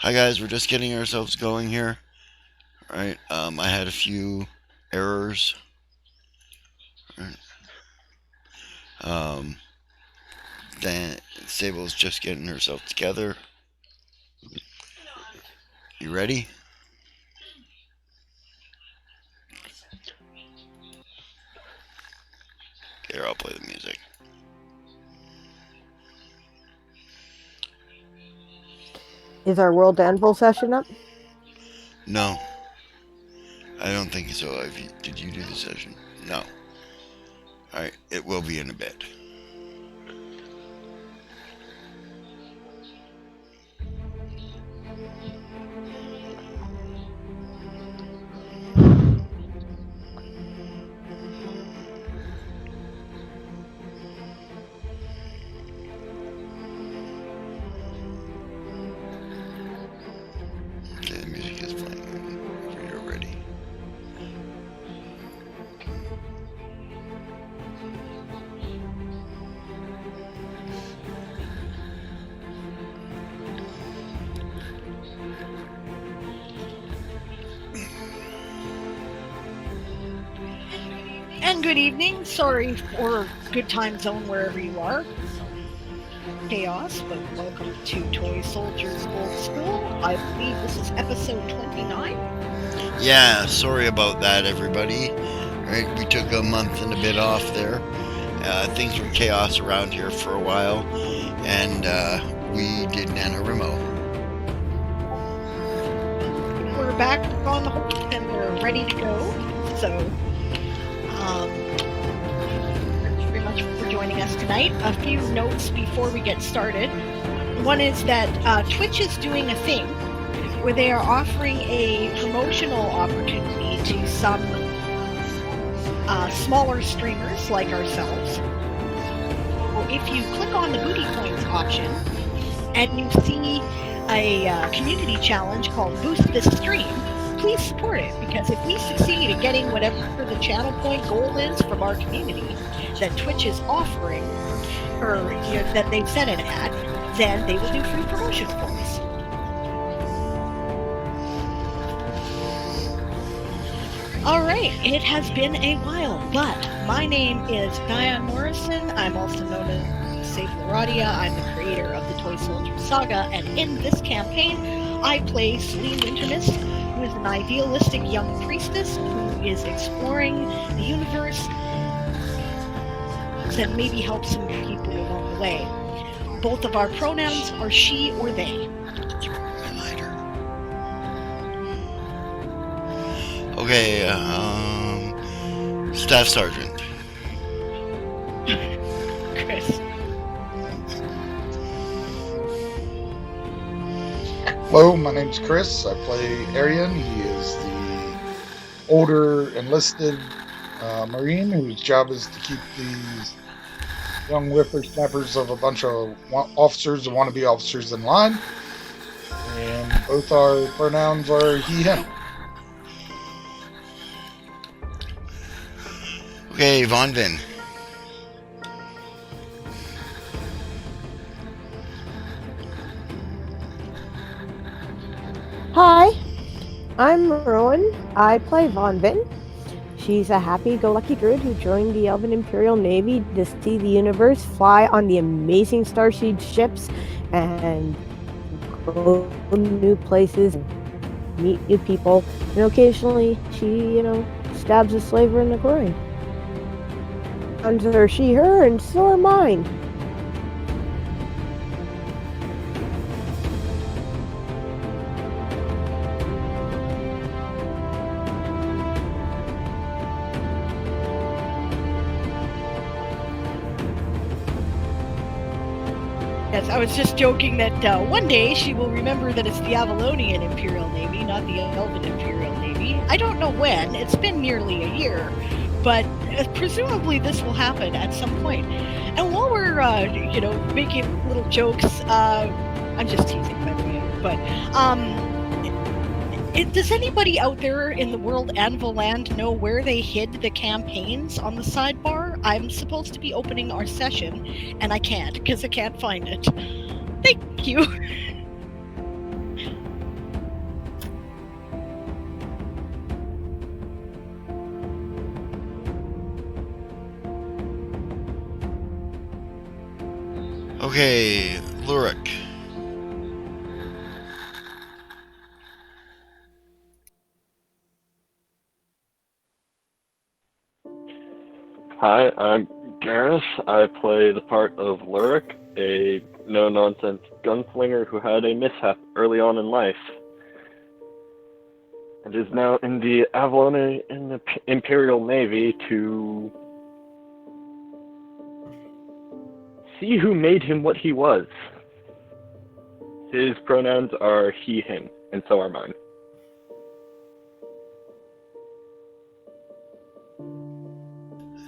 Hi guys, we're just getting ourselves going here. Right. I had a few errors. Right. Um, Dan Sable's just getting herself together. You ready? Here, I'll play the music. Is our World Anvil session up? No, I don't think so. Did you do the session? No. Alright, it will be in a bit. Okay, the music is playing whenever you're ready. And good evening. Sorry for good time zone wherever you are. Chaos, but welcome to Toy Soldiers Old School. I believe this is episode 29. Yeah, sorry about that, everybody. Right, we took a month and a bit off there. Things were chaos around here for a while, and we did NaNoWriMo. We're back on the hook and we're ready to go. So, thank you very much for joining us tonight. A few notes before we get started. One is that Twitch is doing a thing where they are offering a promotional opportunity to some smaller streamers like ourselves. So if you click on the booty points option and you see a community challenge called Boost This Stream, please support it, because if we succeed in getting whatever the channel point goal is from our community that Twitch is offering, or that they've set it at, then they will do free promotion for us. All right, it has been a while, but my name is Diane Morrison. I'm also known as Arianrhod. I'm the creator of the Toy Soldiers Saga, and in this campaign, I play Celine Wintermist, who is an idealistic young priestess who is exploring the universe and maybe help some people along the way. Both of our pronouns are she or they. Okay, Staff Sergeant. Chris. Hello, my name's Chris. I play Airaion. He is the older enlisted Marine whose job is to keep these young whippersnappers of a bunch of officers and wannabe officers in line. And both our pronouns are he, him. Okay, Von Vin. Hi, I'm Rowan. I play Von Vin. She's a happy-go-lucky druid who joined the Elven Imperial Navy to see the universe, fly on the amazing Starseed ships, and go new places, meet new people, and occasionally she, stabs a slaver in the groin. Guns are she, her, and so are mine. Yes, I was just joking that one day she will remember that it's the Avalonian Imperial Navy, not the Elven Imperial Navy. I don't know when. It's been nearly a year, but presumably this will happen at some point. And while we're, making little jokes, I'm just teasing, by the way, but does anybody out there in the world Anvil land know where they hid the campaigns on the sidebar? I'm supposed to be opening our session, and I can't because I can't find it. Thank you. Okay, Lurik. Hi, I'm Garrus. I play the part of Lurik, a no-nonsense gunslinger who had a mishap early on in life, and is now in the Avalon in the Imperial Navy to see who made him what he was. His pronouns are he, him, and so are mine.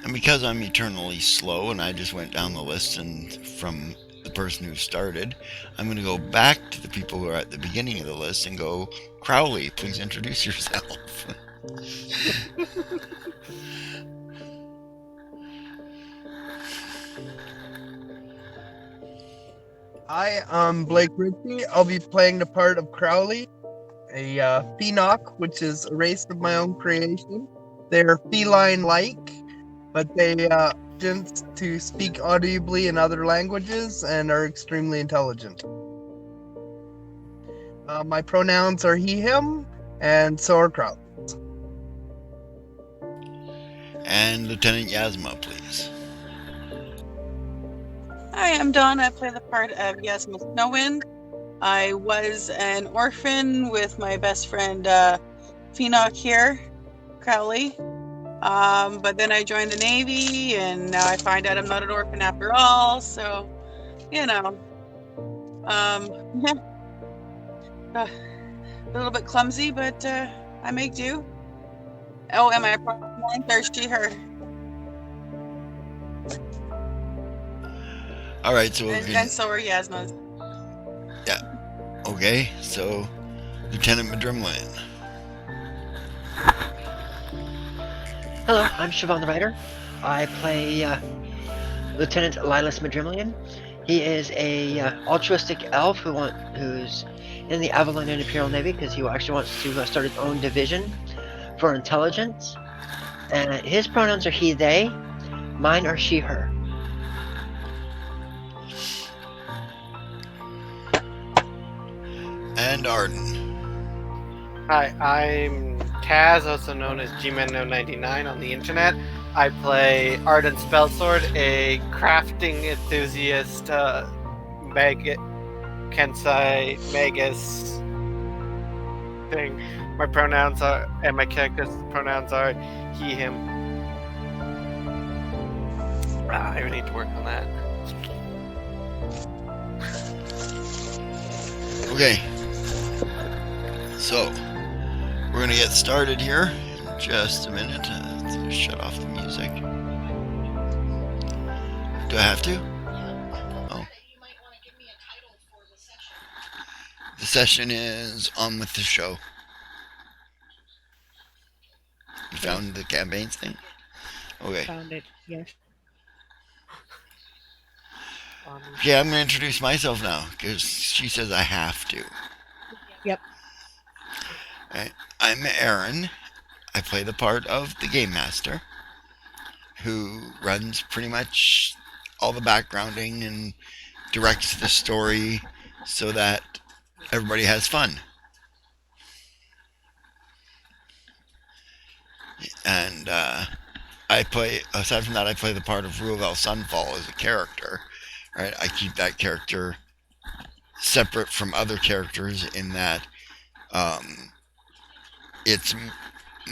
And because I'm eternally slow and I just went down the list and from the person who started, I'm going to go back to the people who are at the beginning of the list and go, Crowley, please introduce yourself. Hi, I'm Blake Ritchie. I'll be playing the part of Crowley, a Pheenock, which is a race of my own creation. They're feline-like, but they tend to speak audibly in other languages and are extremely intelligent. My pronouns are he, him, and so are Crowley. And Lieutenant Yasma, please. Hi, I'm Dawn. I play the part of Yasma Snowwind. I was an orphan with my best friend Pheenock here, Crowley. But then I joined the Navy, and now I find out I'm not an orphan after all. So, you know, yeah, a little bit clumsy, but I make do. Oh, and my pronouns are she, her. All right, so And so are Yasma's. Yeah. Okay, so Lieutenant Madrimlin. Hello, I'm Siobhan the Writer. I play Lieutenant Lilas Madrimlian. He is a altruistic elf who's in the Avalon and Imperial Navy because he actually wants to start his own division for intelligence. And his pronouns are he, they. Mine are she, her. And Arden. Hi, I'm Taz, also known as Gman099 on the internet. I play Arden Spellsword, a crafting enthusiast, Kensai, Magus thing. My pronouns are, and my character's pronouns are he, him. I need to work on that. Okay. So, we're going to get started here in just a minute. Let's shut off the music. Do I have to? Oh. The session is On With the Show. You found the campaigns thing? Okay. Found it, yes. Okay, I'm going to introduce myself now because she says I have to. Yep. Right. I'm Aaron. I play the part of the Game Master, who runs pretty much all the backgrounding and directs the story so that everybody has fun. And aside from that, I play the part of Ruavel Sunfall as a character. Right? I keep that character separate from other characters in that it's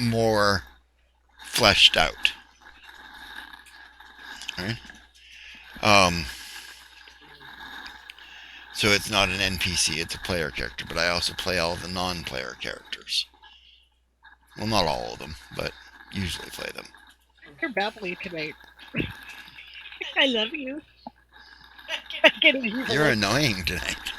more fleshed out. Right? So it's not an NPC, it's a player character, but I also play all the non-player characters. Well, not all of them, but usually play them. You're babbling tonight. I love you. You're annoying tonight.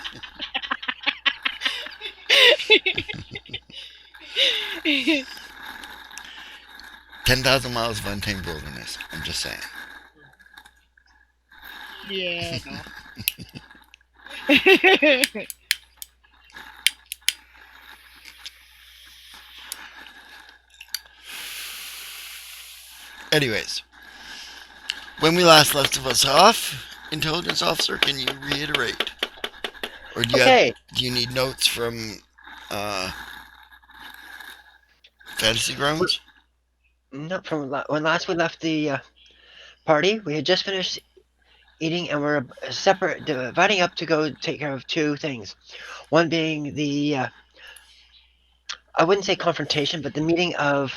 10,000 miles of untamed wilderness. I'm just saying. Yeah, no. Anyways, when we last left us off, Intelligence officer, can you reiterate? Or Okay, do you need notes from uh, Fantasy Grounds? not from when last we left the party. We had just finished eating, and we're separate, dividing up to go take care of two things. One being the I wouldn't say confrontation, but the meeting of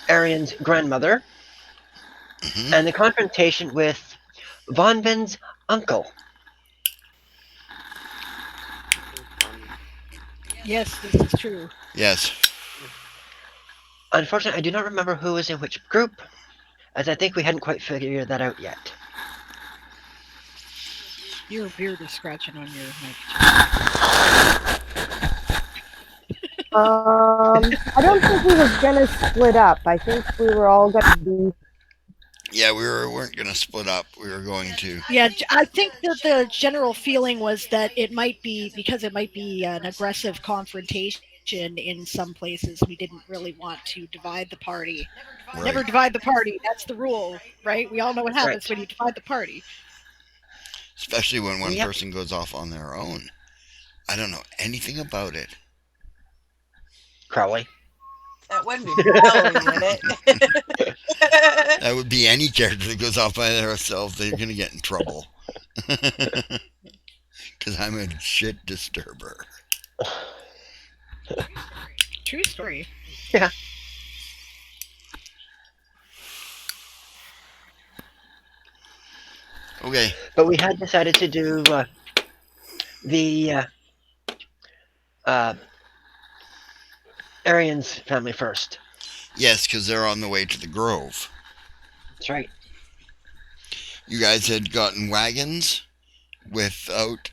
Arian's grandmother, Hmm. and the confrontation with Von Vin's uncle. Yes, this is true. Yes. Unfortunately, I do not remember who was in which group, as I think we hadn't quite figured that out yet. Your beard is scratching on your mic. I don't think we were gonna split up. I think we were all gonna be. Yeah, weren't going to split up. We were going to. Yeah, I think that the general feeling was that it might be because it might be an aggressive confrontation in some places. We didn't really want to divide the party. Never Right. divide the party. That's the rule, right? We all know what happens Right. when you divide the party. Especially when one Yep. person goes off on their own. I don't know anything about it. Crowley. That wouldn't be Crowley, would it? That would be any character that goes off by themselves. They're going to get in trouble. Because I'm a shit disturber. True story. Yeah. Okay. But we had decided to do the Arian's family first. Yes, because they're on the way to the Grove. That's right. You guys had gotten wagons without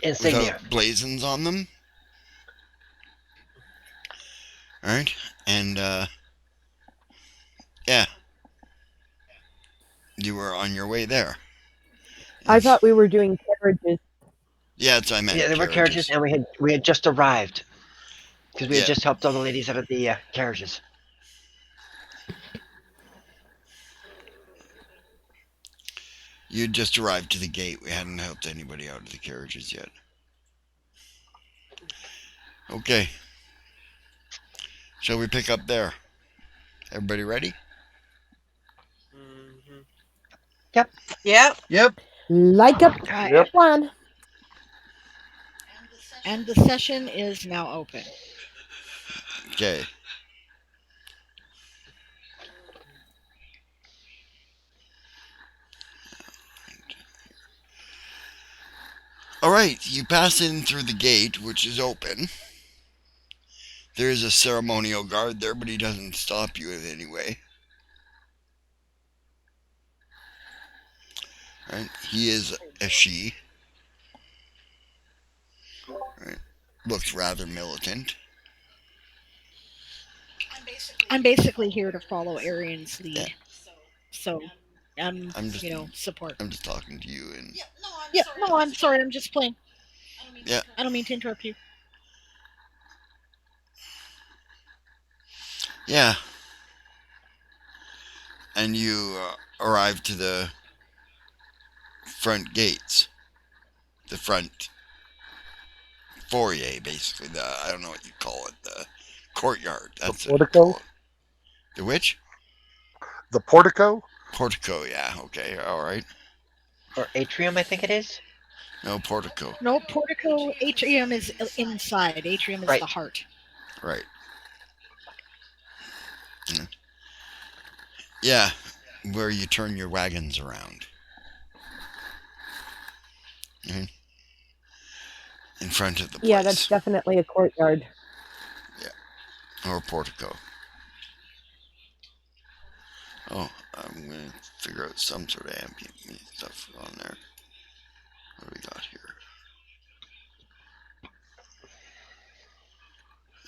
Insignia. without blazons on them. Alright? And yeah. You were on your way there. I thought we were doing carriages. Yeah, that's what I meant. Yeah, there were carriages, and we had just arrived because we had Yeah. just helped all the ladies out of the carriages. You'd just arrived to the gate. We hadn't helped anybody out of the carriages yet. Okay. Shall we pick up there? Everybody ready? Yep. Yep. Like a Yep. plan. And the session is now open. Okay. Alright, you pass in through the gate, which is open. There is a ceremonial guard there, but he doesn't stop you in any way. Right? He is a she. Right? Looks rather militant. I'm basically here to follow Arian's lead. Yeah. So I'm just, support. I'm just talking to you and Yeah, no, I'm sorry, I'm just playing. yeah. I don't mean to interrupt you. Yeah. And you arrive to the front gates. The front foyer, basically. I don't know what you call it. The courtyard. That's The portico? The which? The portico? Portico, yeah. Okay, alright. Or atrium, I think it is. No, portico. No, portico, atrium is inside. Atrium is the heart. Right. Yeah, where you turn your wagons around. In front of the place. Yeah, that's definitely a courtyard. Yeah. Or portico. Oh, I'm going to figure out some sort of ambient stuff on there. What do we got here?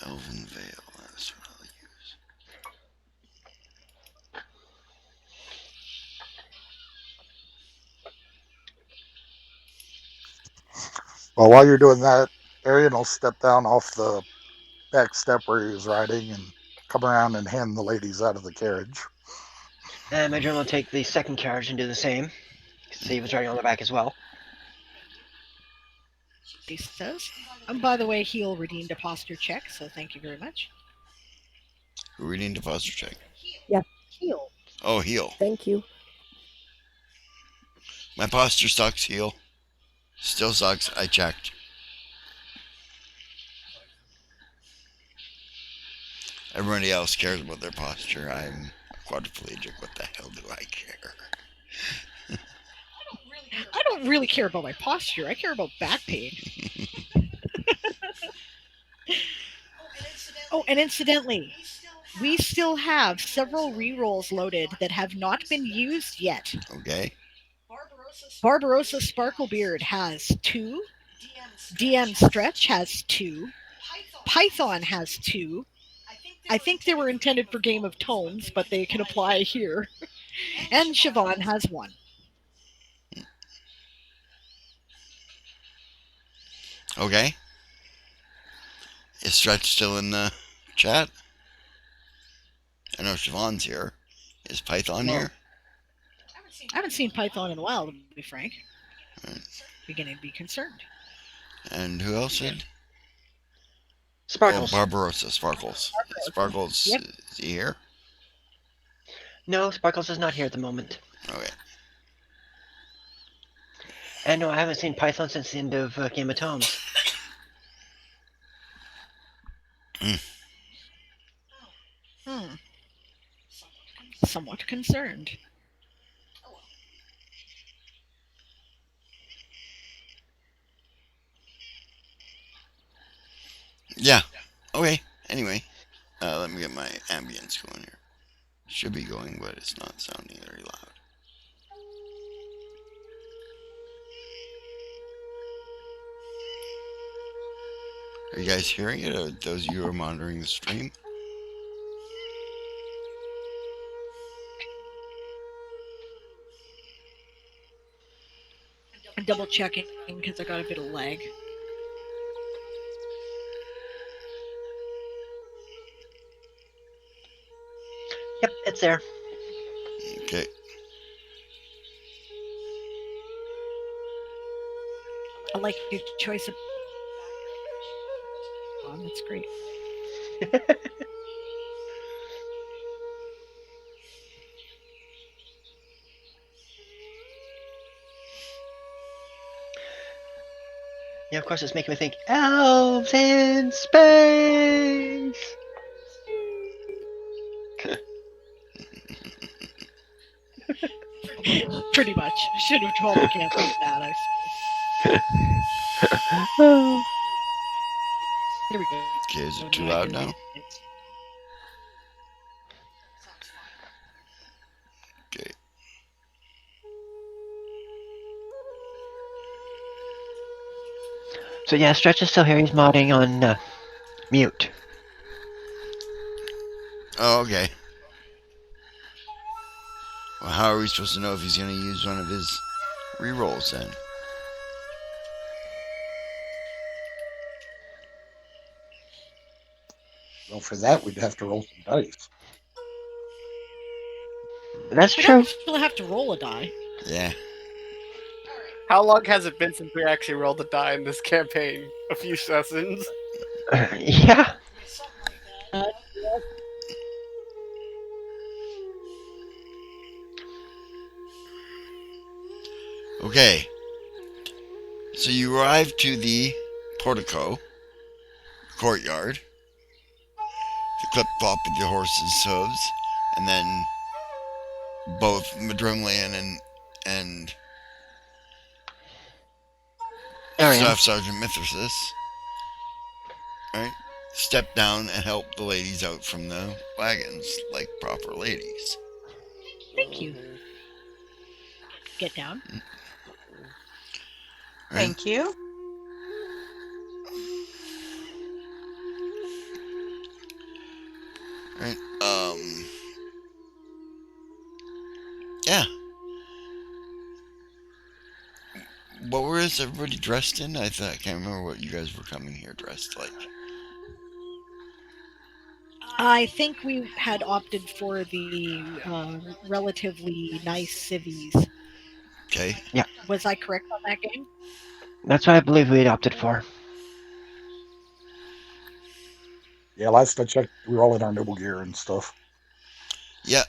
Elven Veil, that's what I'll use. Well, while you're doing that, Arian will step down off the back step where he was riding and come around and hand the ladies out of the carriage. And my drone will take the second carriage and do the same. See if it's riding on the back as well. He says. By the way, he'll redeemed a posture check, so thank you very much. We need to posture check. Heal. Oh, heal. Thank you. My posture sucks, heal. Still sucks, I checked. Everybody else cares about their posture. I'm quadriplegic. What the hell do I care? I don't really care about my posture. I care about back pain. Oh, and incidentally, we still have several rerolls loaded that have not been used yet. Okay. Barbarossa Sparklebeard has 2. DM Stretch has 2. Python has 2. I think they were intended for Game of Tones, but they can apply here. And Siobhan has 1. Okay. Is Stretch still in the chat? I know Siobhan's here. Is Python here? I haven't seen Python in a while, to be frank. Beginning to be concerned. And who else did? Sparkles. Oh, Barbarossa, Sparkles. Sparkles, Yep. is he here? No, Sparkles is not here at the moment. Okay. And no, I haven't seen Python since the end of Game of Tomes. Somewhat concerned. Yeah. Okay. Anyway, let me get my ambience going here. Should be going, but it's not sounding very loud. Are you guys hearing it, or those of you who are monitoring the stream? I'm double checking because I got a bit of lag. Yep, it's there. Okay. I like your choice of. Oh, that's great. Yeah, of course, it's making me think elves in space. Pretty much. Should have told the campaign that, I suppose. Here we go. Okay, is it too loud now? Okay. So yeah, Stretch is still here. He's modding on mute. Oh, okay. Well, how are we supposed to know if he's going to use one of his rerolls then? Well, for that, we'd have to roll some dice. That's We true. don't still have to roll a die. Yeah. How long has it been since we actually rolled a die in this campaign? A few sessions. Yeah. Okay. So you arrive to the portico, courtyard. You clip flop with your horse's hooves, and then both Madrimlian and Arian. Staff Sergeant Mithrasis, right, step down and help the ladies out from the wagons like proper ladies. Thank you. Get down. Right? Thank you. Right. Yeah. What was everybody dressed in? I can't remember what you guys were coming here dressed like. I think we had opted for the relatively nice civvies. Okay. Was I correct on that game? That's what I believe we had opted for. Yeah, last I checked, we were all in our noble gear and stuff. Yeah.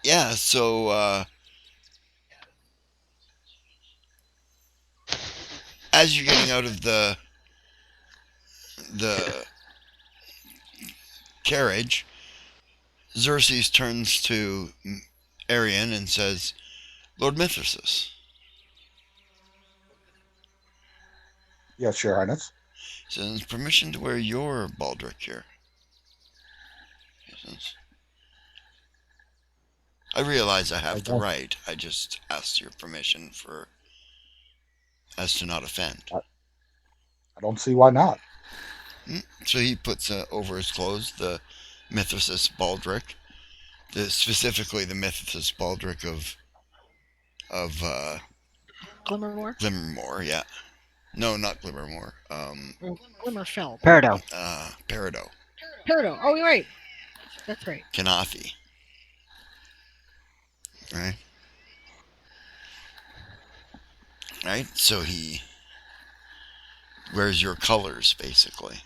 Yeah. So as you're getting out of the carriage, Xerxes turns to Arian and says, "Lord Mithrasus." Yes, Your Highness. Says, "Permission to wear your baldric here." Says, I realize I have the right. I just asked your permission for as to not offend. I don't see why not. So he puts over his clothes the Mithrasus baldric, specifically the Mithrasus baldric of Glimmermore? Glimmermore. Yeah, no, not Glimmermore. Glimmerfell. Peridot. Peridot. Peridot. Oh, you're right. That's right. Kanathi. Right. Right. So he wears your colors, basically.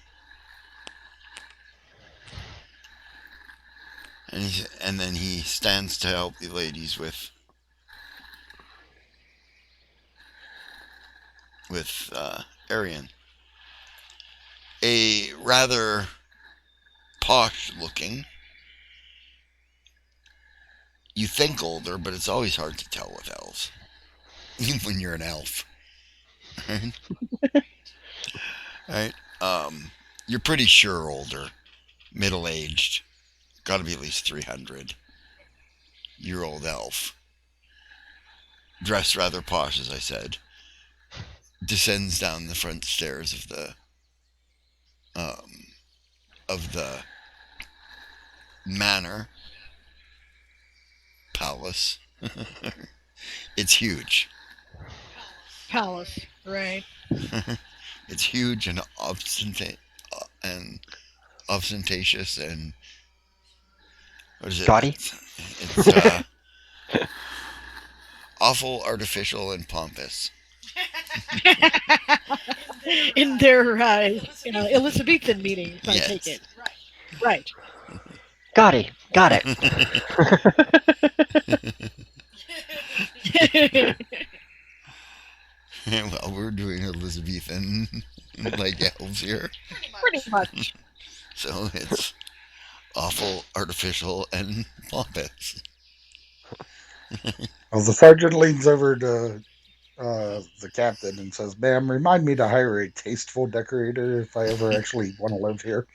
And then he stands to help the ladies with Arian. A rather posh looking, you think older, but it's always hard to tell with elves. Even when you're an elf. Right? Right? You're pretty sure older. Middle aged. Gotta be at least 300-year-old elf. Dressed rather posh, as I said. Descends down the front stairs of the manor palace. It's huge. Palace, right. It's huge and ostentatious and what is it? Gaudy? It's awful, artificial, and pompous. In their Elizabethan meetings, I Yes. take it. Right. Gaudy. Got it. Well, we're doing Elizabethan like elves here. Pretty much. So it's awful, artificial, and pompous. Well, the sergeant leans over to the captain and says, "Ma'am, remind me to hire a tasteful decorator if I ever actually want to live here."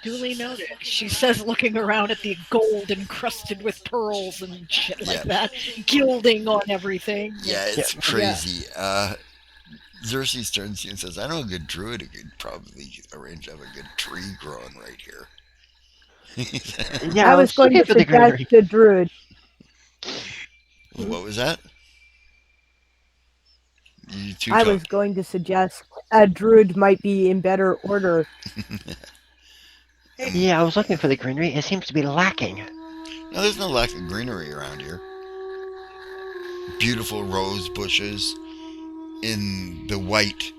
Duly noted. She says, looking around at the gold encrusted with pearls and shit like that, gilding on everything. Yeah, it's crazy. Xerxes turns to you and says, "I know a good druid who could probably arrange to have a good tree growing right here." Yeah, I was going to for the suggest greenery. the druid. What was that? I was going to suggest a druid might be in better order. Yeah, I was looking for the greenery. It seems to be lacking. No, there's no lack of greenery around here. Beautiful rose bushes in the white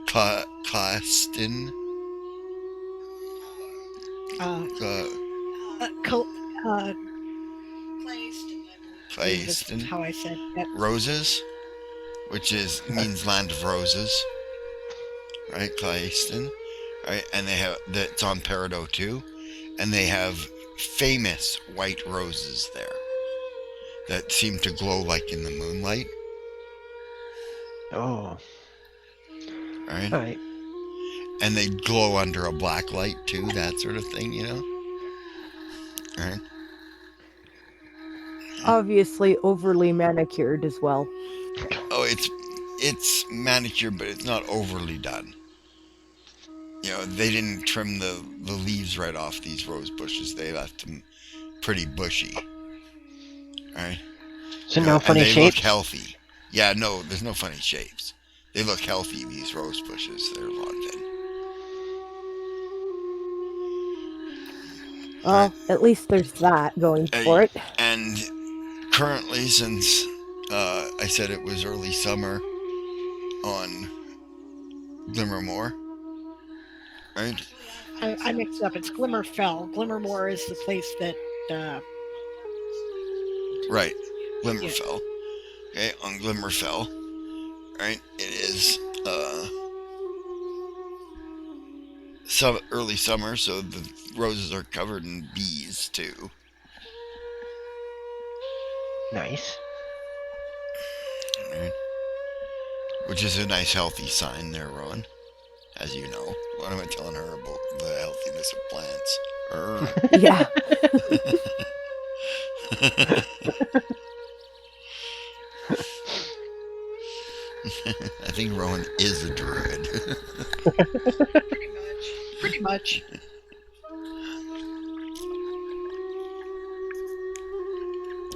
Claston. Clayston. How I said that. Roses, which means land of roses. Right, Clayston. Right, and they have that's on Peridot too, and they have famous white roses there that seem to glow like in the moonlight. Oh. Right. All right. And they glow under a black light too, that sort of thing, you know. Right. Obviously overly manicured as well. Oh, it's manicured, but it's not overly done. You know, they didn't trim the leaves right off these rose bushes. They left them pretty bushy. Right? So no funny and they shapes? look healthy. Yeah, no, there's no funny shapes. They look healthy, these rose bushes. They're Vonvin. Well, at least there's that going for it. And currently, since I said it was early summer on Glimmermoor, right? I mixed up. It's Glimmerfell. Glimmermoor is the place that. Right, Glimmerfell. Okay, on Glimmerfell, right? It is early summer, so the roses are covered in bees too. Nice. Right? Which is a nice, healthy sign there, Rowan. As you know. What am I telling her about the healthiness of plants? Yeah. I think Rowan is a druid. Pretty much.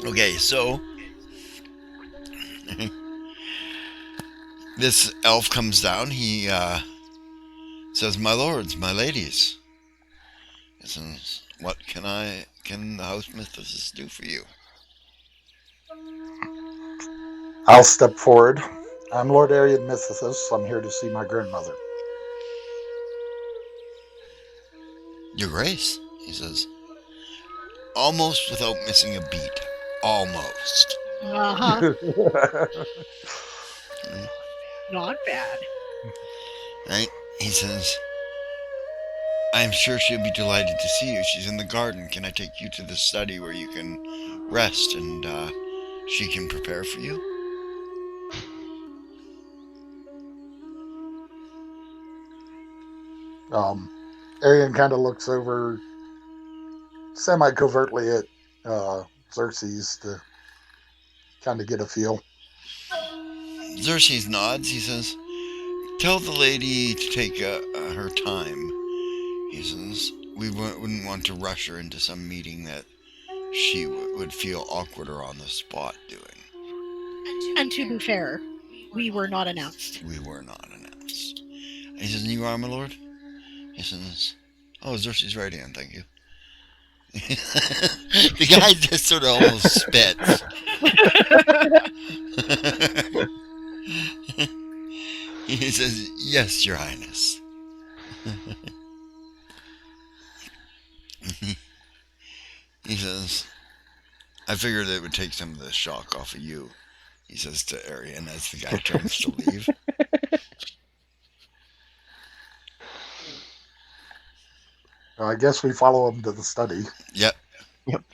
Okay, so this elf comes down. He says, "My lords, my ladies, he says, what can the house mistress do for you?" I'll step forward. I'm Lord Arian Mythicus. I'm here to see my grandmother. Your Grace, he says, almost without missing a beat. Almost. Uh-huh. Not bad. Right? He says, I'm sure she'll be delighted to see you. She's in the garden. Can I take you to the study where you can rest and she can prepare for you? Arian kind of looks over semi-covertly at Xerxes to kind of get a feel. Xerxes nods. He says, tell the lady to take her time. He says, we wouldn't want to rush her into some meeting that she would feel awkward or on the spot doing. And to be fair, we were not announced. We were not announced. And he says, and you are, my lord? He says, oh, Xerxes right in, thank you. The guy just sort of almost spits. He says, yes, your highness. He says, I figured it would take some of the shock off of you, he says to Arian as the guy turns to leave. I guess we follow him to the study. Yep. Yep.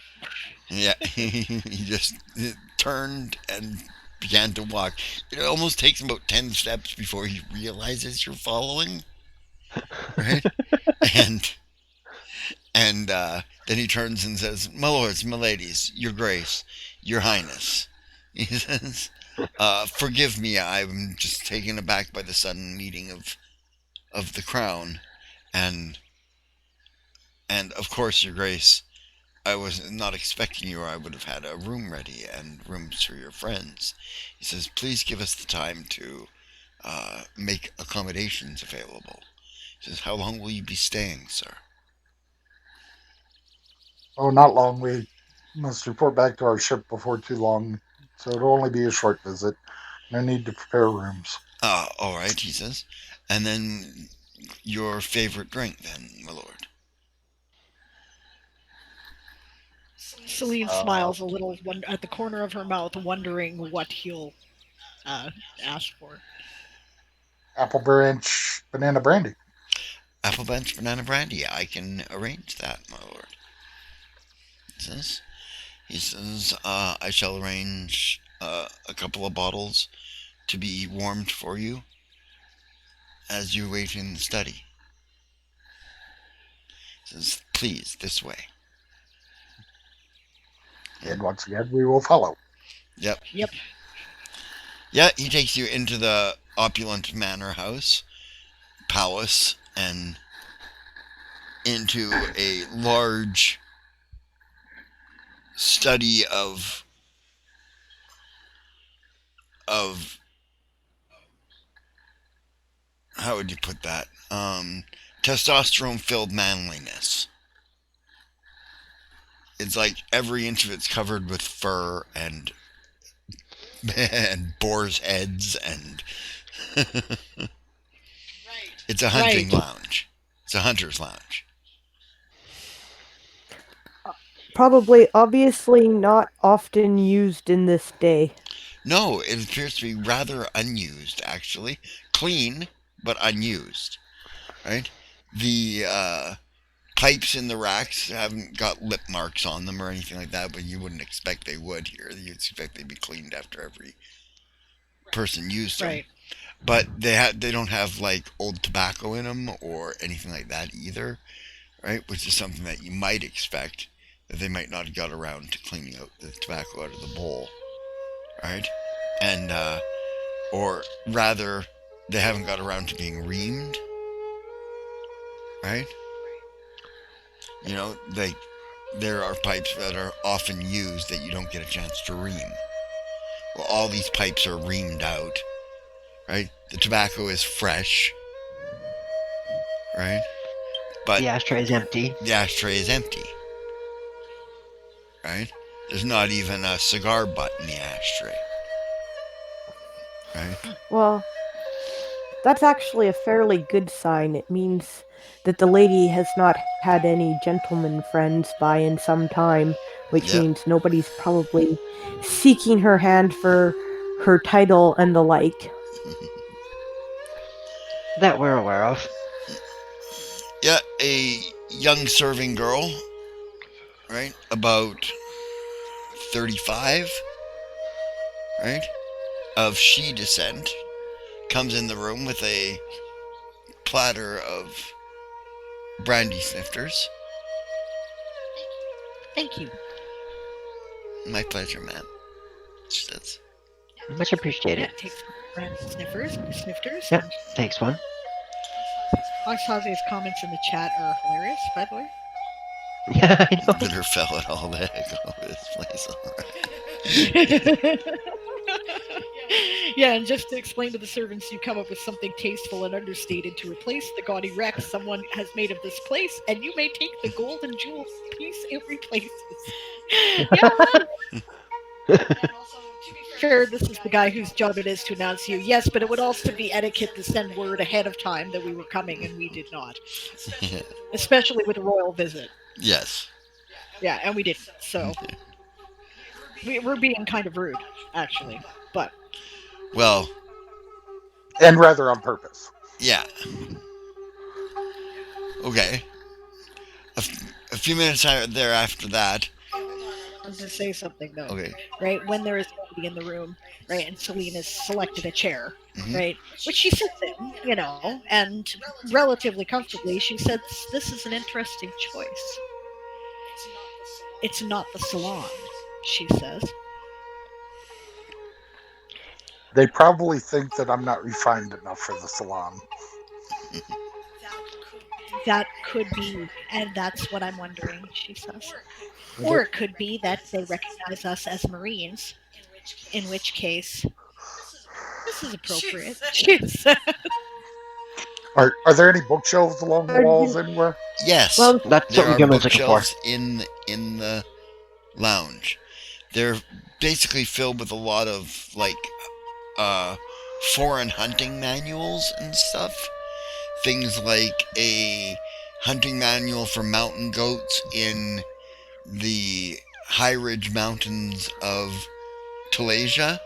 Yeah, he just turned and began to walk. It almost takes him about 10 steps before he realizes you're following. Right? And then he turns and says, my lords, my ladies, your grace, your highness. He says, forgive me, I'm just taken aback by the sudden meeting of the crown. And of course, your grace, I was not expecting you, or I would have had a room ready and rooms for your friends. He says, please give us the time to make accommodations available. He says, how long will you be staying, sir? Oh, not long. We must report back to our ship before too long, so it'll only be a short visit. No need to prepare rooms. All right, he says. And then your favorite drink, then, my lord? Celine smiles a little at the corner of her mouth, wondering what he'll ask for. Apple branch banana brandy. Apple bench banana brandy. I can arrange that, my lord. He says, I shall arrange a couple of bottles to be warmed for you as you wait in the study. He says, please, this way. And once again, we will follow. Yep. Yep. Yeah, he takes you into the opulent manor house, palace, and into a large study of how would you put that? Testosterone-filled manliness. It's like every inch of it's covered with fur and boars' heads, and it's a hunting lounge. It's a hunter's lounge. Probably, obviously, not often used in this day. No, it appears to be rather unused, actually. Clean, but unused. Right? The pipes in the racks haven't got lip marks on them or anything like that, but you wouldn't expect they would here. You'd expect they'd be cleaned after every person used them. Right. But they don't have like old tobacco in them or anything like that either, right? Which is something that you might expect, that they might not have got around to cleaning out the tobacco out of the bowl, right? And or rather, they haven't got around to being reamed, right? You know, there are pipes that are often used that you don't get a chance to ream. Well, all these pipes are reamed out, right? The tobacco is fresh, right? But The ashtray is empty. the ashtray is empty, right? There's not even a cigar butt in the ashtray, right? Well, that's actually a fairly good sign. It means that the lady has not had any gentleman friends by in some time, which Yep. means nobody's probably seeking her hand for her title and the like. That we're aware of. Yeah, a young serving girl, right? About 35, right? Of she descent, comes in the room with a platter of brandy snifters. Thank you. My pleasure, ma'am. She says. Much appreciated. Yeah, takes brand snifters. Yep, takes one. Oxhazi's comments in the chat are hilarious, by the way. Yeah, I know. Glitter fell at all the heck over this place. Alright. Yeah, and just to explain to the servants, you come up with something tasteful and understated to replace the gaudy wreck someone has made of this place, and you may take the gold and jewel piece it replaces. Yeah. Fair, this is the guy whose job it is to announce you. Yes, but it would also be etiquette to send word ahead of time that we were coming, and we did not. Especially with a royal visit. Yes. Yeah, and we didn't. So we're being kind of rude, actually. But well, and rather on purpose. Yeah. Okay. A few minutes thereafter that. I was to say something though. Okay. Right, when there is nobody in the room, right, and Selena's selected a chair, right, which she sits in, you know, and relatively comfortably, she says, "This is an interesting choice. It's not the salon," she says. They probably think that I'm not refined enough for the salon. That could be, and that's what I'm wondering, she says. Or it could be that they recognize us as Marines, in which case, this is appropriate, she says. Are there any bookshelves along the walls anywhere? Yes, Well, that's there what are Gimmel's looking for. bookshelves in the lounge. They're basically filled with a lot of like foreign hunting manuals and stuff. Things like a hunting manual for mountain goats in the high ridge mountains of Tulasia,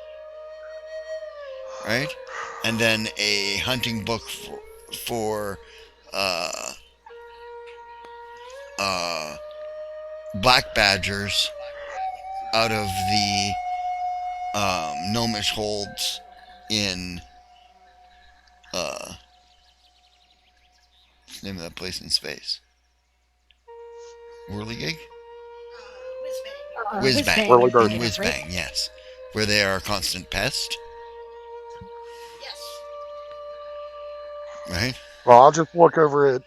right? And then a hunting book for black badgers out of the gnomish holds in what's the name of that place in space? Whirligig? Whizbang. Whirlybird. In Whizbang, yes. Where they are a constant pest. Right? Well, I'll just look over at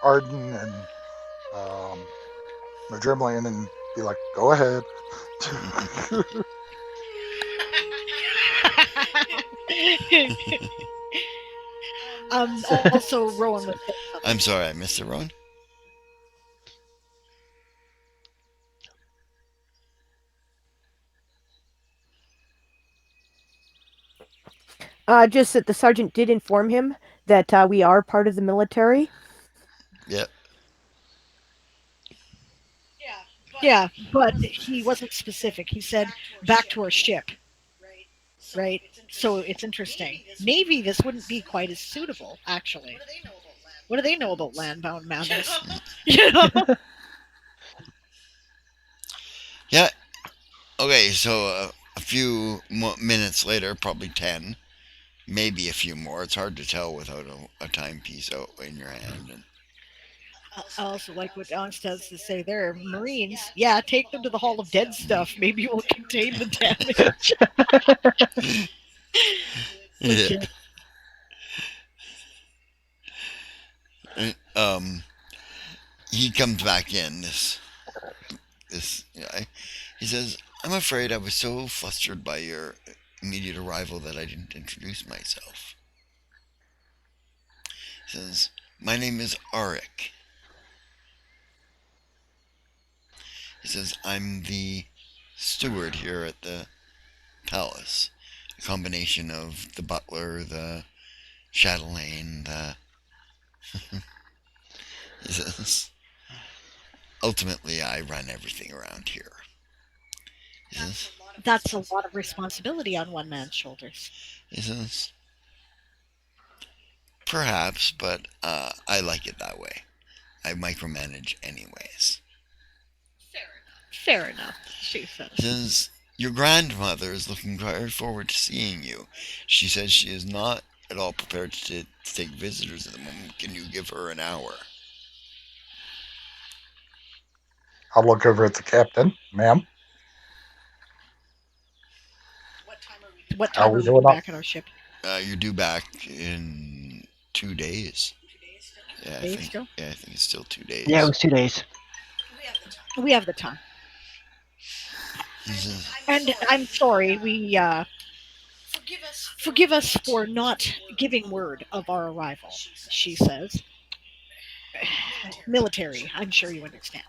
Arden and Madrimlian and be like, go ahead. Also, Rowan was saying something. I'm sorry, I missed it, Rowan. Just that the sergeant did inform him that we are part of the military. Yep. Yeah, but he wasn't specific. He said back to our ship, right? So it's interesting. Navy, this wouldn't be quite as suitable, actually. What do they know about landbound madness? You know? Yeah. Okay, so a few minutes later, probably 10, maybe a few more. It's hard to tell without a timepiece out in your hand. And I also like what Alex does to say there. Marines, yeah, take them to the Hall of Dead stuff. Maybe we'll contain the damage. yeah. Legit. He comes back in. This guy. He says, "I'm afraid I was so flustered by your immediate arrival that I didn't introduce myself." He says, "My name is Arik." He says, "I'm the steward here at the palace. A combination of the butler, the chatelaine, the..." He says, "Ultimately, I run everything around here." He says, That's a lot of responsibility on one man's shoulders. he says, "Perhaps, but I like it that way. I micromanage anyways." Fair enough, she says. He says, "Your grandmother is looking very forward to seeing you. She says she is not at all prepared to take visitors at the moment. Can you give her an hour?" I'll look over at the captain. Ma'am, What how are time we are we doing up? back at our ship? You're due back in 2 days. Yeah, Days still? I think it's still 2 days. Yeah, it was 2 days. We have the time. He says, And I'm sorry, we forgive us for not giving word of our arrival, she says. Military, I'm sure you understand.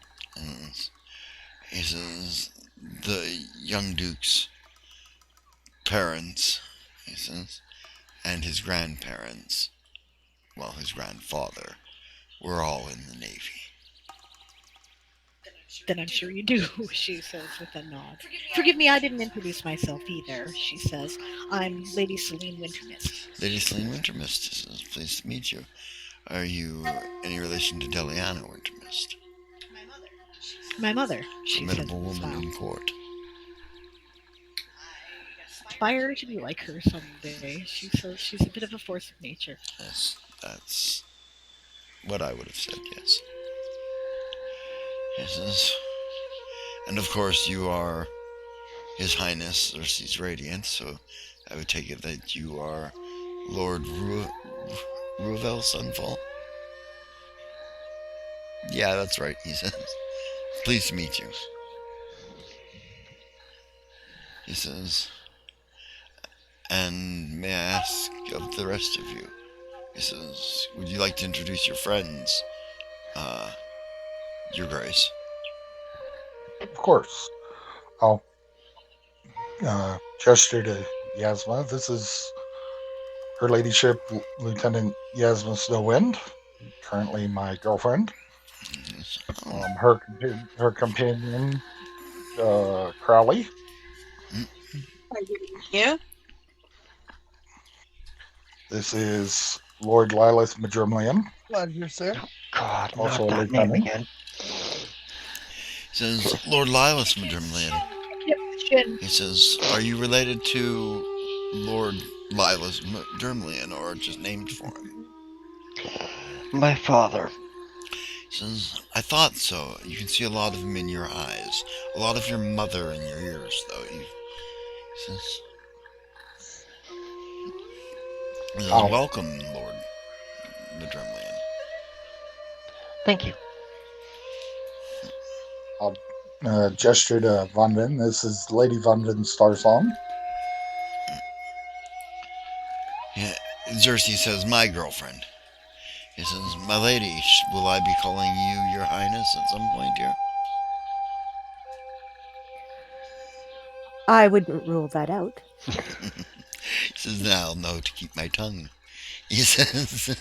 he says, "The young duke's parents," he says, "and his grandparents, well, his grandfather, were all in the Navy." Then I'm sure you do, she says with a nod. Forgive me, I didn't introduce myself either, she says. I'm Lady Celine Wintermist. Lady Celine Wintermist, he says, "Pleased to meet you. Are you any relation to Deliana Wintermist?" My mother, she says Formidable with a woman smile. in court. Aspire to be like her someday, she says. She's a bit of a force of nature. Yes, that's what I would have said, yes. He says, "And of course you are His Highness Cersei's Radiant, so I would take it that you are Lord Ruvel Sunfall?" "Yeah, that's right," he says. "Pleased to meet you." He says, "And may I ask of the rest of you?" He says, "Would you like to introduce your friends, Your Grace?" Of course. I'll gesture to Yasma. This is Her Ladyship Lieutenant Yasma Snowwind, currently my girlfriend. Her companion, Crowley. Yeah. This is Lord Lilith Madrimlian, Pleasure, sir. Oh, God, also not a that name lieutenant. again. He says, "Lord Lilith Madrimlian." He says, "Are you related to Lord Lilith Madrimlian, or just named for him?" My father. He says, "I thought so. You can see a lot of him in your eyes. A lot of your mother in your ears, though." He says, Oh. "Welcome, Lord Madrimlian." Thank you. I'll gesture to Von Vin. This is Lady Von Vin Starsong. Yeah. Is Cersei says, my girlfriend. He says, my lady, will I be calling you your highness at some point here? I wouldn't rule that out. He says, now I'll know to keep my tongue. He says,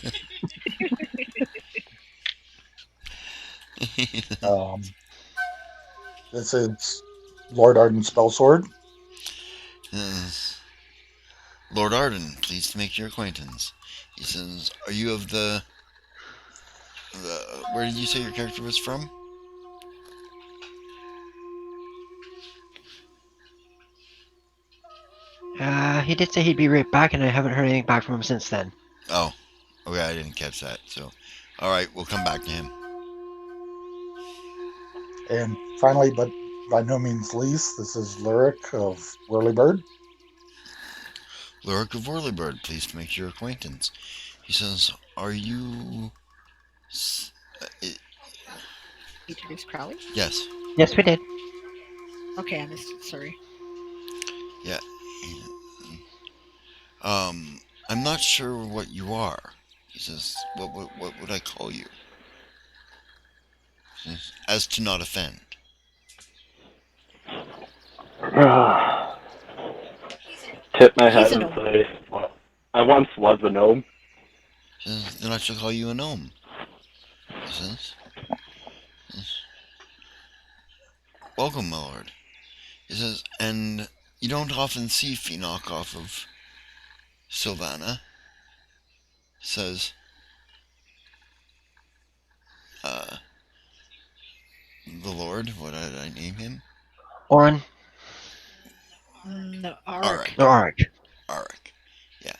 This is Lord Arden Spellsword. Lord Arden, pleased to make your acquaintance. He says, are you of the where did you say your character was from? He did say he'd be right back, and I haven't heard anything back from him since then. Oh, okay, I didn't catch that. So, all right, we'll come back to him. And finally, but by no means least, this is Lyric of Whirlybird. Lyric of Whirlybird, pleased to make your acquaintance. He says, are you... Introduce Crowley? Yes. Yes, we did. Okay, I missed it. Sorry. Yeah. I'm not sure what you are. He says, what would I call you? He says, as to not offend. Tip my He's hat a and gnome. say, well, I once was a gnome. He says, then I shall call you a gnome. He says, welcome, my lord. He says, and you don't often see Phoenok off of Sylvana. Says, the Lord, what did I name him? Oren? No, Arik. No, Arik. Arik, yeah.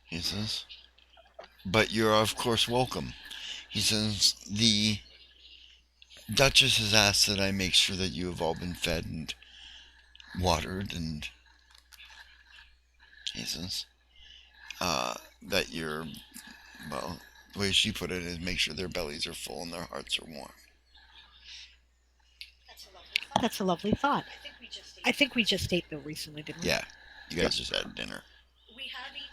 He says, but you're of course welcome. He says, the Duchess has asked that I make sure that you have all been fed and watered, and he says, that you're, well, the way she put it is make sure their bellies are full and their hearts are warm. That's a lovely thought. I think we just ate though recently, didn't we? Yeah, you guys just had dinner.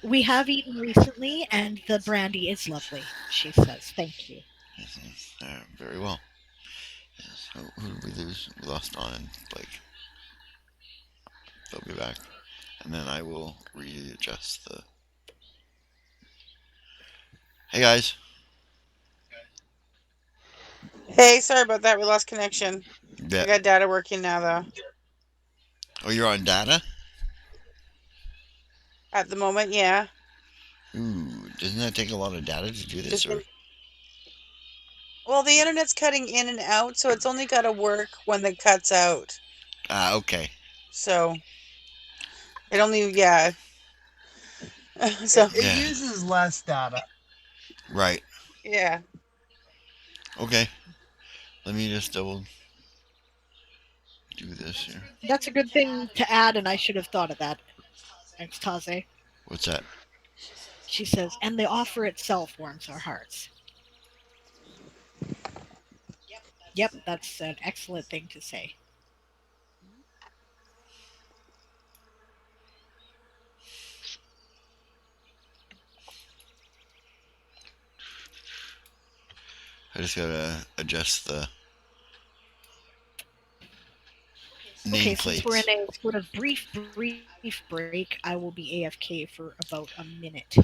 We have eaten recently, and the brandy is lovely, she says. Thank you. He says, very well. Yes, who did we lose? We lost Dawn and Blake. They'll be back. And then I will readjust the... Hey guys. Hey, sorry about that. We lost connection. Yeah. I got data working now, though. Oh, you're on data? At the moment, yeah. Ooh, doesn't that take a lot of data to do this? Or... Well, the internet's cutting in and out, so it's only got to work when it cuts out. Ah, okay. So, it only, yeah. So It uses less data. Right. Yeah. Okay. Let me just double do this here. That's a good thing to add, and I should have thought of that. Thanks, Taze. What's that? She says, and the offer itself warms our hearts. Yep, that's an excellent thing to say. I just gotta adjust the Okay, nameplates. since we're in a sort of brief break, I will be AFK for about a minute.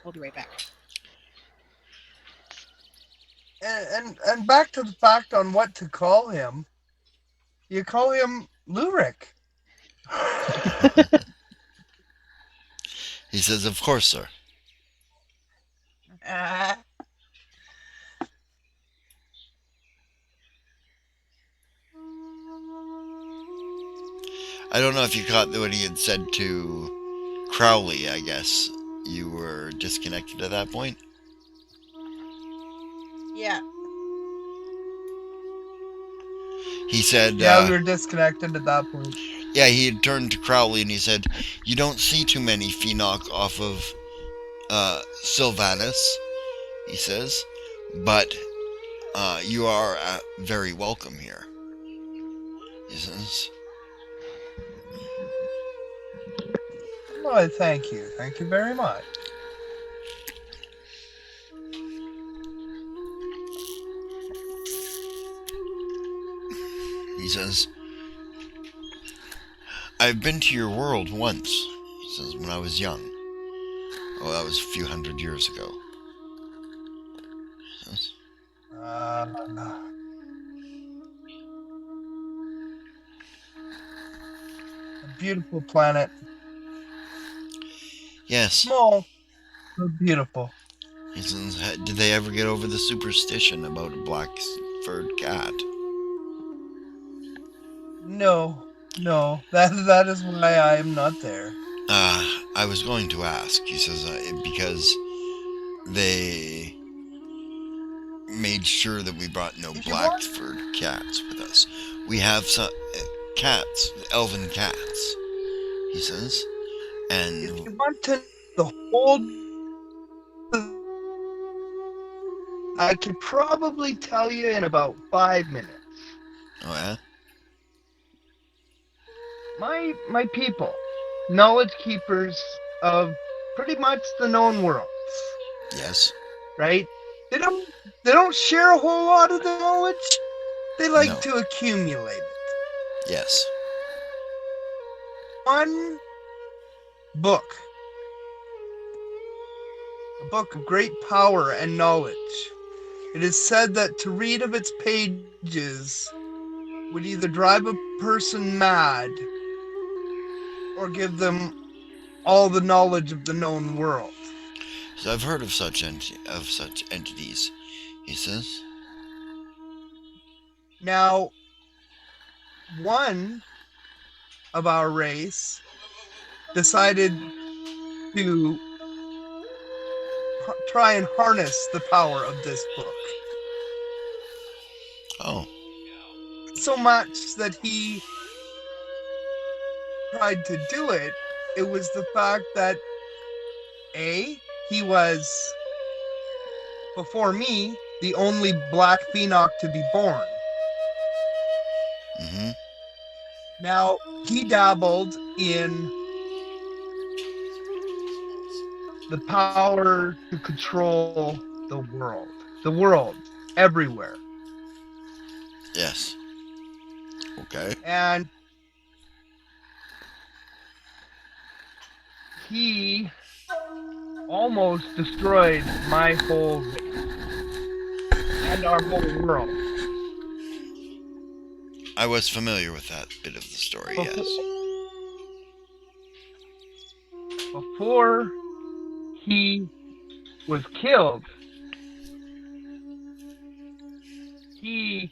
I'll be right back. And back to the fact on what to call him. You call him Lyric. He says, of course, sir. I don't know if you caught what he had said to Crowley, I guess. You were disconnected at that point? Yeah. He said... Yeah, we were disconnected at that point. Yeah, he had turned to Crowley and he said, you don't see too many Phoenok off of Sylvanus, he says, but you are very welcome here, he says. Well, thank you. Thank you very much. He says, I've been to your world once. He says, when I was young. Oh, that was a few hundred years ago. He says, A beautiful planet. yes. Small, but beautiful. He says, did they ever get over the superstition about a black-furred cat? No. That is why I am not there. I was going to ask. He says, because they made sure that we brought no If you want- black-furred cats with us. We have some cats, elven cats, he says. And If you want to know the whole, I could probably tell you in about 5 minutes. oh yeah, My people, knowledge keepers of pretty much the known worlds, yes, right? They don't share a whole lot of the knowledge. They like No. to accumulate it. yes, One book, a book of great power and knowledge. It is said that to read of its pages would either drive a person mad or give them all the knowledge of the known world. So I've heard of such entities, he says. Now, one of our race decided to try and harness the power of this book. Oh, So much that he tried to do it, it was the fact that A, he was, before me, the only black phoenix to be born. mm-hmm, Now, he dabbled in the power to control the world, everywhere. yes, okay, And he almost destroyed my whole race and our whole world. I was familiar with that bit of the story, yes. Before he was killed, he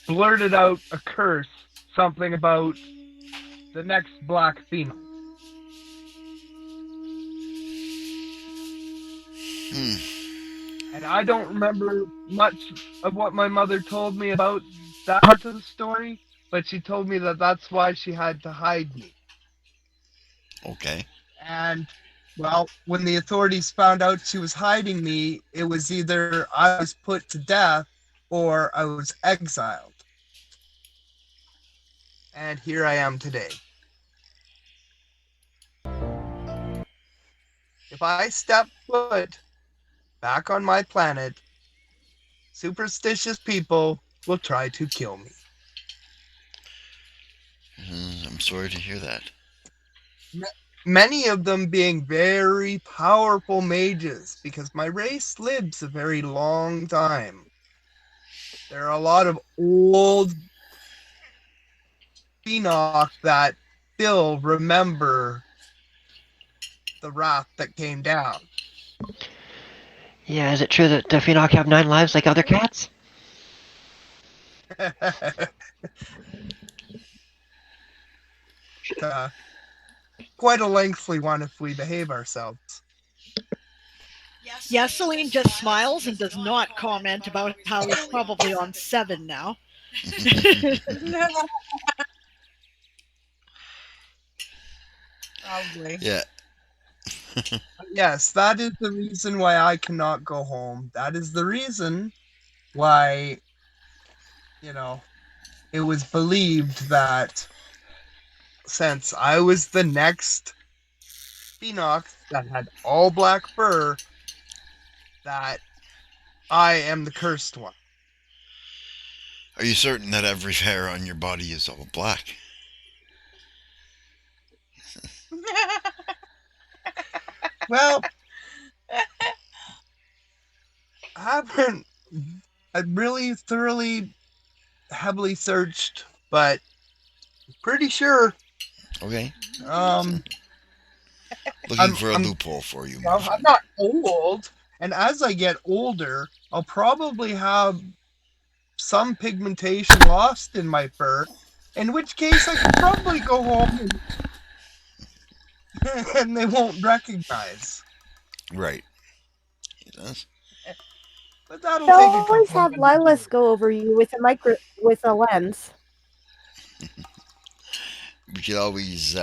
blurted out a curse, something about the next black phoenix. And I don't remember much of what my mother told me about that part of the story, but she told me that that's why she had to hide me. Okay, And, well, when the authorities found out she was hiding me, it was either I was put to death or I was exiled. And here I am today. If I step foot back on my planet, superstitious people will try to kill me. I'm sorry to hear that. Many of them being very powerful mages, because my race lives a very long time. There are a lot of old phoenix that still remember the wrath that came down. Yeah, is it true that Phoenix have 9 lives like other cats? Quite a lengthy one if we behave ourselves. Yes, Celine just smiles and does not comment about how he's probably on 7 now. Probably. Yeah. Yes, that is the reason why I cannot go home. That is the reason why, it was believed that since I was the next Phoenix that had all black fur, that I am the cursed one. Are you certain that every hair on your body is all black? Well, I really thoroughly, heavily searched, but pretty sure. Okay. Um, Looking for a loophole for you, my I'm friend. not old, and as I get older, I'll probably have some pigmentation lost in my fur, in which case I could probably go home and they won't recognize. Right. Yes. But that'll I take a always couple of have months. Lilas go over you with a lens. We could always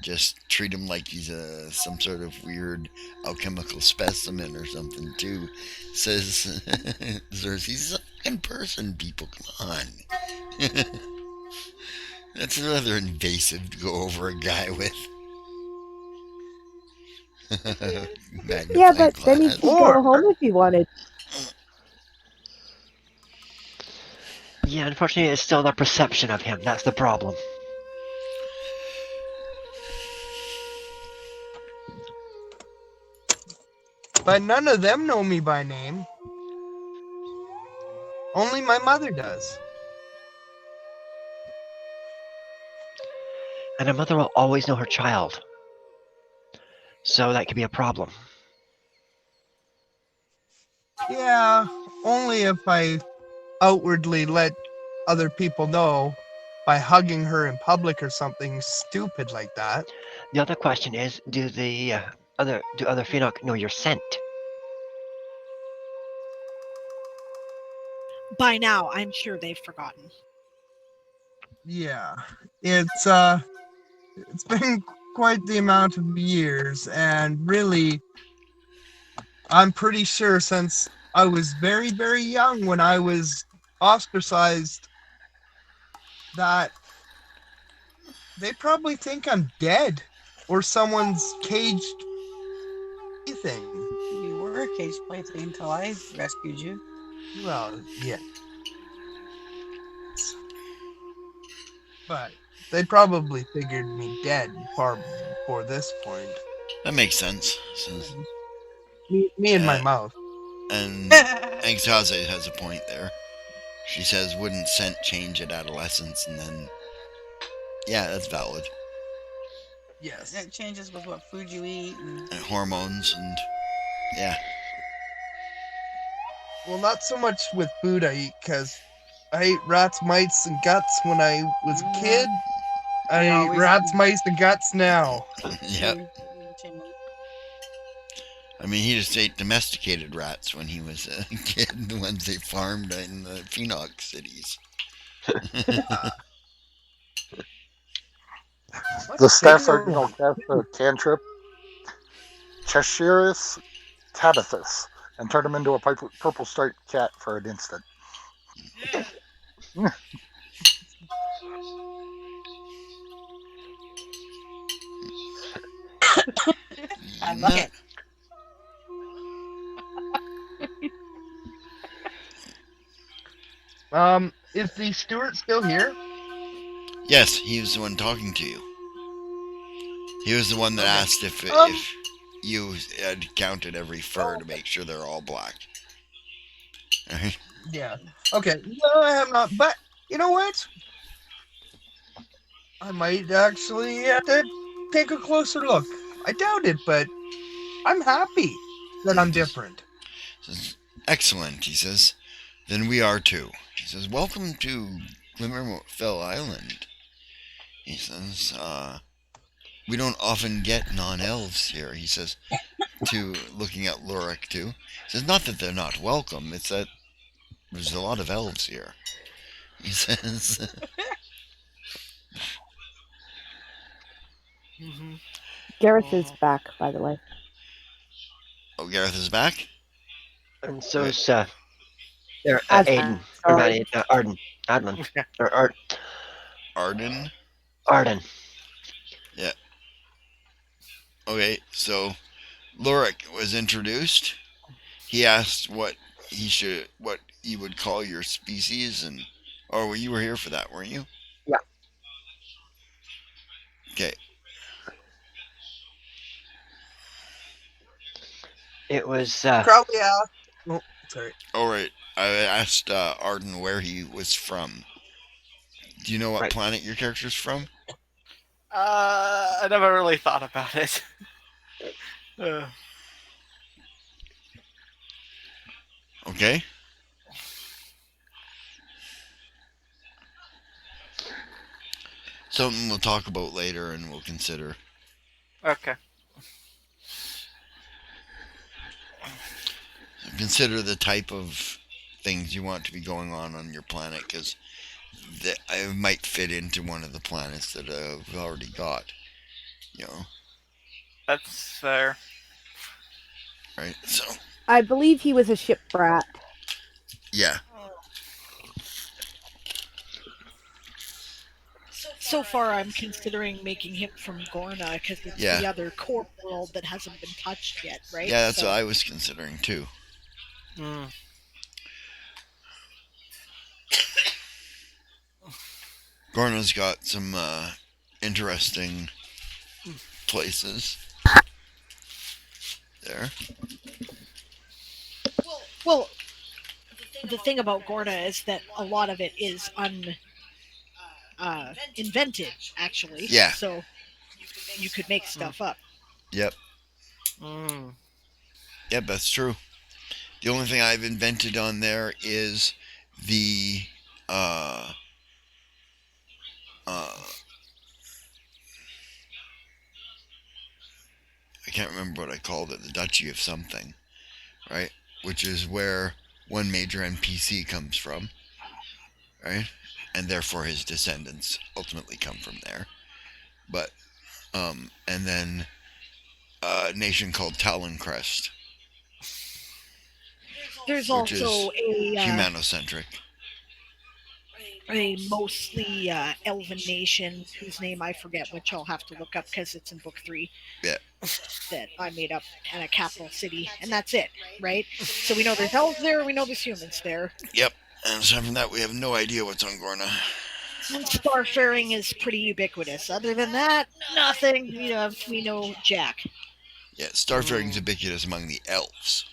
just treat him like he's some sort of weird alchemical specimen or something too. Says Xerxes, in person, people, come on. That's rather invasive to go over a guy with. Magnifying Yeah, but glass. then he could go home if he wanted. Yeah, unfortunately, it's still the perception of him. That's the problem. But none of them know me by name. Only my mother does. And a mother will always know her child. So that could be a problem. Yeah, only if I outwardly let other people know by hugging her in public or something stupid like that. The other question is, do other Phoenix know your scent? By now, I'm sure they've forgotten. Yeah, it's been quite the amount of years, and really, I'm pretty sure since I was very, very young when I was ostracized that they probably think I'm dead or someone's caged plaything. You were a cage plaything until I rescued you. Well, yeah. But they probably figured me dead far before this point. That makes sense. Says, Me and my mouth. and Angtaze has a point there. She says, wouldn't scent change at adolescence? And then, yeah, that's valid. Yes. It changes with what food you eat. And hormones and, yeah. Well, not so much with food I eat, because I ate rats, mice, and guts when I was a kid. I eat rats, mice, and guts now. Yep. I mean, he just ate domesticated rats when he was a kid, the ones they farmed in the Phoenix cities. The staff's original caster cantrip, Cheshirus Tabithus, and turned him into a purple striped cat for an instant. I love it. Is the steward still here? Yes, he was the one talking to you. He was the one that asked if you had counted every fur to make sure they're all black. Right? Yeah. Okay. No, I have not. But you know what? I might actually have to take a closer look. I doubt it, but I'm happy that I'm different. Says, excellent, he says. Then we are too. He says, welcome to Glimmerfell Island. He says, we don't often get non-elves here, he says, looking at Lurik too. He says, not that they're not welcome, it's that there's a lot of elves here. He says... Gareth is back, by the way. Oh, Gareth is back? And so is Aiden. Sorry. Or not Aiden, Arden. Adlin. Or Arden? Arden. Yeah. Okay, so Lorik was introduced. He asked what you would call your species, and you were here for that, weren't you? Yeah. Okay. It was Crowley asked. Oh, sorry. All right. I asked Arden where he was from. Do you know what right. planet your character's from? I never really thought about it. Okay. Something we'll talk about later and we'll consider. Okay. Consider the type of things you want to be going on your planet, because it might fit into one of the planets that I've already got. You know. That's fair. Right. So. I believe he was a ship brat. Yeah. So far, I'm considering making him from Gorna because it's the other core world that hasn't been touched yet, right? Yeah, that's what I was considering too. Gorna's got some interesting places there. Well, the thing about Gorna is that a lot of it is invented, actually. Yeah. So you could make stuff up. Yep. Yep, that's true. The only thing I've invented on there is the I can't remember what I called it, the Duchy of something, right? Which is where one major NPC comes from, right? And therefore his descendants ultimately come from there. But and then a nation called Taloncrest. There's also a humanocentric. A mostly elven nation whose name I forget, which I'll have to look up because it's in book 3. Yeah. That I made up, and a capital city, and that's it, right? So we know there's elves there, we know there's humans there. Yep. And aside from that, we have no idea what's on Gorna. And starfaring is pretty ubiquitous. Other than that, nothing. We know Jack. Yeah, starfaring is ubiquitous among the elves.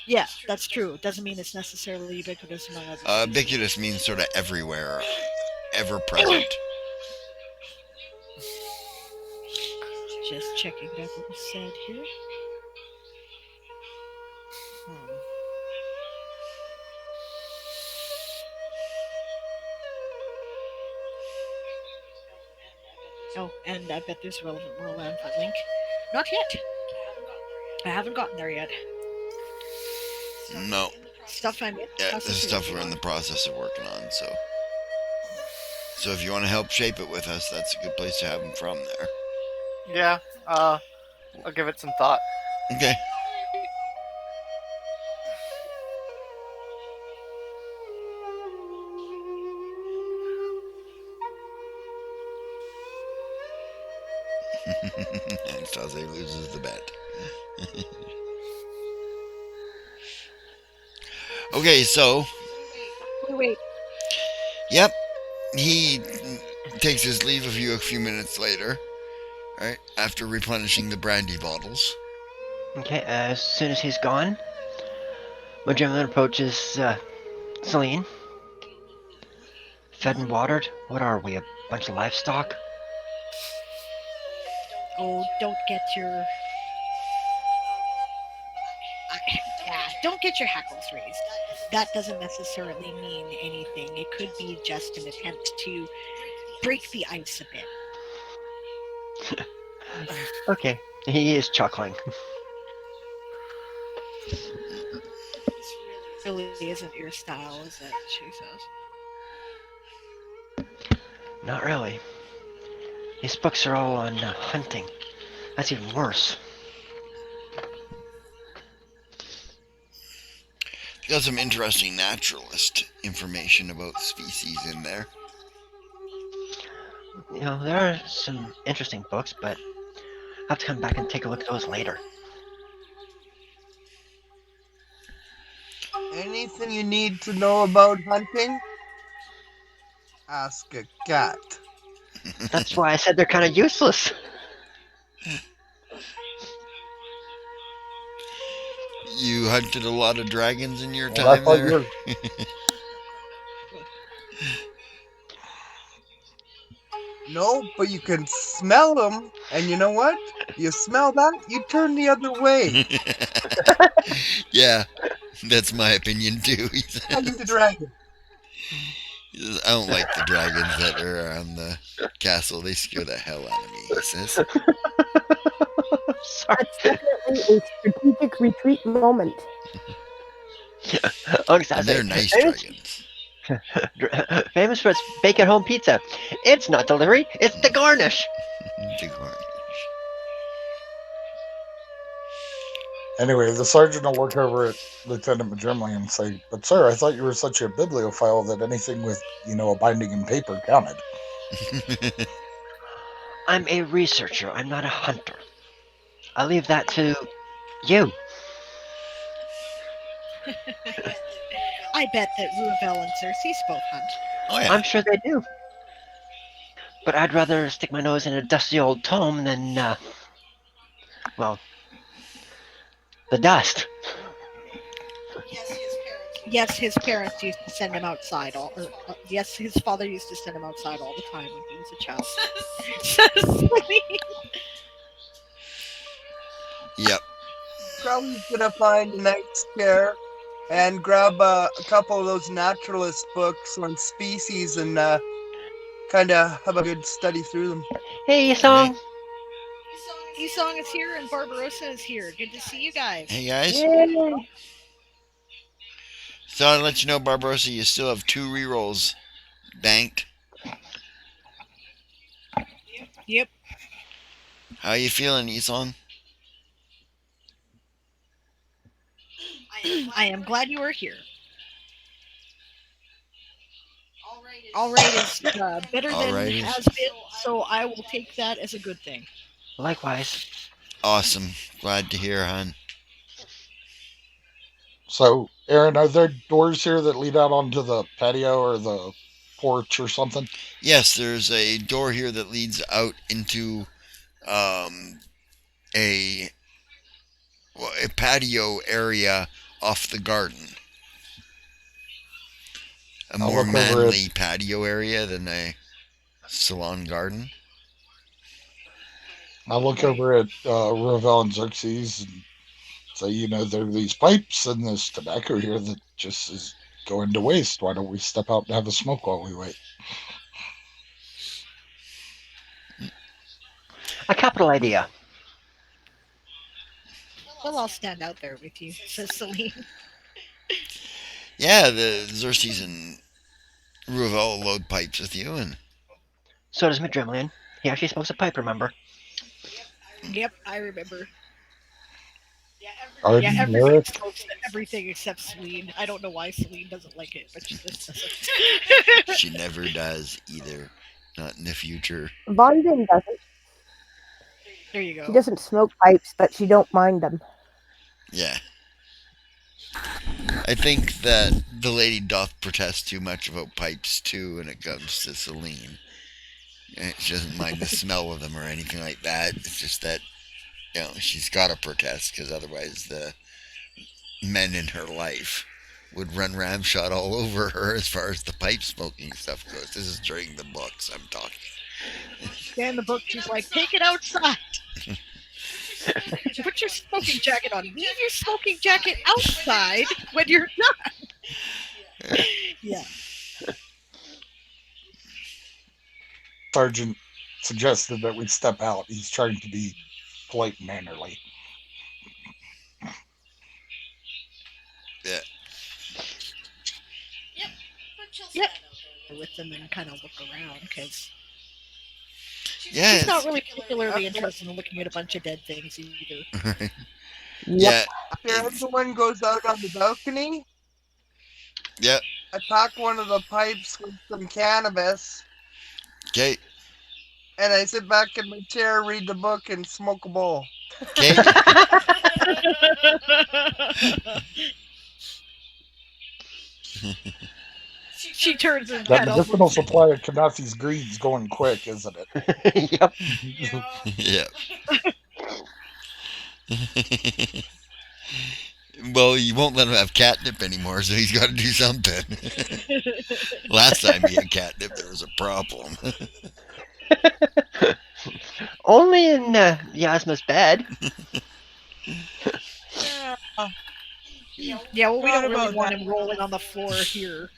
Yeah, that's true. It doesn't mean it's necessarily ubiquitous among others. Ubiquitous means sort of everywhere, ever present. Just checking back what was said here. Oh, and I bet there's relevant world info link. Not yet. I haven't gotten there yet. No. Stuff I'm this stuff we're in the process of working on, so if you want to help shape it with us, that's a good place to have them from there. Yeah, I'll give it some thought. Okay. And Saze loses the bet. Okay, so. Wait. Yep. He takes his leave of you a few minutes later, right? After replenishing the brandy bottles. Okay, as soon as he's gone, Magellan approaches Celine. Fed and watered? What are we, a bunch of livestock? Oh, don't get your hackles raised. That doesn't necessarily mean anything. It could be just an attempt to break the ice a bit. Okay, he is chuckling. Really isn't your style, is it? She says. Not really. These books are all on hunting. That's even worse. Got some interesting naturalist information about species in there. There are some interesting books, but have to come back and take a look at those later. Anything you need to know about hunting? Ask a cat. That's why I said they're kind of useless. You hunted a lot of dragons in your Well, I time thought you there? were. No, but you can smell them, and you know what? You smell that, you turn the other way. Yeah, that's my opinion too. He I'm the says. dragon. I don't like the dragons that are around the castle. They scare the hell out of me, he says. Sorry. That's definitely a strategic retreat moment. Oh, And they're nice famous, dragons. famous for its bake-at-home pizza. It's not delivery, it's the garnish. The garnish. Anyway, the sergeant will look over at Lieutenant Madrimley and say, "But sir, I thought you were such a bibliophile that anything with, a binding in paper counted." I'm a researcher, I'm not a hunter. I'll leave that to you. I bet that Ruvel and Cersei's both hunt. Oh yeah. I'm sure they do. But I'd rather stick my nose in a dusty old tome than, well, the dust. Yes, his parents used to send him outside yes, his father used to send him outside all the time when he was a child. Yep. Crowley's gonna find a nice chair and grab a couple of those naturalist books on species and kind of have a good study through them. Hey, Song. Esong is here and Barbarossa is here. Good to see you guys. Hey guys. Yay! So I'll let you know, Barbarossa, you still have 2 rerolls banked. Yep. How you feeling, Esong? I am glad you are here. All right is better All than right is- has been, so I will take that as a good thing. Likewise. Awesome. Glad to hear, hon. So, Aaron, are there doors here that lead out onto the patio or the porch or something? Yes, there's a door here that leads out into a patio area off the garden. A I'll more look over manly patio area than a salon garden. I'll look over at Ravel and Xerxes and say, there are these pipes and this tobacco here that just is going to waste. Why don't we step out and have a smoke while we wait? A capital idea. Well, I'll stand out there with you, says Celine. Yeah, the Xerxes and Ruvel load pipes with you, and So does Madrimlian. He actually smokes a pipe, remember? Yep, I remember. Arden, Yeah, everybody Lyric, smokes everything except Celine. I don't know why Celine doesn't like it, but she just doesn't. she never does either. Not in the future. Vonvin doesn't. There you She go. doesn't smoke pipes, but she don't mind them. Yeah. I think that the lady doth protest too much about pipes too when it comes to Celine. She doesn't mind the smell of them or anything like that. It's just that, she's got to protest because otherwise the men in her life would run ramshot all over her as far as the pipe smoking stuff goes. This is during the books I'm talking. Yeah, in the book, she's like, take it outside. Put your smoking jacket on. Leave your smoking jacket outside when you're done. Yeah. Sergeant suggested that we step out. He's trying to be polite and mannerly. Yeah. Yep. With them and kind of look around because Yeah. she's not really particularly interested in looking at a bunch of dead things either. Yeah. After everyone goes out on the balcony, Yep. attack one of the pipes with some cannabis. Okay. And I sit back in my chair, read the book, and smoke a bowl. Okay. She turns her That head medicinal almost. supply of Kanathi's greed's going quick, isn't it? Yep. Yeah. Well, you won't let him have catnip anymore, so he's got to do something. Last time he had catnip, there was a problem. Only in Yasma's bed. Yeah. Yeah, well, we Thought don't really about want that. him rolling on the floor here.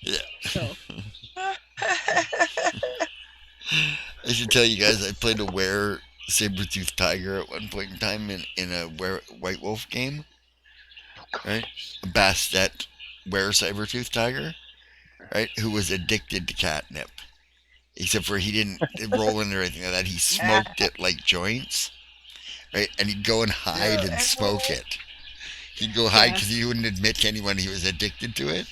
Yeah. So I should tell you guys, I played a were saber-toothed tiger at one point in time in a White Wolf game. Right? A Bastet were saber-toothed tiger, right? Who was addicted to catnip. Except for he didn't roll in or anything like that. He smoked it like joints, right? And he'd go and hide Yeah. and smoke it. He'd go hide because he wouldn't admit to anyone he was addicted to it.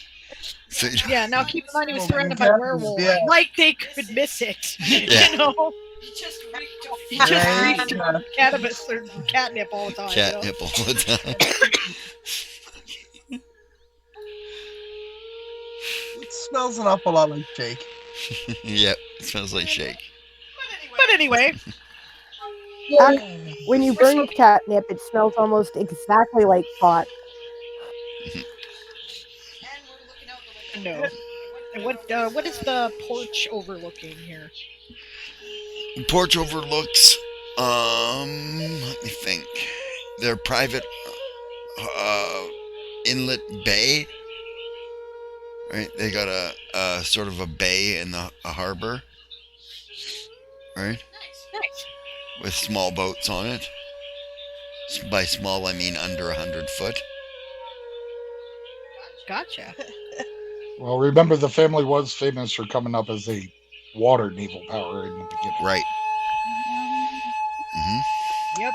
So yeah, now keep in mind he was Smoking surrounded by catnip, werewolves. yeah. Like they could miss it. Yeah. You know? He just Right? reeked Yeah. of cannabis or catnip all the time. catnip all the time. It smells an awful lot like shake. Yep, it smells like shake. But anyway, When you burn catnip, it smells almost exactly like pot. no. And what is the porch overlooking here? Porch overlooks, let me think. Their private inlet bay. Right, they got a sort of a bay in a harbor. Right, Nice. with small boats on it. By small, I mean under 100 foot. Gotcha. Well, remember the family was famous for coming up as a water naval power in the beginning. Right. Yep.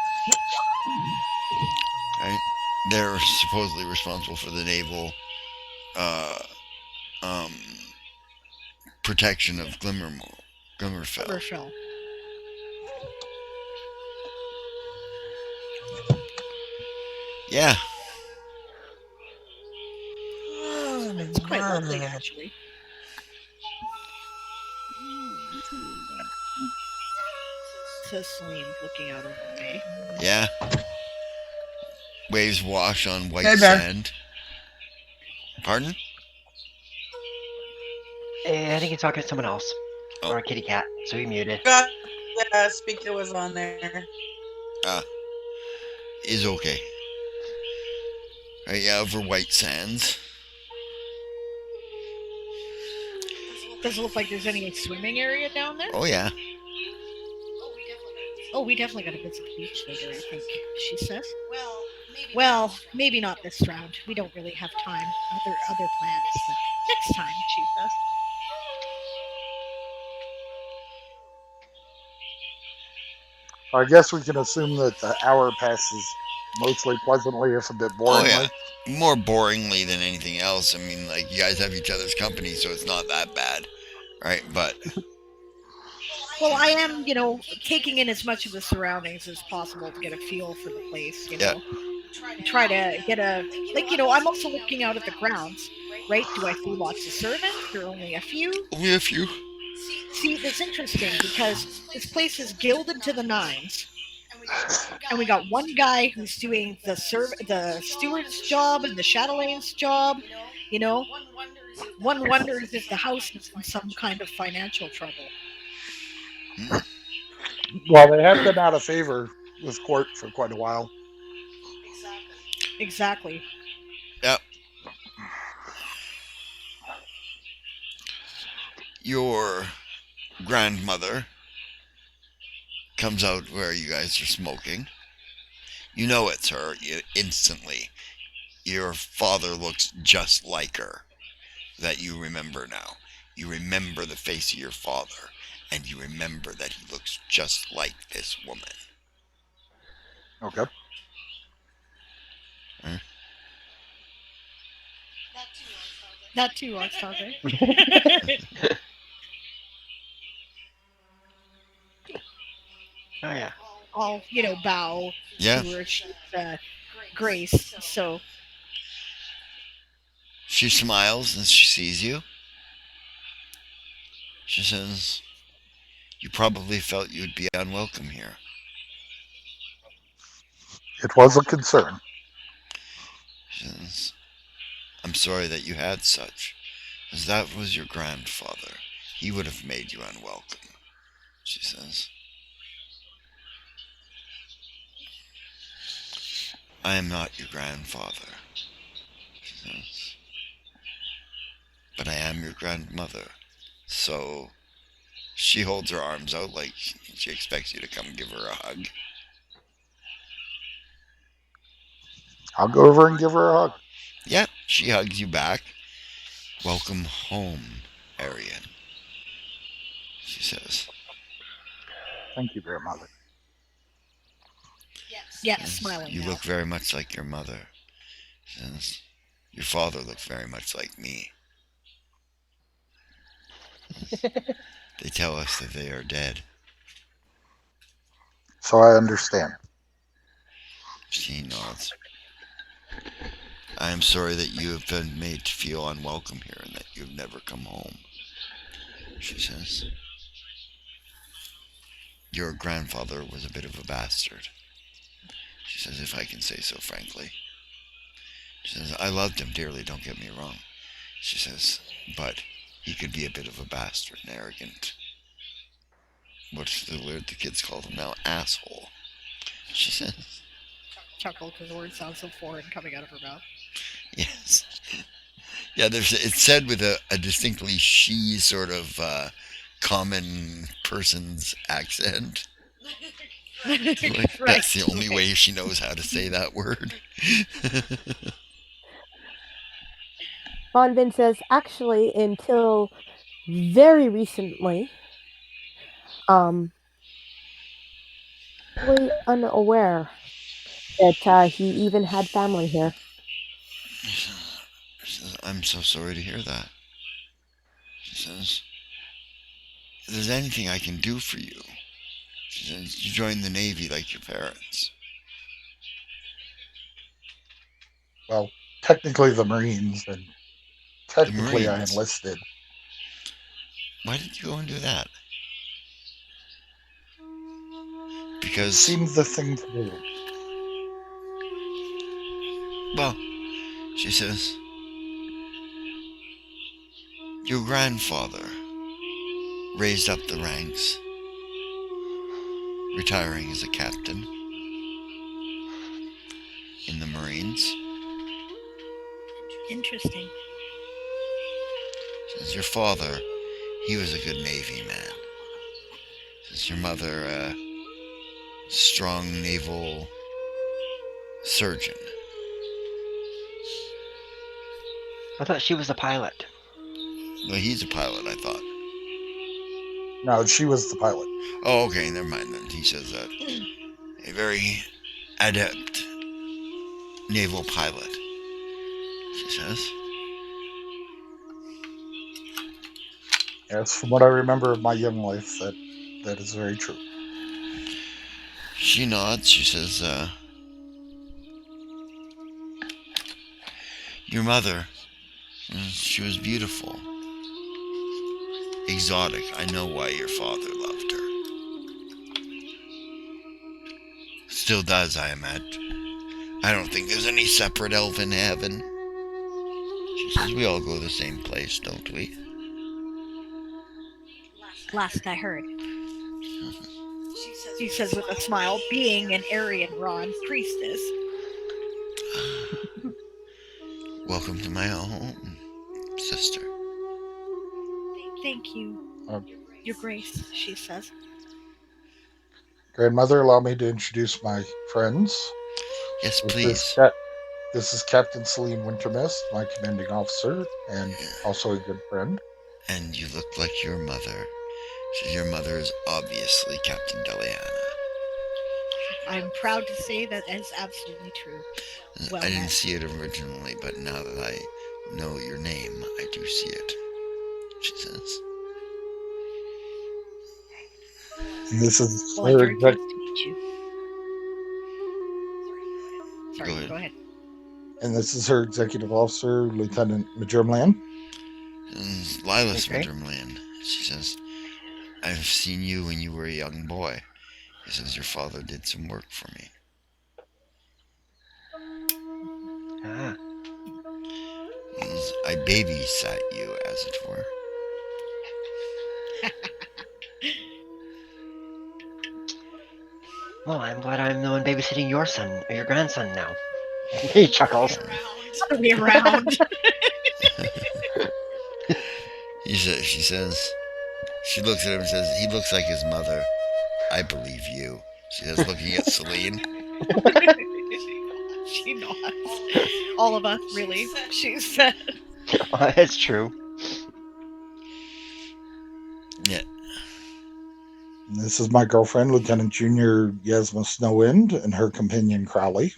Right. They're supposedly responsible for the naval protection of Glimmerfell. Commercial. Yeah. It's quite lovely, actually. Says Celine looking out over the bay. Yeah. Waves wash on white Hey, Ben. sand. Pardon? I think he's talking to someone else. Oh. Or a kitty cat, so he muted. Yeah, speaker was on there. Is okay. Right, yeah, over white sands. Does it look like there's any swimming area down there? Oh, yeah. Oh, we definitely got to visit the beach later, I think, she says. Well, maybe not this round. We don't really have time. Other plans, but next time, she says. I guess we can assume that the hour passes mostly pleasantly, if a bit Oh, boringly. yeah. More boringly than anything else. I mean, like, you guys have each other's company, so it's not that bad. Right? But, Well, I am, taking in as much of the surroundings as possible to get a feel for the place, Yeah. Try to get I'm also looking out at the grounds, right? Do I see lots of servants or only a few? only a few. See, that's interesting because this place is gilded to the nines. And we got one guy who's doing the steward's job and the chatelain's job, One wonders if the house is in some kind of financial trouble. Well, they have been out of favor with court for quite a while. Exactly. Yep. Your grandmother comes out where you guys are smoking. You know it's her instantly. Your father looks just like her. That you remember now. You remember the face of your father, and you remember that he looks just like this woman. Okay. Huh? That too, Saga. I'll, bow Yeah. to her. She's Grace. So She smiles and she sees you. She says, "You probably felt you'd be unwelcome here." It was a concern. She says, "I'm sorry that you had such, as that was your grandfather. He would have made you unwelcome," she says. "I am not your grandfather," she says, "but I am your grandmother." So she holds her arms out like she expects you to come give her a hug. I'll go over and give her a hug. Yeah, she hugs you back. "Welcome home, Arian," she says. Thank you, grandmother. yes, smiling "You now. look very much like your mother." She says, "Your father looked very much like me. They tell us that they are dead." So I understand. She nods. "I am sorry that you have been made to feel unwelcome here and that you have never come home," she says. "Your grandfather was a bit of a bastard," she says, "if I can say so frankly." She says, "I loved him dearly, don't get me wrong," she says, "but he could be a bit of a bastard and arrogant. What's the word the kids call him now? Asshole," she says. Chuckle because the word sounds so foreign coming out of her mouth. Yes. Yeah, it's said with a distinctly she sort of common person's accent. Like, Right. that's the only way she knows how to say that word. Von says, actually, until very recently, totally unaware that he even had family here. She says, "I'm so sorry to hear that." She says, "If there's anything I can do for you," she says, "you join the Navy like your parents." Well, technically the Marines, and The technically I Marines. enlisted. Why did you go and do that? It Because, seemed the thing to do. well, she says, "your grandfather raised up the ranks, retiring as a captain in the Marines. Interesting. Says your father, he was a good Navy man. Says your mother, a strong naval surgeon." I thought she was a pilot. Well, he's a pilot, I thought. No, she was the pilot. Oh, okay, never mind then. He says that. A very adept naval pilot, she says. Yes, from what I remember of my young life, that is very true. She nods. She says, "Your mother, she was beautiful, exotic. I know why your father loved her. Still does, I imagine. I don't think there's any separate elven heaven." She says, "We all go to the same place, don't we?" Last I heard. She says with a smile, being an Arianrhod priestess. "Welcome to my home, sister." Thank you, Uh, Your Grace, she says. Grandmother, allow me to introduce my friends. "Yes, This please." is, this is Captain Celine Wintermist, my commanding officer, and also a good friend. "And you look like your mother." Your mother is obviously Captain Diane. I'm proud to say that is absolutely true. Well I didn't met. see it originally, but now that I know your name, I do see it, she says. And this is Well, I'm her very pleased to meet you. Sorry, ahead. go ahead. And this is her executive officer, Lieutenant Madrimland. Lilas Okay. Madrimland. She says, I've seen you when you were a young boy. He says, your father did some work for me. Ah. I babysat you, as it were. Well, I'm glad I'm the one babysitting your son or your grandson now. He chuckles. Other way around. She says, she looks at him and says, he looks like his mother. I believe you. She says, looking at Celine. She nods. All of us, really. She said. It's true. Yeah. And this is my girlfriend, Lieutenant Junior Yasma Snowwind, and her companion, Crowley.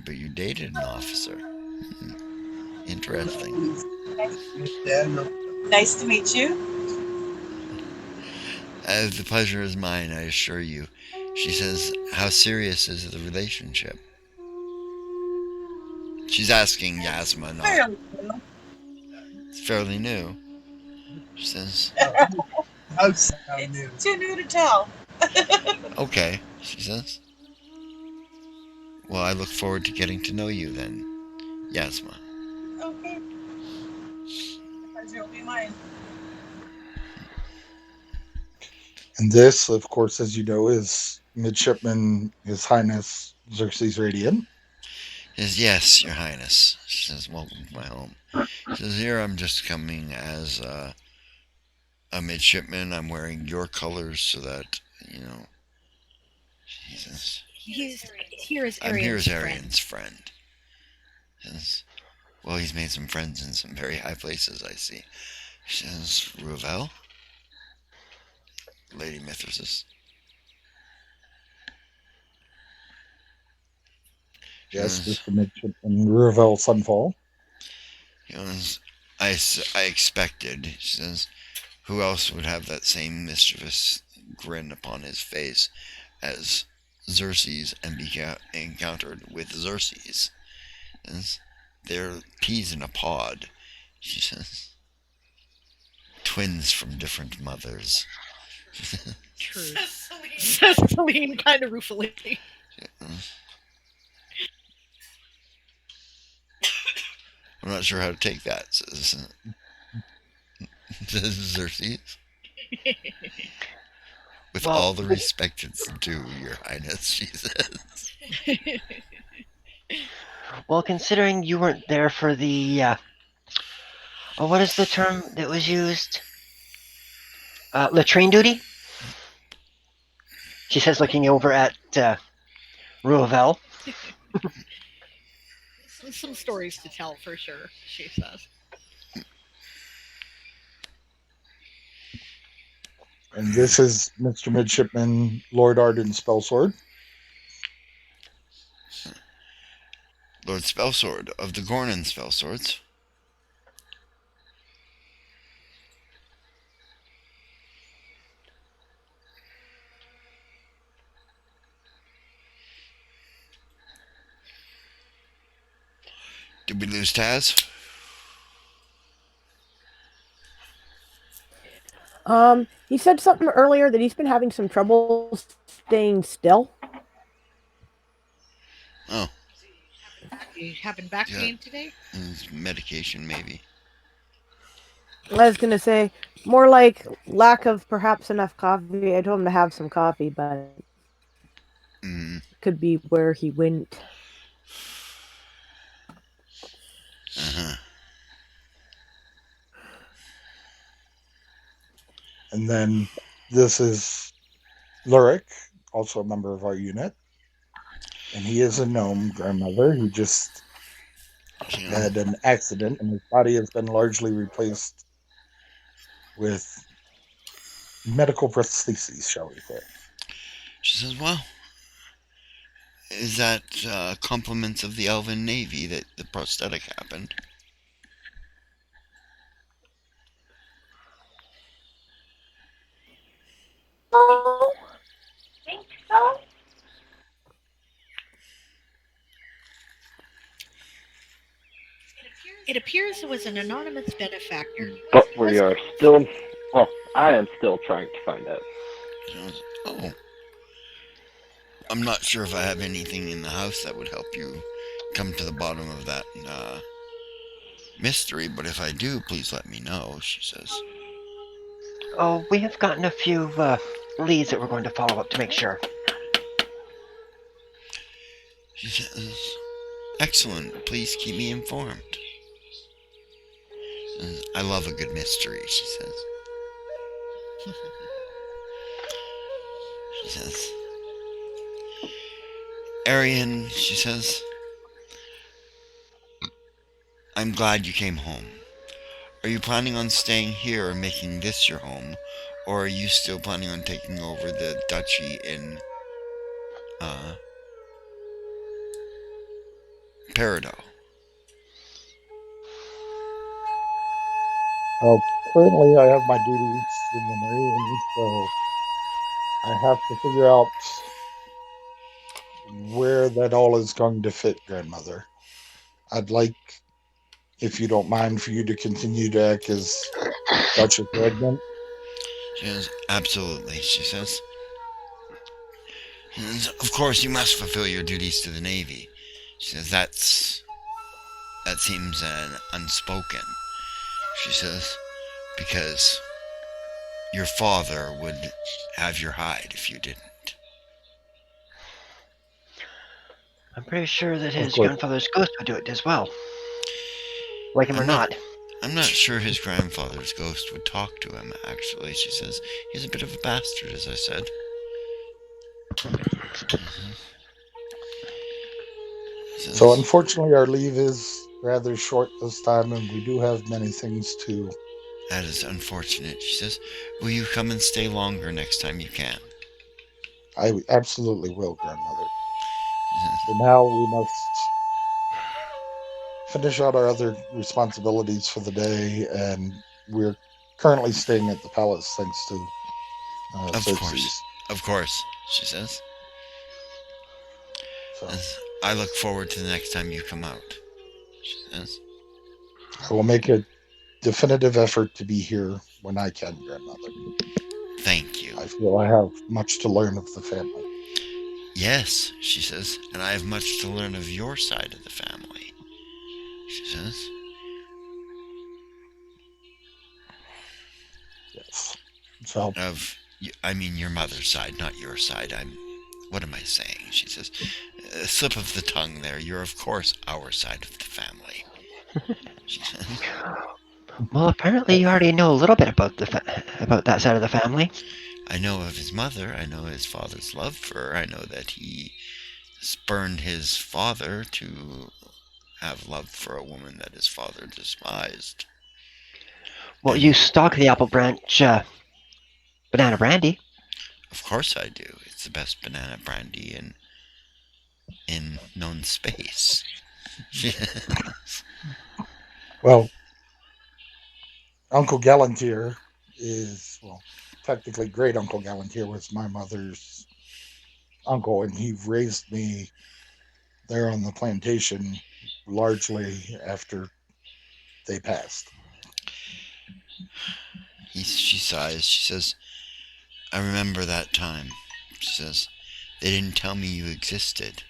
But you dated an officer. Interesting. Nice to meet you. The pleasure is mine, I assure you. She says, how serious is the relationship? She's asking Yasma, not. It's fairly new. She says, House It's too new to tell. okay, she says. Well, I look forward to getting to know you then, Yasma. Okay. Pleasure will be mine. And this, of course, as you know, is Midshipman His Highness Xerxes Radiant. He says, yes, your highness. She says, welcome to my home. She says, here I'm just coming as a midshipman. I'm wearing your colors so that, Jesus. Here is I'm here as Arian's friend. Arian's friend. Says, well, he's made some friends in some very high places, I see. She says, Ruvel? Lady Mithrasis. Yes, this is the Midshipman Ruvel Sunfall. I expected. She says, who else would have that same mischievous grin upon his face as Xerxes and be encountered with Xerxes? They're peas in a pod, she says. Twins from different mothers. True. Says Celine kind of ruefully. I'm not sure how to take that, says Xerxes. With all the respect it's due, your highness, she says. Well, considering you weren't there for the, what is the term that was used? Latrine duty? She says, looking over at Ruvel. Some stories to tell for sure, she says. And this is Mr. Midshipman Lord Arden Spellsword. Lord Spellsword of the Gornan Spellswords. Did we lose Taz? He said something earlier that he's been having some trouble staying still. Oh. You having back pain today? Medication, maybe. I was gonna say more like lack of perhaps enough coffee. I told him to have some coffee, but could be where he went. And then this is Lurik, also a member of our unit. And he is a gnome grandmother who just had an accident, and his body has been largely replaced with medical prostheses, shall we say. She says, well, is that compliments of the Elven Navy that the prosthetic happened? Oh, think so. It appears it was an anonymous benefactor. But we are still, well, I am still trying to find out. Oh, I'm not sure if I have anything in the house that would help you come to the bottom of that mystery, but if I do, please let me know, she says. Oh, we have gotten a few leads that we're going to follow up to make sure. She says, excellent, please keep me informed. I love a good mystery, she says. She says, Arian, she says, I'm glad you came home. Are you planning on staying here or making this your home? Or are you still planning on taking over the duchy in Peridot? Well, currently I have my duties in the Marines, so I have to figure out where that all is going to fit, grandmother. I'd like, if you don't mind, for you to continue to act as Duchess Regnant. She says, absolutely, she says. Of course, you must fulfill your duties to the Navy. She says, that seems an unspoken. She says, because your father would have your hide if you didn't. I'm pretty sure that Of his course. grandfather's ghost would do it as well. Like him or not. I'm not sure his grandfather's ghost would talk to him, actually. She says, he's a bit of a bastard, as I said. So unfortunately our leave is rather short this time, and we do have many things to... That is unfortunate, she says. Will you come and stay longer next time you can? I absolutely will, grandmother. For now, we must finish out our other responsibilities for the day, and we're currently staying at the palace thanks to Xerxes. Of course, she says. So I look forward to the next time you come out, she says. I will make a definitive effort to be here when I can, grandmother. Thank you. I feel I have much to learn of the family. Yes, she says, and I have much to learn of your side of the family, she says. Yes. So I mean your mother's side, not your side. What am I saying? She says, a slip of the tongue there. You're, of course, our side of the family. She says. Well, apparently you already know a little bit about about that side of the family. I know of his mother. I know his father's love for her. I know that he spurned his father to have love for a woman that his father despised. Well, you stock the apple branch banana brandy. Of course I do. It's the best banana brandy in known space. Well, Uncle Gallantier is, well, technically Great Uncle Gallantier was my mother's uncle, and he raised me there on the plantation largely after they passed. She sighs. She says, I remember that time. She says, they didn't tell me you existed.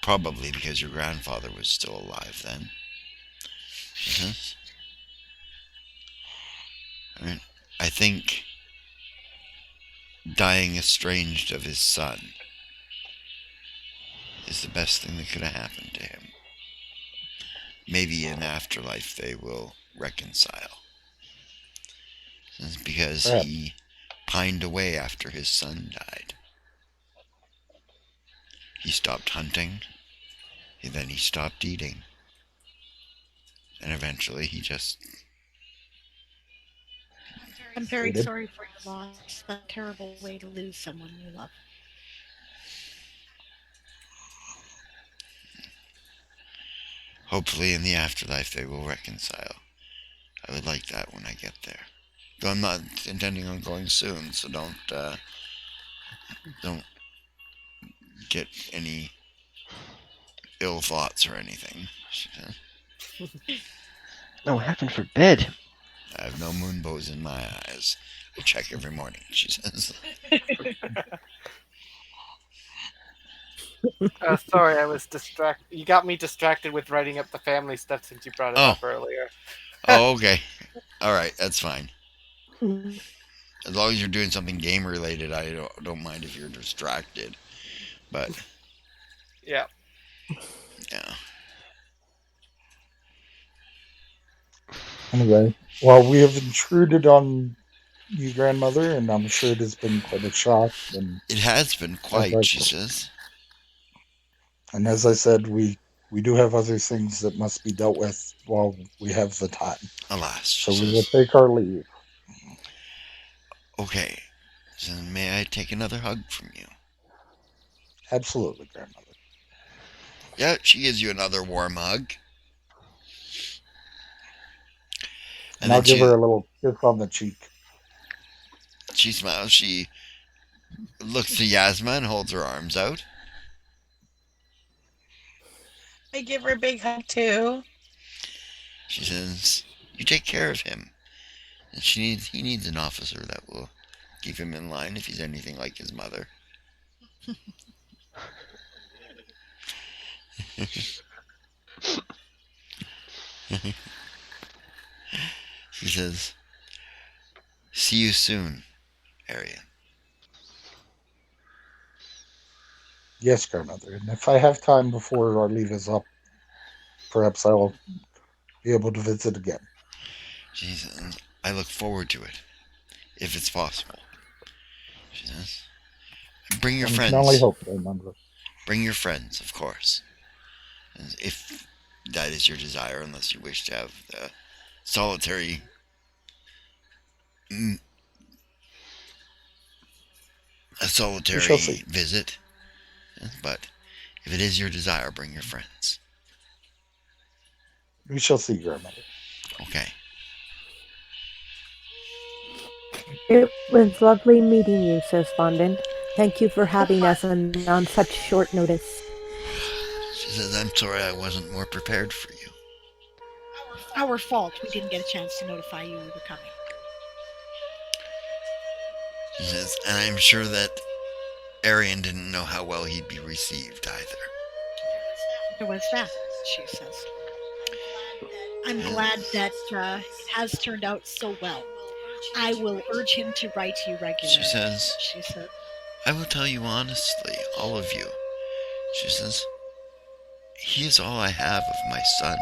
Probably because your grandfather was still alive then. She says. I think dying estranged of his son is the best thing that could have happened to him. Maybe in afterlife they will reconcile. It's because he pined away after his son died. He stopped hunting, and then he stopped eating, and eventually he just... I'm very sorry for your loss. A terrible way to lose someone you love. Hopefully in the afterlife they will reconcile. I would like that when I get there. Though I'm not intending on going soon, so don't get any ill thoughts or anything. She says, Oh, heaven forbid. I have no moonbows in my eyes. I check every morning, she says. Sorry, I was distracted. You got me distracted with writing up the family stuff since you brought it Oh. up earlier. Oh, okay. All right, that's fine. Mhm. As long as you're doing something game related, I don't mind if you're distracted. But Yeah. yeah, Anyway, well, we have intruded on you, grandmother, and I'm sure it has been quite a shock. it has been quite, she says. And as I said, we do have other things that must be dealt with while we have the time. Alas, she So we will says. take our leave. Okay, then may I take another hug from you? Absolutely, grandmother. Yeah, she gives you another warm hug. And I'll give her a little kiss on the cheek. She smiles. She looks to Yasma and holds her arms out. I give her a big hug too. She says, "You take care of him." And he needs an officer that will keep him in line if he's anything like his mother. She says, "See you soon, Arian." Yes, grandmother. And if I have time before our leave is up, perhaps I will be able to visit again. She says, "I look forward to it, if it's possible." She says, "Bring your One friends." can only hope, grandmother. Bring your friends, of course. And if that is your desire, unless you wish to have the solitary visit. But if it is your desire, bring your friends. We shall see, grandmother. Okay. It was lovely meeting you, says Fondin. Thank you for having us on such short notice. She says, "I'm sorry I wasn't more prepared for you." Our fault. We didn't get a chance to notify you we were coming. She says, "And I'm sure that Arian didn't know how well he'd be received either." There was that, she says. I'm glad that it has turned out so well. I will urge him to write you regularly. She says, "I will tell you honestly, all of you." She says, "He is all I have of my son,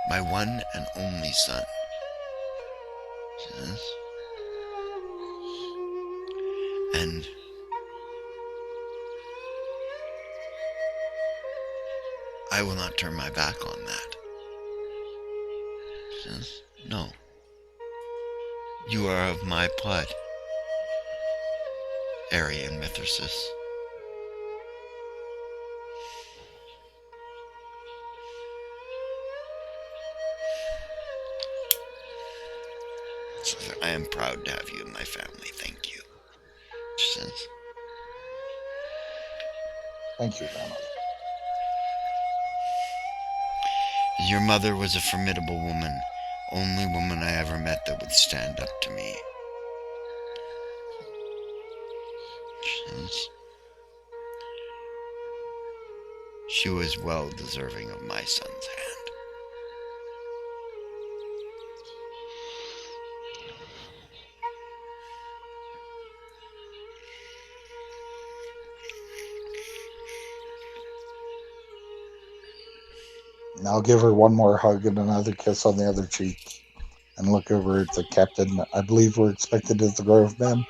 my one and only son." She says, "And I will not turn my back on that." She says, "No. You are of my blood, Arian Mithrasis." She says, "I am proud to have you in my family. Thank you." She says, "Thank you, grandmother. Your mother was a formidable woman. Only woman I ever met that would stand up to me." She says, "She was well deserving of my son's hand." And I'll give her one more hug and another kiss on the other cheek and look over at the captain. I believe we're expected at the Grove, ma'am.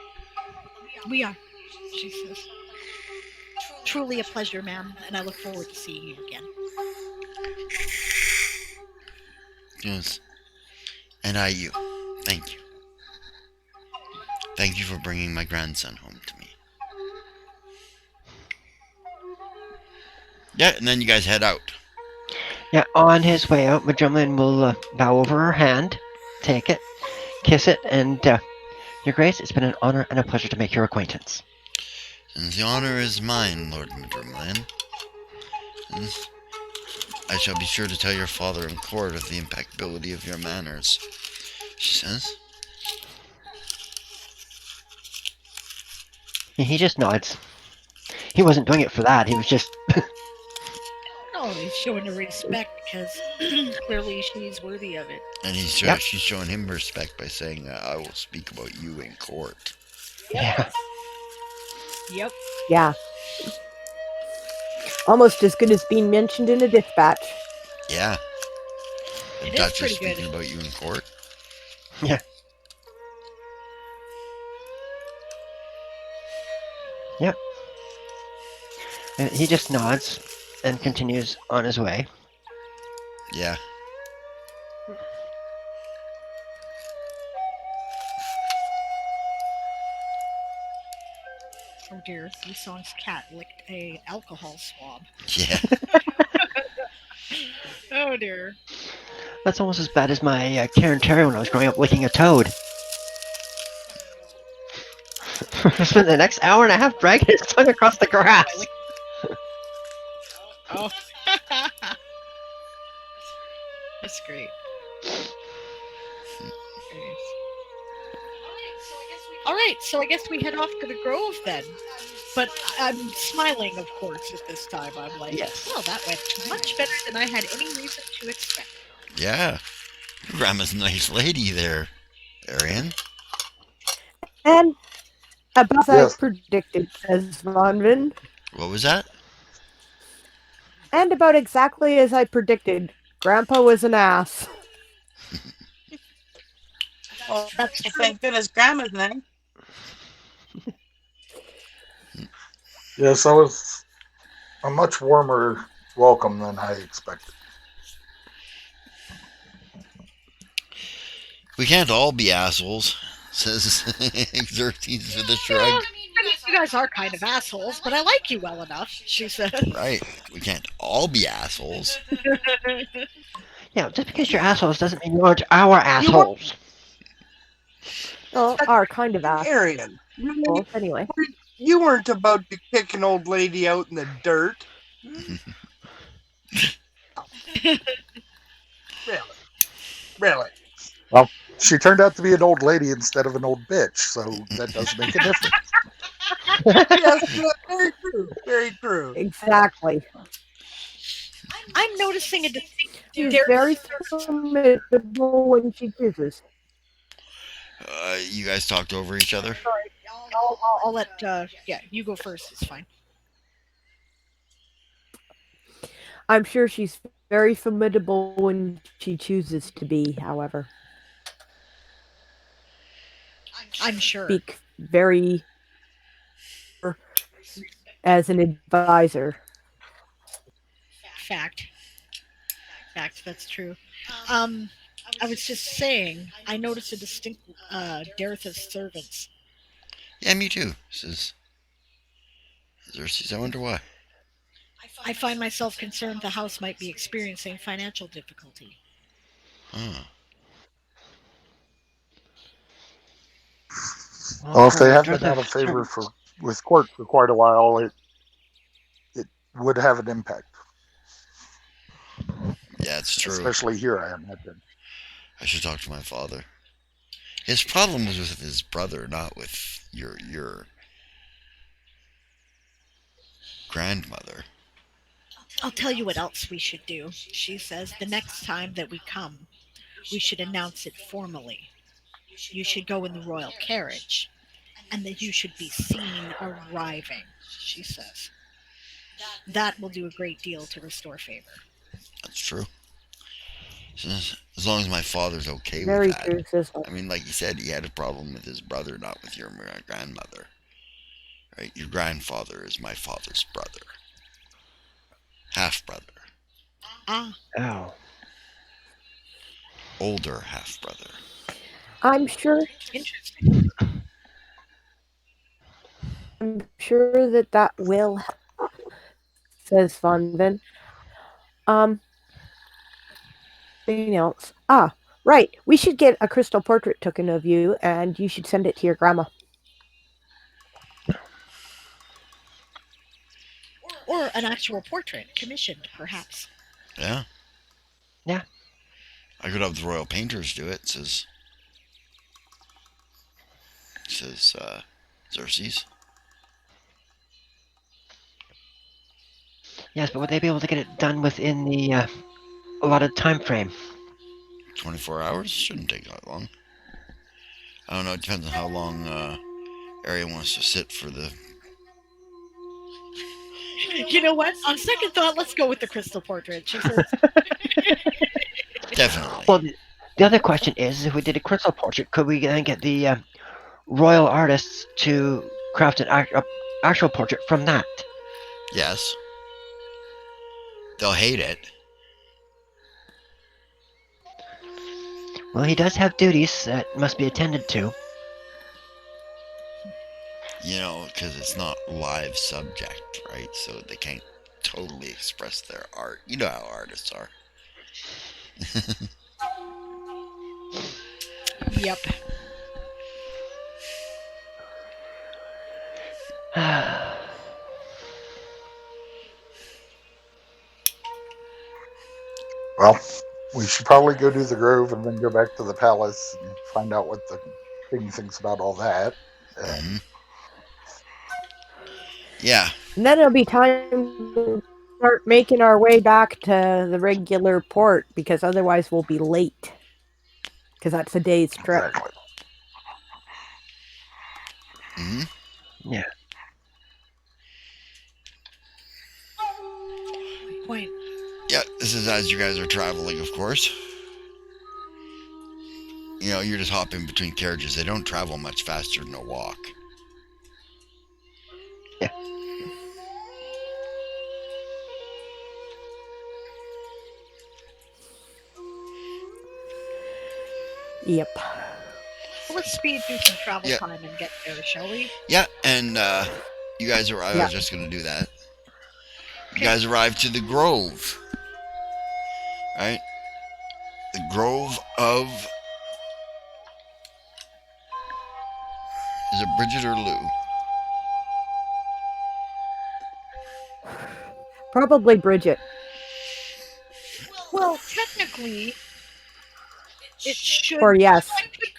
We are, she says. Truly a pleasure, ma'am, and I look forward to seeing you again. Yes. "And I you. Thank you. Thank you for bringing my grandson home to me." Yeah, and then you guys head out. Yeah, on his way out, Madrumlin will bow over her hand, take it, kiss it, and Your Grace, it's been an honor and a pleasure to make your acquaintance. "And the honor is mine, Lord Madrumlin. I shall be sure to tell your father in court of the impeccability of your manners, she says. He just nods. He wasn't doing it for that. He was just. Oh, he's showing her respect because clearly she's worthy of it. And Yep. she's showing him respect by saying, I will speak about you in court. Yeah. Yep. Yeah. Almost as good as being mentioned in a dispatch. Yeah. The It is Dutch is pretty good. speaking about you in court. Yeah. Yep. And he just nods and continues on his way. Yeah. Oh dear, Yusong's cat licked a alcohol swab. Yeah. Oh dear. That's almost as bad as my Karen Terry when I was growing up licking a toad. Spent the next hour and a half dragging his tongue across the grass. Oh. That's great. All right, so I guess we head off to the Grove then. But I'm smiling, of course, at this time. I'm like, Yes. well, that went much better than I had any reason to expect. Yeah. Your grandma's a nice lady there, Arian. And about as Yes. I predicted, says Vonvin. What was that? And about exactly as I predicted. Grandpa was an ass. Well, That's true. thank goodness Grandma's there. Yes, I was a much warmer welcome than I expected. We can't all be assholes, says Xerxes with a shrug. I mean, you guys are kind of assholes, but I like you well enough, she said. Right. We can't all be assholes. Yeah, just because you're assholes doesn't mean you aren't our assholes. Well, are kind of assholes. Arian, really? Anyway. You weren't about to kick an old lady out in the dirt. Really? Well, she turned out to be an old lady instead of an old bitch, so that does make a difference. Yes, very true. Very true. Exactly. I'm noticing a distinct She's very formidable when she chooses. You guys talked over each other? Sorry, I'll let, yeah, you go first, it's fine. I'm sure she's very formidable when she chooses to be, however. I'm sure. Speak very as an advisor. Fact, that's true. I was just saying, I noticed a distinct dearth of servants. Yeah, me too, says Xerxes. I wonder why. I find myself concerned the house might be experiencing financial difficulty. Huh. Well, if they have been out of favor with court for quite a while, it would have an impact. Yeah, it's true. Especially here, I imagine. I should talk to my father. His problem was with his brother, not with your grandmother. I'll tell you what else we should do, she says. The next time that we come, we should announce it formally. You should go in the royal carriage, and that you should be seen arriving, she says. That will do a great deal to restore favor. That's true. As long as my father's okay Very with that. true, sister. I mean, like you said, he had a problem with his brother, not with your grandmother. Right? Your grandfather is my father's brother. Half-brother. Ah. Oh. Older half-brother. I'm sure. Interesting. I'm sure that will help, says Vonvin. Anything else? Ah, right. We should get a crystal portrait taken of you, and you should send it to your grandma. Or an actual portrait, commissioned, perhaps. Yeah. Yeah. I could have the royal painters do it, says Xerxes. Yes, but would they be able to get it done within the allotted time frame? 24 hours? Shouldn't take that long. I don't know, it depends on how long Arian wants to sit for the... You know what? On second thought, let's go with the crystal portrait. She says, Definitely. Well, the other question is, if we did a crystal portrait, could we then get the royal artists to craft an actual portrait from that? Yes. They'll hate it. Well, he does have duties that must be attended to. You know, because it's not live subject, right? So they can't totally express their art. You know how artists are. "Yep." Well, we should probably go do the Grove and then go back to the palace and find out what the king thinks about all that. Mm-hmm. Yeah. And then it'll be time to start making our way back to the regular port because otherwise we'll be late. Because that's a day's trip. Exactly. Mm-hmm. Yeah. Point. Yeah, this is as you guys are traveling, of course. You know, you're just hopping between carriages. They don't travel much faster than a walk. Yeah. Yep. Let's speed through some travel Yeah. time and get there, shall we? Yeah, and you guys arrive. I Yeah. was just going to do that. You Okay. guys arrive to the Grove. Right? The Grove of... Is it Bridget or Lou? Probably Bridget. Well, technically, it should. Or yes.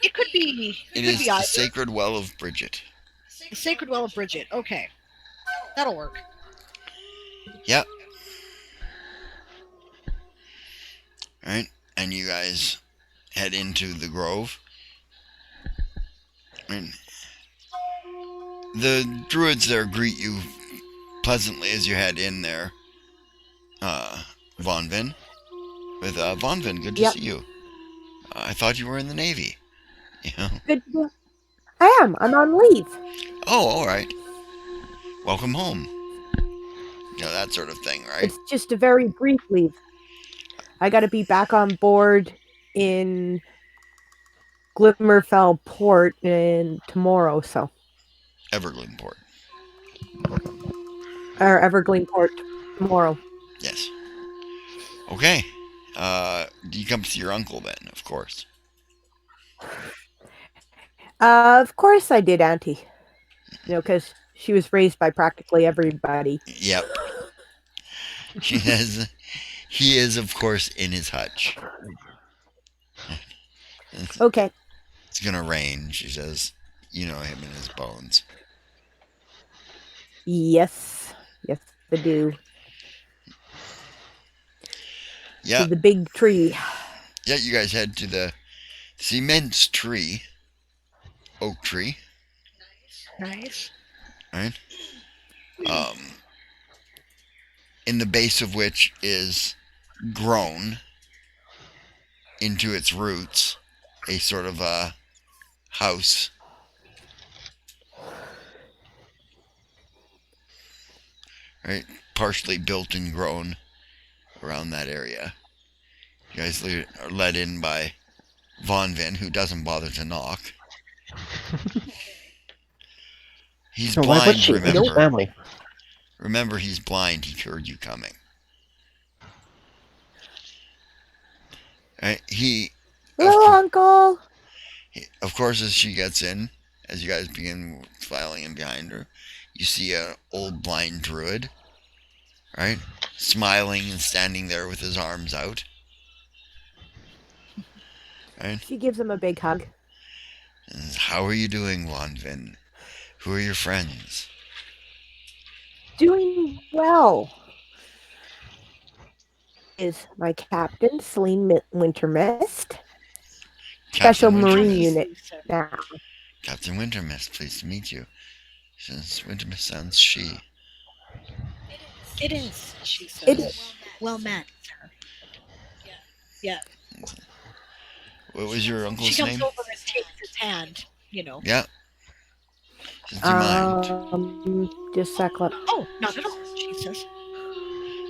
It could be. It could is be the either. Sacred Well of Bridget. The Sacred Well of Bridget. Okay, that'll work. Yep. Right? And you guys head into the Grove. And the druids there greet you pleasantly as you head in there. Vonvin. With Vonvin, good to Yep. see you. I thought you were in the Navy. You know? Good. I am. I'm on leave. Oh, all right. Welcome home. You know, that sort of thing, right? It's just a very brief leave. I got to be back on board in Glimmerfell Port tomorrow, so. Everglade Port. Or Evergreen Port tomorrow. Yes. Okay. You come to your uncle then, of course. Of course I did, Auntie. You know, because she was raised by practically everybody. Yep. He is, of course, in his hutch. Okay. It's gonna rain, she says. You know him and his bones. Yes. Yes, I do. Yeah. To the big tree. Yeah, you guys head to this immense tree. Oak tree. Nice. Right? In the base of which is grown into its roots a sort of a house. Right? Partially built and grown around that area. You guys are led in by Vonvin, who doesn't bother to knock. He's So why would blind, she? It's his remember. family. Remember, he's blind. He heard you coming. Right? Hello, Uncle. Of course, as she gets in, as you guys begin filing in behind her, you see an old blind druid, right? smiling and standing there with his arms out. Right? She gives him a big hug. How are you doing, Wanvin? Who are your friends? Doing well. Is my captain, Celine Wintermist. Special Captain Marine Wintermist. unit now. Captain Wintermist, pleased to meet you. Since Wintermist sounds she. It is, she It says. Well met, sir. Yeah. What was your She uncle's comes name? over and takes his hand, you know. Yeah. Do you mind? Just a sec. Oh, not at all, she says.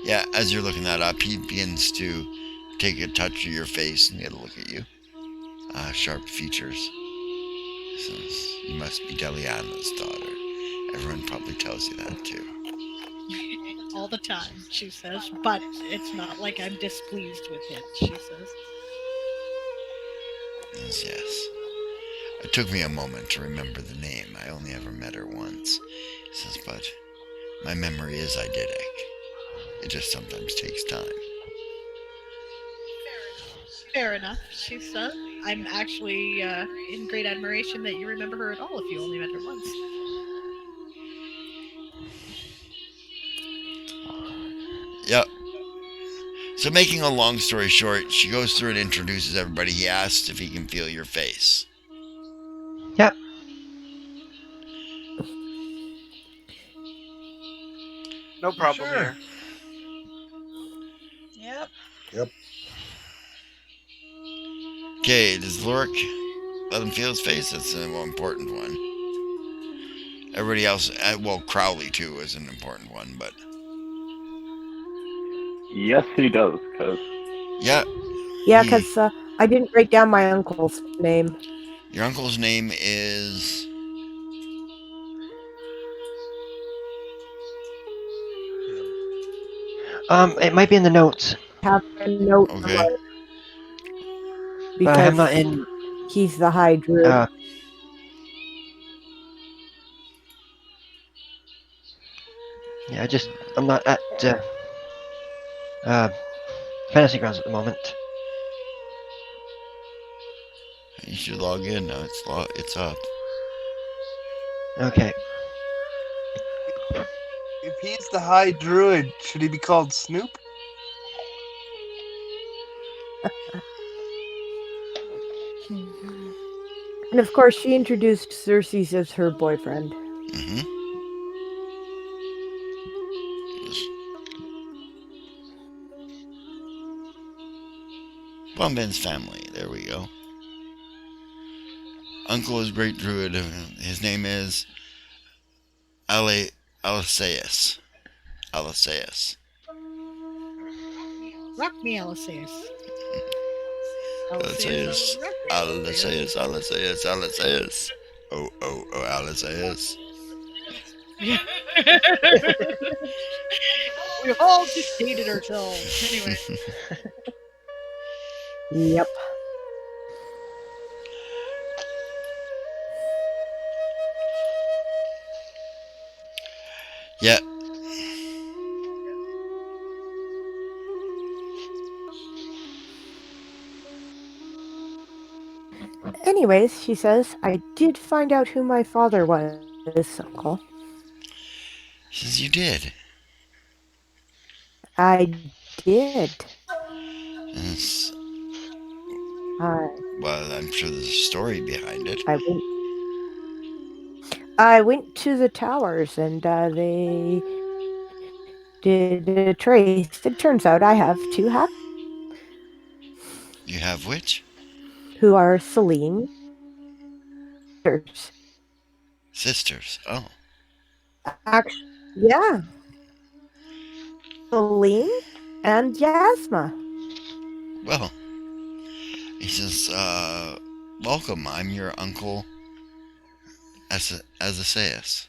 Yeah, as you're looking that up, he begins to take a touch of your face and get a look at you. Sharp features. Says, you must be Deliana's daughter. Everyone probably tells you that too. All the time, she says. But it's not like I'm displeased with it, she says. Yes. It took me a moment to remember the name. I only ever met her once. He says, but my memory is eidetic. It just sometimes takes time. Fair enough, she says. I'm actually in great admiration that you remember her at all if you only met her once. Yep. So making a long story short, she goes through and introduces everybody. He asks if he can feel your face. Yep. No problem Sure. here. Yep. Yep. Okay, does Lorik let him feel his face? That's the more important one. Everybody else, well, Crowley too is an important one, but Yes, he does, because yeah, Yeah, because I didn't write down my uncle's name. your uncle's name is. It might be in the notes, Have a note Okay. but I have because not in. he's the High Druid. Yeah, I'm not at Fantasy Grounds at the moment. You should log in now. It's up. Okay. If he's the High Druid, should he be called Snoop? And of course, she introduced Xerxes as her boyfriend. Mm-hmm. Bumbin's family. There we go. Uncle is great druid. His name is Alisaeus. Alisaeus. Rock me, Alisaeus. Alisaeus. Alisaeus. Alisaeus. Alisaeus. Oh, Alisaeus. We've all just dated ourselves. Anyway. Yep. Yeah. Anyways, she says, I did find out who my father was, Uncle. She says, you did. I did. Yes. Well, I'm sure there's a story behind it. I went to the towers and they did a trace. It turns out I have two half You have which? who are Celine sisters. Sisters. Oh. Actually, yeah. Celine and Yasma. Well, he says, welcome. I'm your uncle, Alisaeus.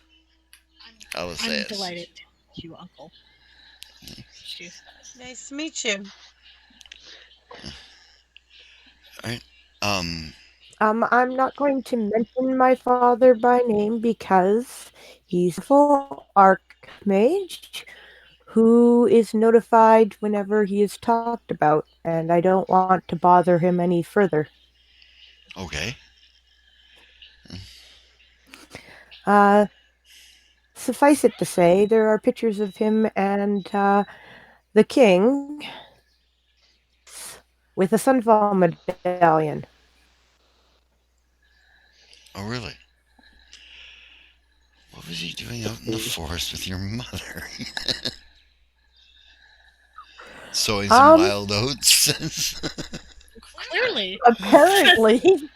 I'm delighted to meet you, Uncle. She says. Nice to meet you. All right. I'm not going to mention my father by name because he's a full archmage who is notified whenever he is talked about, and I don't want to bother him any further. Okay. Uh, Suffice it to say, there are pictures of him and the king with a sunfall medallion. Oh, really? What was he doing out in the forest with your mother? Sowing some wild oats, Clearly. Apparently,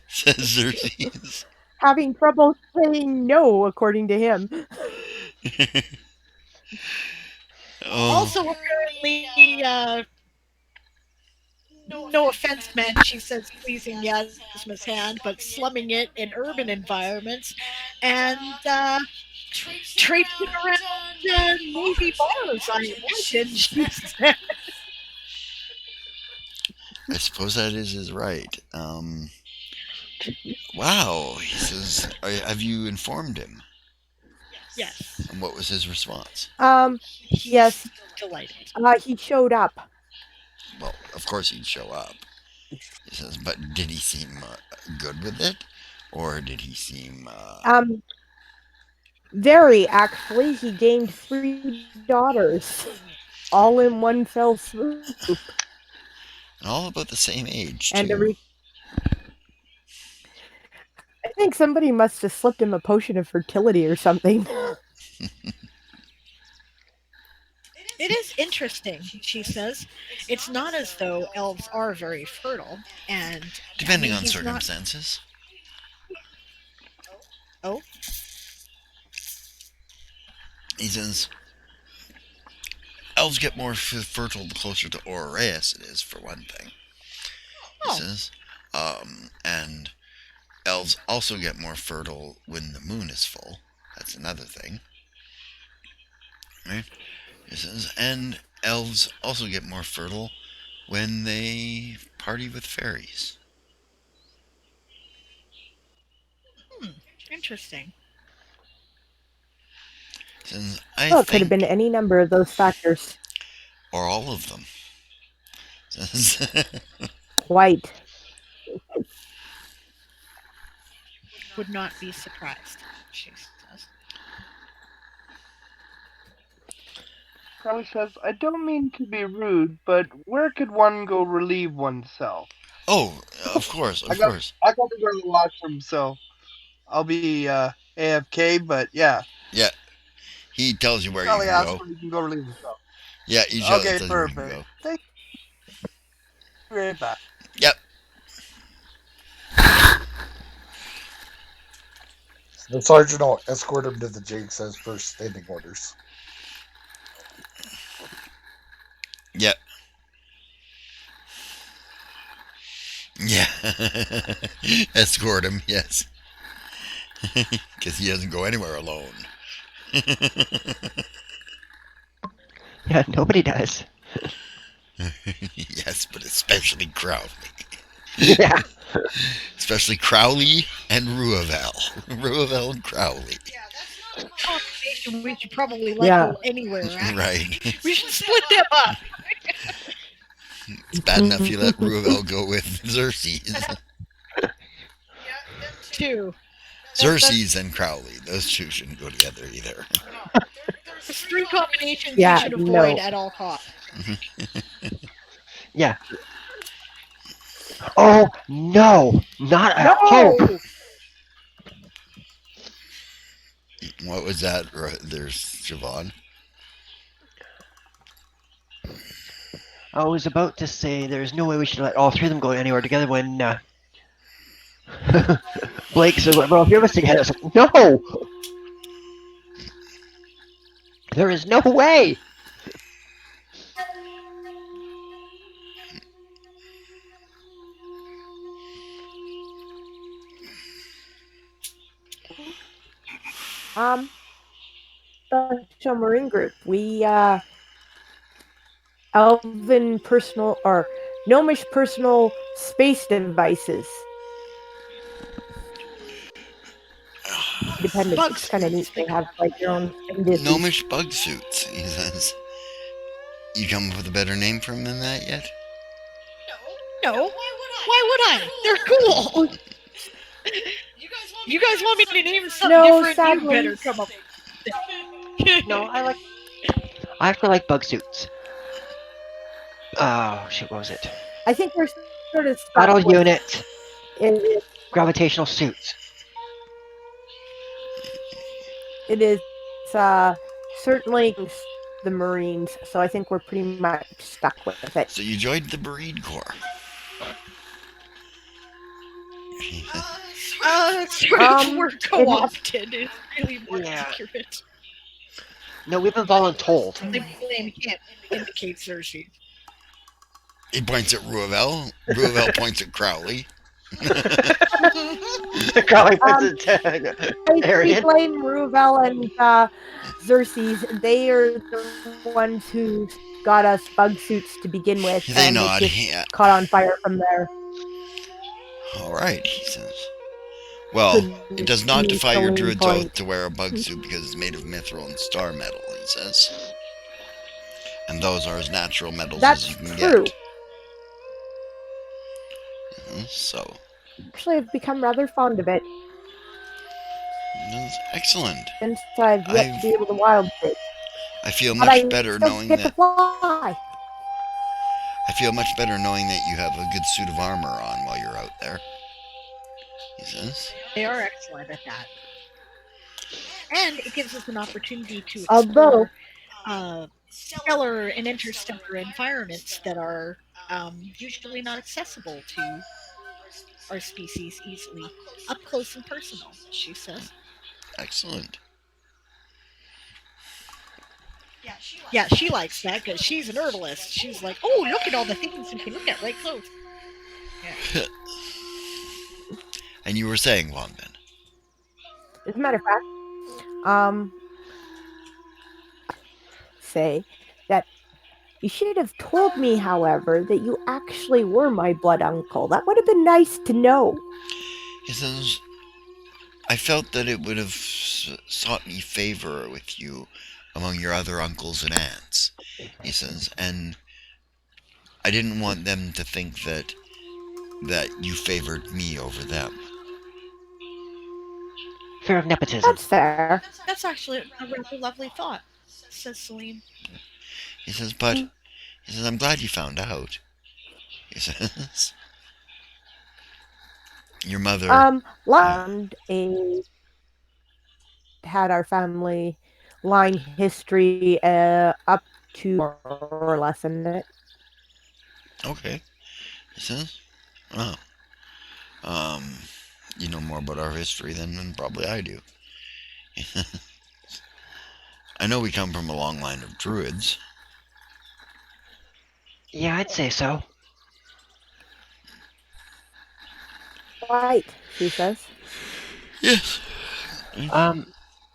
says Xerxes. having trouble saying no, according to him. Also, apparently, no offense meant, she says, squeezing Yasma's hand, but slumming it in urban environments and traipsing around Navy bars, I imagine, she said. I suppose that is his right. Wow, he says, have you informed him? Yes. And what was his response? Yes, Delighted. he showed up. Well, of course he'd show up. He says, but did he seem good with it? Or did he seem... Very, actually. He gained 3 daughters, all in one fell swoop. and all about the same age, And too. I think somebody must have slipped him a potion of fertility or something. It is interesting, she says. It's not as though elves are very fertile, and Depending on he's circumstances. Oh? He says, elves get more fertile the closer to Airaion it is, for one thing. He says, and elves also get more fertile when the moon is full. That's another thing. Right? He says, and elves also get more fertile when they party with fairies. Interesting. Says, it could have been any number of those factors. Or all of them. Says, Quite. Would not be surprised, she says. Crowley says, I don't mean to be rude, but where could one go relieve oneself? Oh, of course, of course. I got to go to the washroom, so I'll be AFK, but yeah. Yeah, he tells you where Crowley you can asks go. where you can go relieve himself. Yeah, he tells you where you can perfect. go. Thank you. Right back. Yep. The sergeant will escort him to the Jakes as per standing orders. Yep. Yeah. Escort him, yes. Because he doesn't go anywhere alone. Yeah, nobody does. Yes, but especially Crowley. Yeah. Especially Crowley and Ruavel. Ruavel and Crowley. Yeah, that's not a combination we should probably go anywhere. Right. We should split them up. It's bad enough you let Ruavel go with Xerxes. Two. Xerxes and Crowley. Those two shouldn't go together either. There's 3 combinations you should avoid at all costs. Yeah. Oh, no. Not a hope. What was that? There's Siobhan. I was about to say there's no way we should let all 3 of them go anywhere together when Blake said, well, 3 of us together. I was like, no! There is no way! Special Marine Group. We elven personal or gnomish personal space devices. independence. Bug It's kind of neat. suits. They have like their own indices. Gnomish bug suits, he says. You come up with a better name for him than that yet? No, why would I? They're cool. You guys want me to name something No, different? sadly. You better come up with something. No, I actually like bug suits. Oh shit, what was it? I think we're sort of stuck Battle with unit, it. gravitational suits. It is certainly the Marines, so I think we're pretty much stuck with it. So you joined the Marine Corps. Sort of were co-opted is really more Yeah. accurate. No, we've been voluntold. The name can't indicate Cersei. He points at Ruavel. Ruavel points at Crowley. Crowley puts it We Arian. blame Ruvel and Xerxes. They are the ones who got us bug suits to begin with. They and nod. it just Yeah. caught on fire from there. All right, he says. Well, it does not defy your druid's oath to wear a bug suit because it's made of mithril and star metal, he says. And those are as natural metals as you can true. get. So. Actually, I've become rather fond of it. That's excellent. Since I've yet to be able to wild shape. I feel But much better still knowing get that. to fly. I feel much better knowing that you have a good suit of armor on while you're out there. He says. They are excellent at that. And it gives us an opportunity to explore stellar and interstellar environments that are usually not accessible to our species easily. Up close and personal, she says. Excellent. Yeah, she likes that because she's an herbalist. She's like, oh, look at all the things you can look at right close. Yeah. And you were saying, London. As a matter of fact, say that you should have told me, however, that you actually were my blood uncle. That would have been nice to know. He says, I felt that it would have sought me favor with you among your other uncles and aunts. He says, and I didn't want them to think that you favored me over them. Fear of nepotism. That's fair. That's actually a really lovely thought, says Celine. He says, but he says, I'm glad you found out. He says, your mother. Had our family line history up to more or less in it. Okay. He says, oh. You know more about our history than probably I do. I know we come from a long line of druids. Yeah, I'd say so. Right, she says. Yes.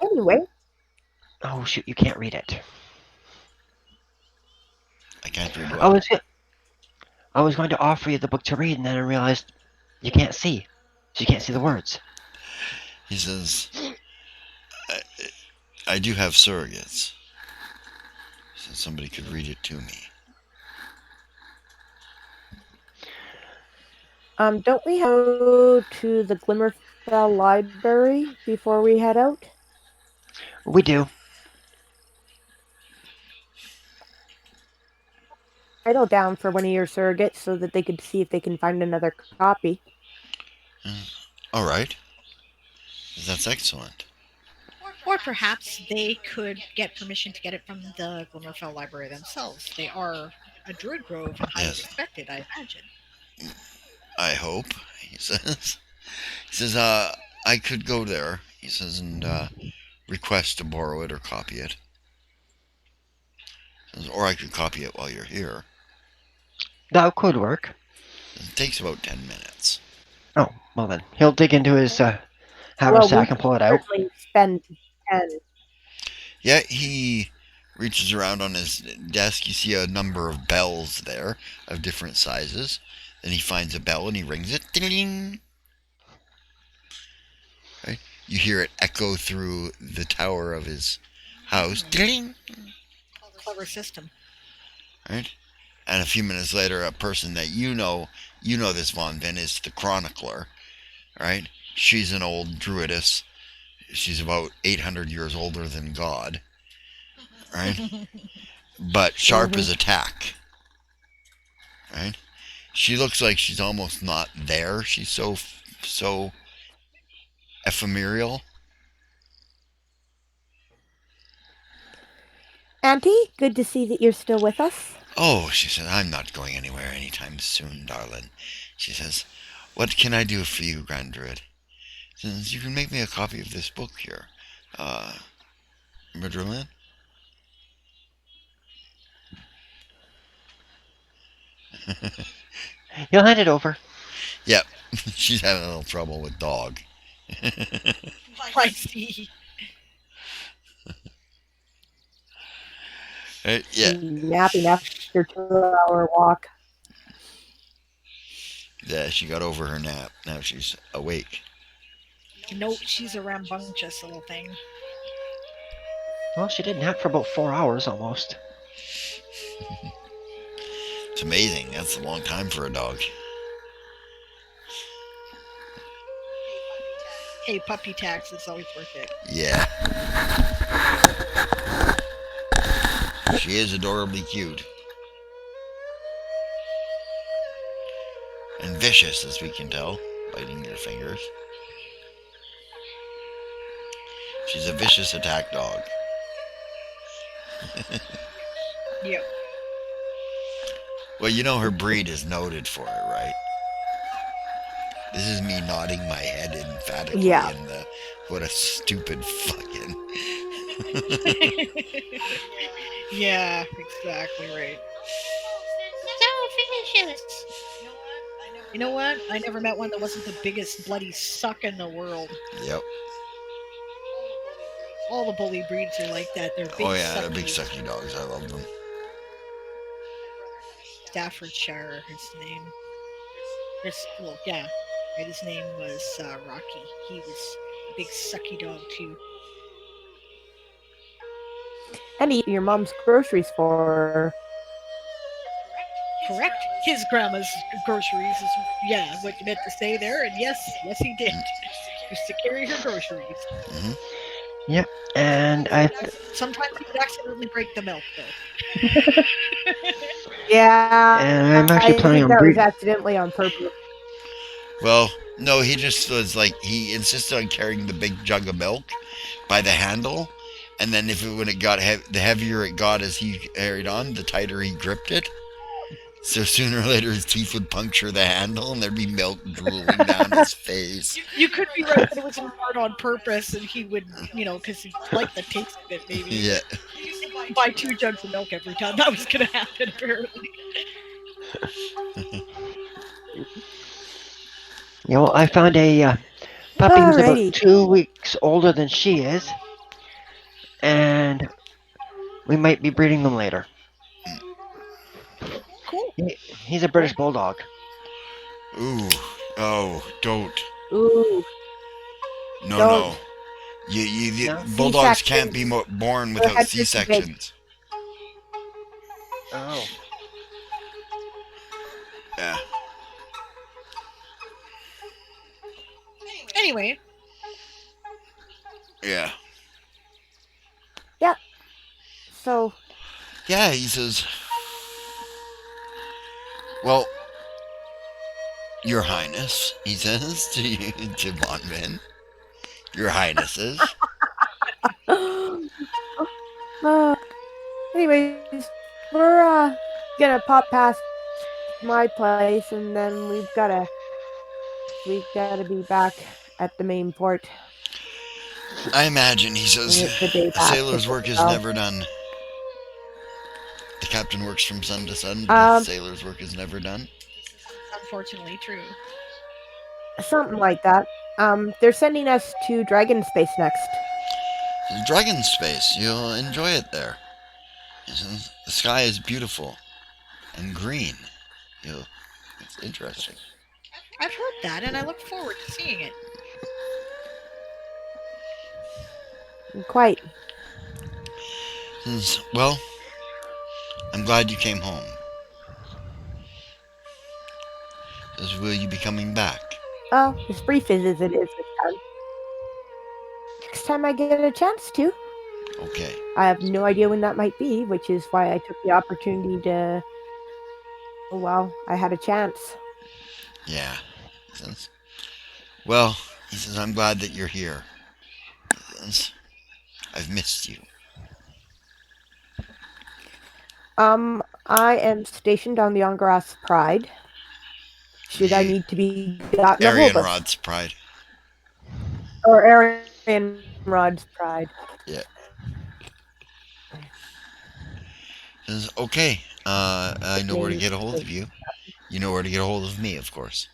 Anyway. Oh shoot, you can't read it. I can't read what? I was going to offer you the book to read, and then I realized you can't see. So you can't see the words. He says, I do have surrogates. He says somebody could read it to me. Don't we go to the Glimmerfell Library before we head out? We do. Idle down for one of your surrogates so that they could see if they can find another copy. All right. That's excellent. Or perhaps they could get permission to get it from the Glimmerfell Library themselves. They are a druid grove and highly respected, I imagine. I hope, he says. He says, I could go there, he says, and request to borrow it or copy it. He says, or I could copy it while you're here. That could work. It takes about 10 minutes. Oh, well then. He'll dig into his haversack and pull it out. Spend 10. Yeah, he reaches around on his desk. You see a number of bells there of different sizes. Then he finds a bell and he rings it. Ding-ding. Right? You hear it echo through the tower of his house. Ding! Clever system. Right? And a few minutes later, a person that you know this Von Vin is the chronicler, right? She's an old druidess. She's about 800 years older than God, right? But sharp as a tack, right? She looks like she's almost not there. She's so ephemeral. Auntie, good to see that you're still with us. Oh, she says, I'm not going anywhere anytime soon, darling. She says, what can I do for you, Grand Druid? She says, you can make me a copy of this book here. Madrillian? You'll hand it over. Yep. She's having a little trouble with dog. I see. Right? Yeah. Napping after 2-hour walk. Yeah, she got over her nap. Now she's awake. No, she's a rambunctious little thing. Well, she did nap for about 4 hours almost. It's amazing. That's a long time for a dog. Hey, puppy tax is always worth it. Yeah. She is adorably cute. And vicious, as we can tell, biting your fingers. She's a vicious attack dog. Yep. Well, you know her breed is noted for it, right? This is me nodding my head emphatically Yeah. in the, what a stupid fucking... Yeah, exactly right. So vicious. You know what? I never met one that wasn't the biggest bloody suck in the world. Yep. All the bully breeds are like that. They're big, Oh yeah, they're sucky. big sucky dogs. I love them. Staffordshire, his name. Yeah. Right, his name was Rocky. He was a big sucky dog too. And eat your mom's groceries for her. Correct. His grandma's groceries is what you meant to say there, and yes, he did. Used to carry her groceries. Mm-hmm. Yep, and I... Sometimes he would accidentally break the milk, though. Yeah. And I'm actually planning on that was breeding. accidentally on purpose. Well, no, he just was like, he insisted on carrying the big jug of milk by the handle, and then when it got the heavier it got as he carried on, the tighter he gripped it. So sooner or later his teeth would puncture the handle and there'd be milk drooling down his face. You could be right that it was in part on purpose, and he would, because he liked the taste of it, maybe. Yeah. Buy 2 jugs of milk every time that was going to happen, apparently. I found a puppy who's about Alrighty. 2 weeks older than she is, and we might be breeding them later. Cool. He's a British Bulldog. Ooh. Oh, don't. Ooh. No, Don't. no. You No? bulldogs can't be C-sections. born without That's just big. C-sections. Oh. Yeah. Anyway. Yeah. Yeah. So. Yeah, he says, well, Your Highness, he says to Von Vin. Your Highnesses. Anyways, we're gonna pop past my place, and then we gotta be back at the main port. I imagine, he says, And it's the day a back sailor's to work is Portugal. never done. The captain works from sun to sun, but the sailor's work is never done. Unfortunately true. Something like that. They're sending us to Dragon Space next. Dragon space, you'll enjoy it there. The sky is beautiful and green. It's interesting. I've heard that, and I look forward to seeing it. Quite. Says, well, I'm glad you came home. Says, will you be coming back? As brief as it is this time. Next time I get a chance to. Okay. I have no idea when that might be, which is why I took the opportunity to. Well, I had a chance. Yeah. He says, well, he says, I'm glad that you're here. He says, I've missed you. I am stationed on the Ongrass Pride. Should I need to be gotten a hold of? Arianrhod's pride. Or Arianrhod's Pride. Yeah. Says, okay, I know where to get a hold of you. You know where to get a hold of me, of course.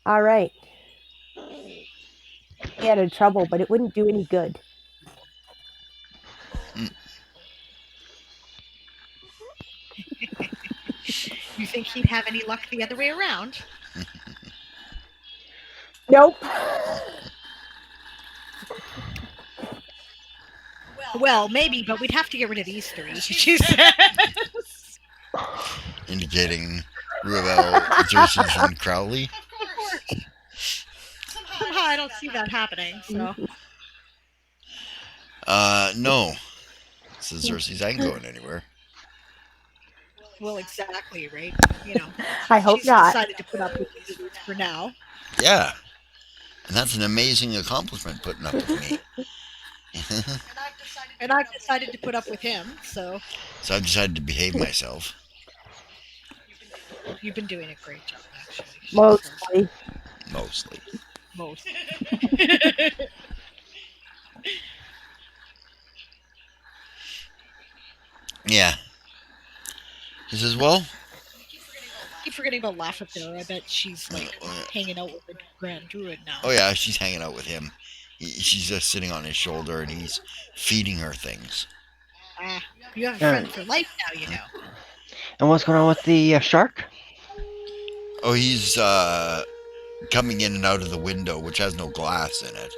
All right. He had trouble, but it wouldn't do any good. You think he'd have any luck the other way around? Nope. Well, maybe, but we'd have to get rid of these three, she says. Indicating Ruel, Xerxes, and Crowley. Of course. Somehow I don't see that happening, so. No. Says Xerxes, I ain't going anywhere. Well, exactly, right? You know, I hope she's not. decided to put up with these dudes for now. Yeah. And that's an amazing accomplishment, putting up with me. And I've decided to put up with him, so. So I've decided to behave myself. You've been doing a great job, actually. Mostly. Most. Yeah. He says, well, I keep forgetting about Laugh though. I bet she's like hanging out with the Grand Druid now. oh yeah, she's hanging out with him. She's just sitting on his shoulder and he's feeding her things. Ah, you have a friend for life now, you know. And what's going on with the shark? Oh, he's coming in and out of the window, which has no glass in it.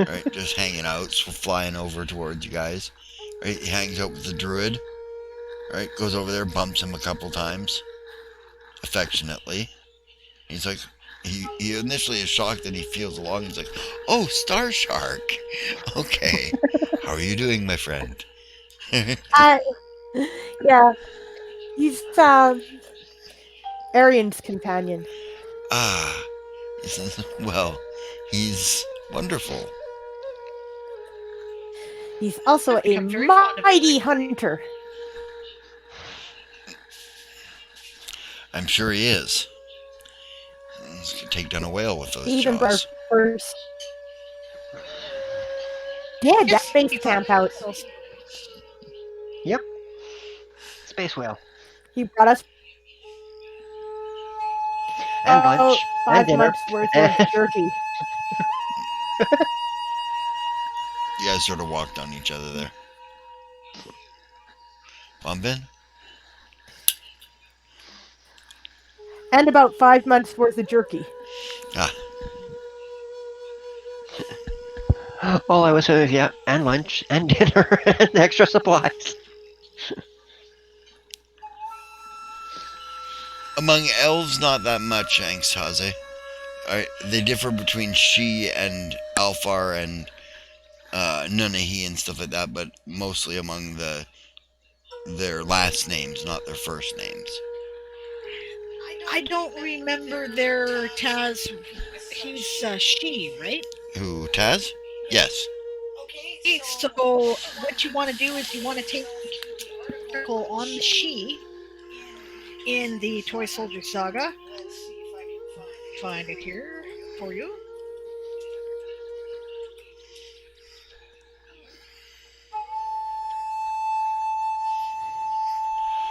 Right, just hanging out, flying over towards you guys. Right, he hangs out with the druid. Right, goes over there, bumps him a couple times, affectionately. He's like, he initially is shocked that he feels along. He's like, oh, Star Shark. Okay, how are you doing, my friend? Yeah, he's Arian's companion. Ah, he says, well, he's wonderful. He's also a mighty hunter. I'm sure he is. He can take down a whale with those He even jaws. first. Yeah, that space camp out. Yep. Space whale. He brought us And lunch. 5 and dinner. months worth of jerky. You guys sort of walked on each other there. Bumpin'? And about 5 months worth of jerky. Ah. All I was with, yeah, and lunch, and dinner, and extra supplies. Among elves, not that much, Angsthaze. They differ between she and Alfar and Nunahi and stuff like that, but mostly among their last names, not their first names. I don't remember their Taz. He's she, right? Who, Taz? Yes. Okay, so what you want to do is you want to take the article on the she in the Toy Soldier Saga. Let's see if I can find it here for you.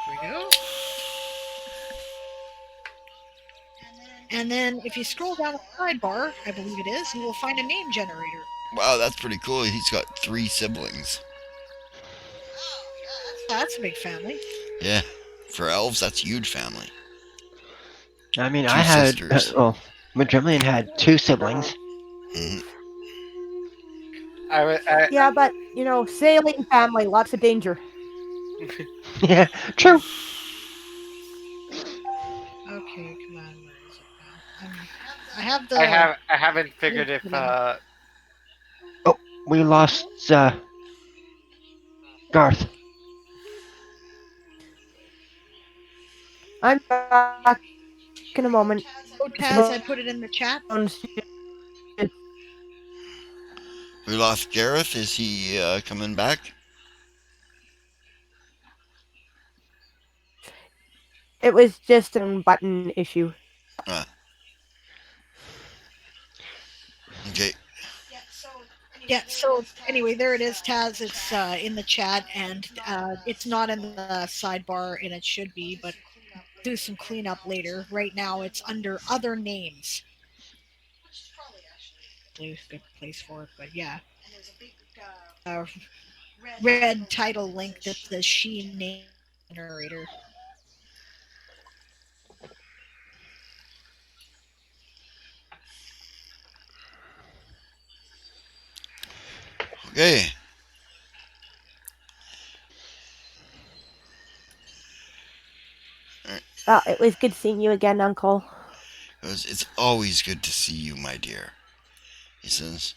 Here we go. And then if you scroll down the sidebar, I believe it is, you will find a name generator. Wow, that's pretty cool. He's got 3 siblings. That's a big family. Yeah. For elves, that's a huge family. I mean, 2 I had sisters. Madrimlian had 2 siblings. Mhm. Yeah, but sailing family, lots of danger. Yeah, true. Okay, come on, where is it now? I have the. I haven't figured if Oh, we lost Garth. I'm back in a moment. Oh, Taz, I put it in the chat. We lost Gareth. Is he coming back? It was just a button issue. Ah. Okay. Yeah, so anyway, there it is, Taz. It's in the chat, and it's not in the sidebar, and it should be, but do some cleanup later. Right now, it's under other names. Good place for it, but yeah. Red title link that says she name generator. Okay. Well, it was good seeing you again, Uncle. It's always good to see you, my dear. He says,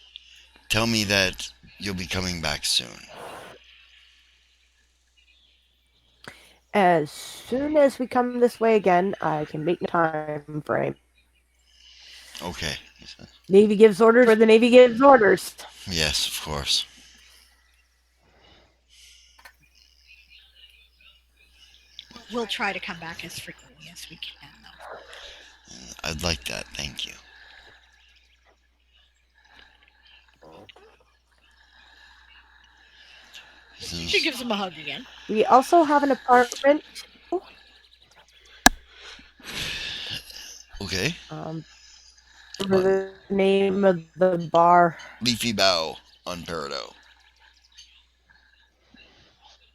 tell me that you'll be coming back soon. As soon as we come this way again, I can make a time frame. Okay. He says, Navy gives orders where the Navy gives orders. yes, of course. We'll try to come back as frequently as we can, though. I'd like that. Thank you. He says, She gives him a hug again. We also have an apartment. okay. For the name of the bar Leafy Bow on Peridot.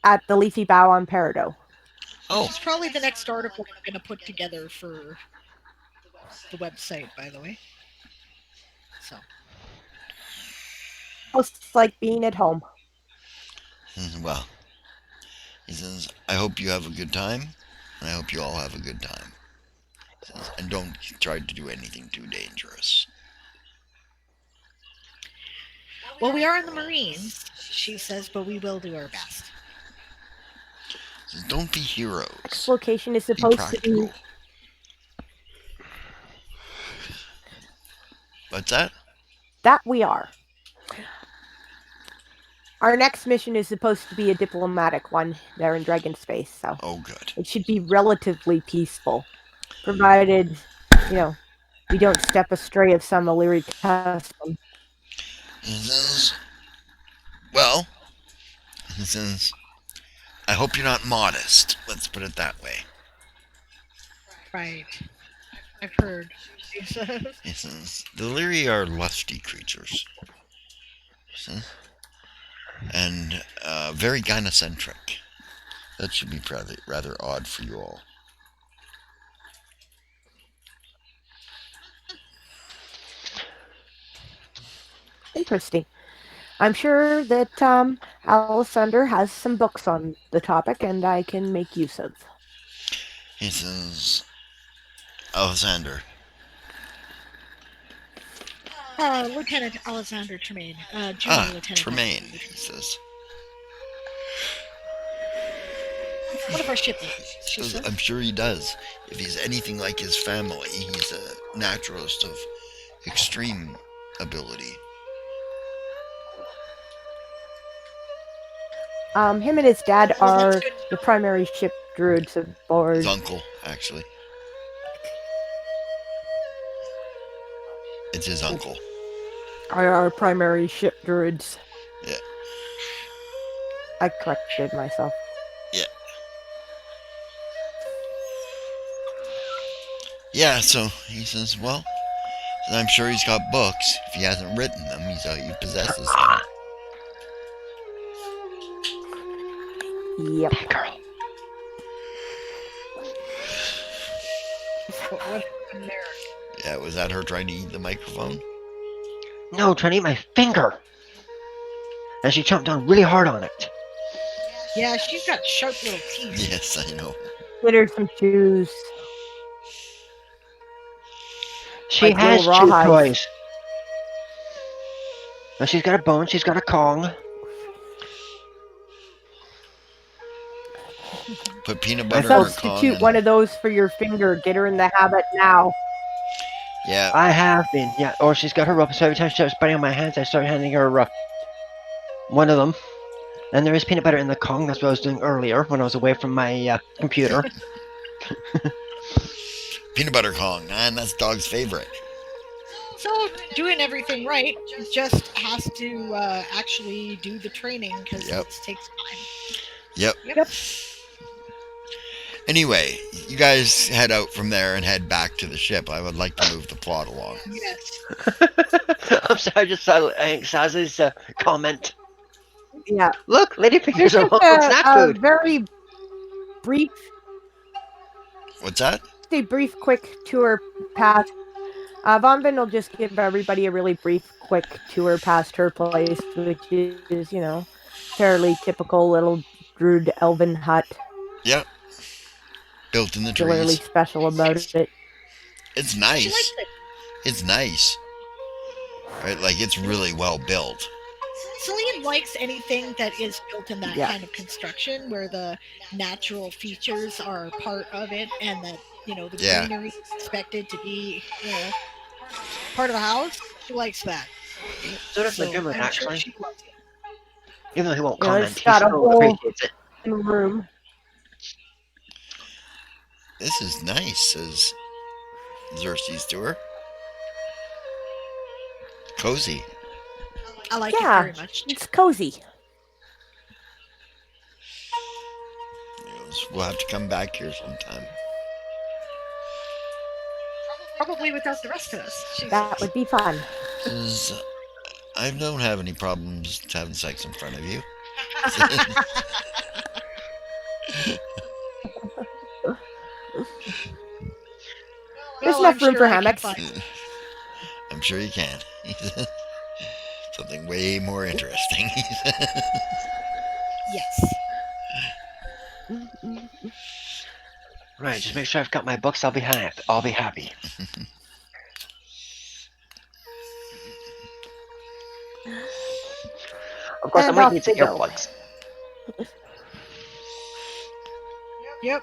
at the Leafy Bow on Peridot. Oh. It's probably the next article we're going to put together for the website, by the way. So. It's like being at home. Well, he says, I hope you have a good time, and I hope you all have a good time. He says, and don't try to do anything too dangerous. Well, we are in the Marines, she says, but we will do our best. He says, don't be heroes. This location is Be supposed to practical. be. What's that? That we are. Our next mission is supposed to be a diplomatic one there in Dragon Space, so Oh, good. it should be relatively peaceful, provided, we don't step astray of some Illyri custom. He says, well, he says, I hope you're not modest. Let's put it that way. Right. I've heard. He says, the Illyri are lusty creatures. He says, and very gynocentric. That should be rather odd for you all. Interesting. I'm sure that Alessander has some books on the topic, and I can make use of. He says, Alexander. Lieutenant Alexander Tremaine. Junior Lieutenant Tremaine, he says. One of our shipmates, she says. I'm sure he does. If he's anything like his family, he's a naturalist of extreme ability. Him and his dad are the primary ship druids aboard. His uncle, actually. It's his uncle. Are our primary ship druids. Yeah. I corrected myself. Yeah. Yeah, so he says, well, I'm sure he's got books. If he hasn't written them, he possesses them. Yep. Hey, girl. What happened there? Yeah, was that her trying to eat the microphone? No, trying to eat my finger. And she chomped down really hard on it. Yeah, she's got sharp little teeth. Yes, I know. Get her some shoes. She Like has little chew rawhides. toys. Now she's got a bone, she's got a Kong. Put peanut butter in her Kong. Substitute one of those for your finger. Get her in the habit now. Yeah. I have been, yeah. Or she's got her rope, so every time she starts biting on my hands, I start handing her one of them. And there is peanut butter in the Kong. That's what I was doing earlier when I was away from my computer. Peanut butter Kong, and that's dog's favorite. So doing everything right just has to actually do the training because it takes time. Yep. Yep. Anyway, you guys head out from there and head back to the ship. I would like to move the plot along. Yes. I'm sorry, I just saw Saza's comment. Yeah. Look, ladyfingers are Just snack a food. very brief. What's that? A brief, quick tour past. Vonvin will just give everybody a really brief, quick tour past her place, which is, fairly typical little druid elven hut. Yep. Built in the trees. Really special about it. It's nice. It's nice. Right, like it's really well built. Celine likes anything that is built in that kind of construction where the natural features are part of it and that, the greenery is expected to be, part of the house. She likes that. So does the Gimlet, actually. Sure she loves it. Even though he won't comment, It's he got a still whole appreciates it. room. This is nice, says Xerxes to her. Cozy. I like it very much. It's cozy. We'll have to come back here sometime. Probably without the rest of us. That would be fun. I don't have any problems having sex in front of you. There's enough room for hammocks. I'm sure you can. Something way more interesting. Yes. Right, just make sure I've got my books. I'll be happy. Of course, I might need some earplugs. Yep.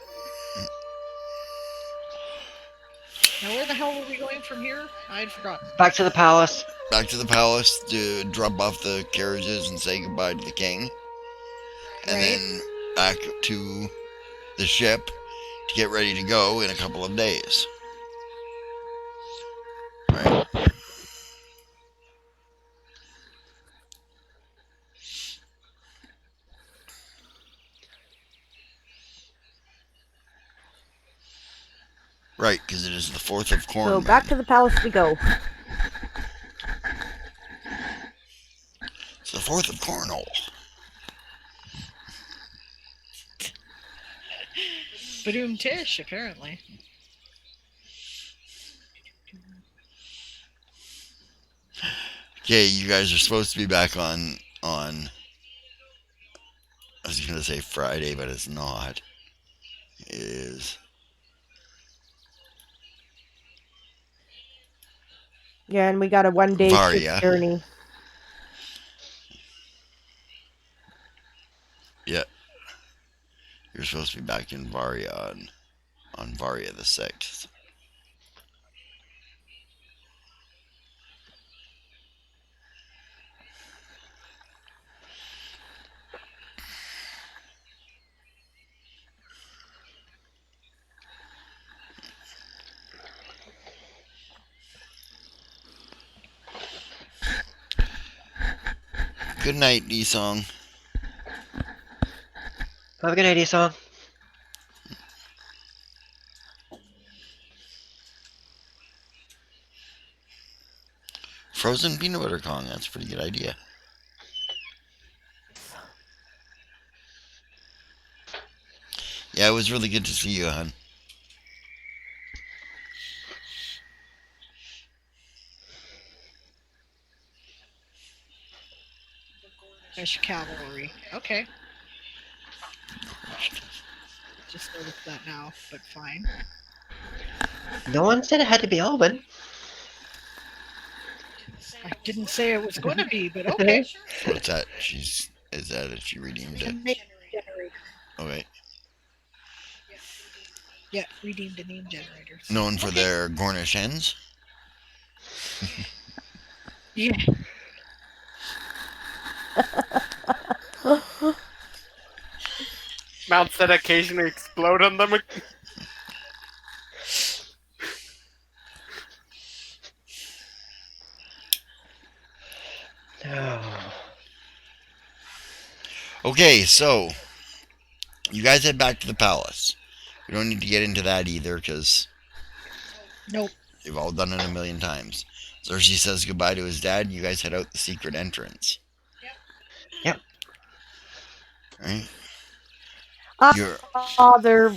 Now, where the hell were we going from here? I'd forgotten. Back to the palace. Back to the palace to drop off the carriages and say goodbye to the king. And then back to the ship to get ready to go in a couple of days. Right. Right, because it is the 4th of Corn. So back to the palace we go. It's the 4th of Cornwall. Badoom Tish, apparently. Okay, you guys are supposed to be back on I was going to say Friday, but it's not. It is. Yeah, and we got a one-day ship journey. Yeah. You're supposed to be back in Varia on Varia the 6th. Good night, D-Song. Have a good night, D-Song. Frozen peanut butter Kong. That's a pretty good idea. Yeah, it was really good to see you, hon. Cavalry. Okay. Just noticed that now, but fine. No one said it had to be Elven. I didn't say it was going to be, but okay. What's that? Is that it? She redeemed A it. name generator. Okay. Yeah, redeemed a name generator. Known for their Gornish hens. Yeah. Mounts that occasionally explode on them. Oh. Okay, so you guys head back to the palace. We don't need to get into that either, because Nope. you've all done it a million times. Cersei says goodbye to his dad, and you guys head out the secret entrance. Yep. Right? You're They're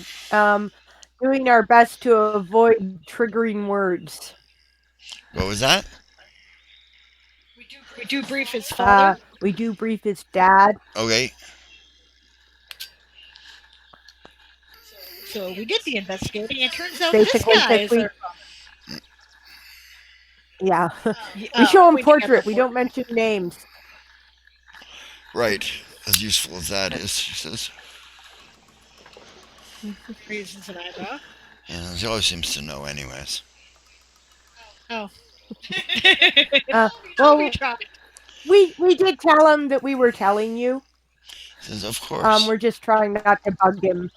doing our best to avoid triggering words. what was that? We do brief his father. We do brief his dad. Okay. So we did the investigating. It turns out Basically, this guy is our yeah. We show him pointing at portrait. the We don't mention names. Right. As useful as that is, she says. reasons and eyebrow. Yeah, she always seems to know anyways. Oh. Well, we tried. we did tell him that we were telling you. He says, of course. We're just trying not to bug him.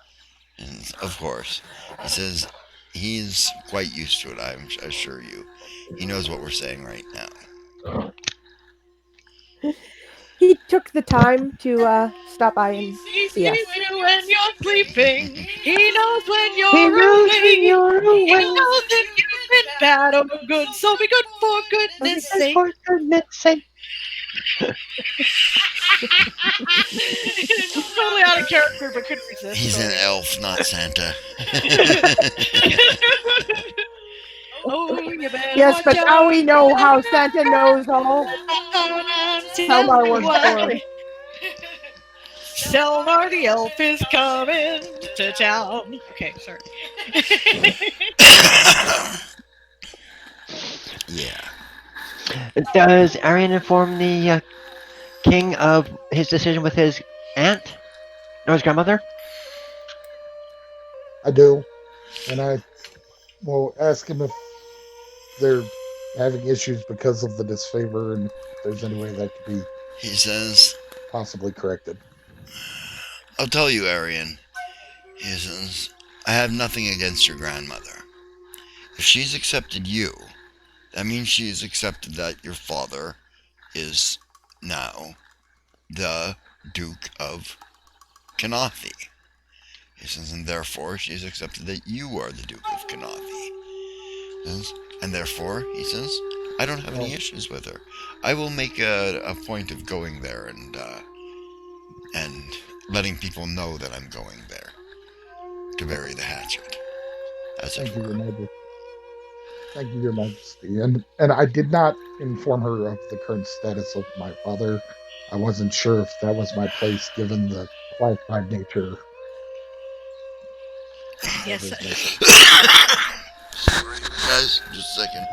And of course. He says he's quite used to it, I assure you. He knows what we're saying right now. He took the time to stop by and see us. You when you're sleeping. He knows when you're awake. He knows if you've been bad or good. So be good for goodness sake. For goodness sake. Totally out of character, but couldn't resist. He's an elf, not Santa. Oh, you better Yes, watch but out. now we know how Santa knows all. Selmar was born. Selmar the elf is coming to town. Okay, sorry. Yeah. Does Arian inform the king of his decision with his aunt? Or his grandmother? I do. And I will ask him if they're having issues because of the disfavor and if there's any way that could be He says, possibly corrected. I'll tell you, Arian. He says, I have nothing against your grandmother. If she's accepted you, that means she's accepted that your father is now the Duke of Kanathi. He says, and therefore she's accepted that you are the Duke of Kanathi. And therefore, he says, I don't have any issues with her. I will make a point of going there and letting people know that I'm going there to bury the hatchet, as it were. Thank you, Your Majesty. And I did not inform her of the current status of my father. I wasn't sure if that was my place, given the classified nature. Yes. Sorry, guys, just a second.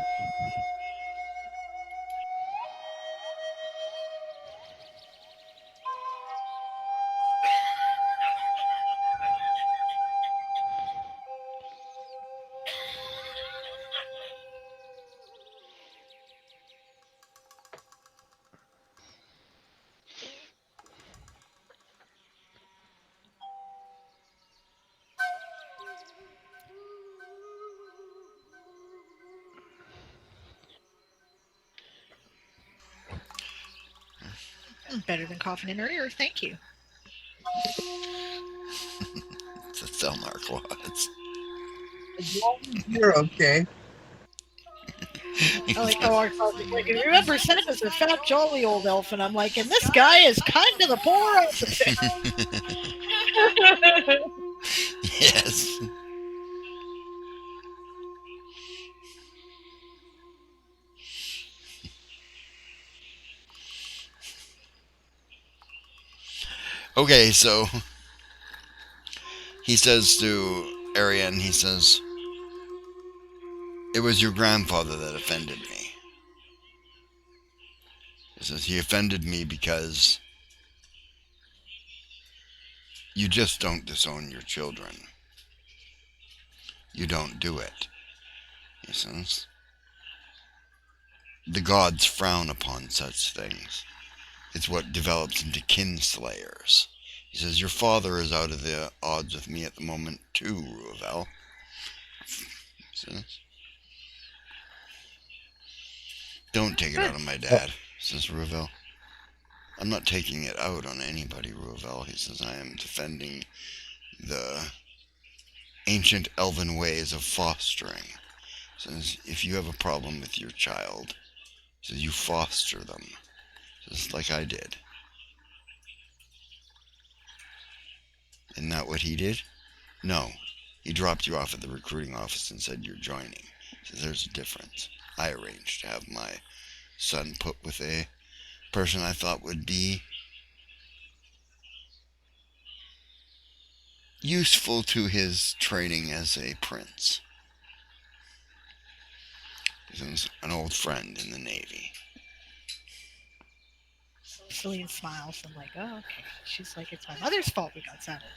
Better than coughing in her ear, thank you. It's a Thelmar Quads. You're okay. I like how our like, remember, Santa's a fat, jolly old elf, and I'm like, and this guy is kind of the polar opposite. Yes. Okay, so he says to Arian, he says, it was your grandfather that offended me. He says, he offended me because you just don't disown your children. You don't do it. He says, the gods frown upon such things. It's what develops into kinslayers. He says, your father is out of the odds with me at the moment too, Ruavel. He says, don't take it out on my dad, says Ruavel. I'm not taking it out on anybody, Ruavel. He says, I am defending the ancient elven ways of fostering. He says, if you have a problem with your child, he says, you foster them. He says, like I did. Isn't that what he did? No. He dropped you off at the recruiting office and said you're joining. He says, there's a difference. I arranged to have my son put with a person I thought would be useful to his training as a prince. He's an old friend in the Navy. Celine smiles and like, oh, okay. She's like, it's my mother's fault we got saddled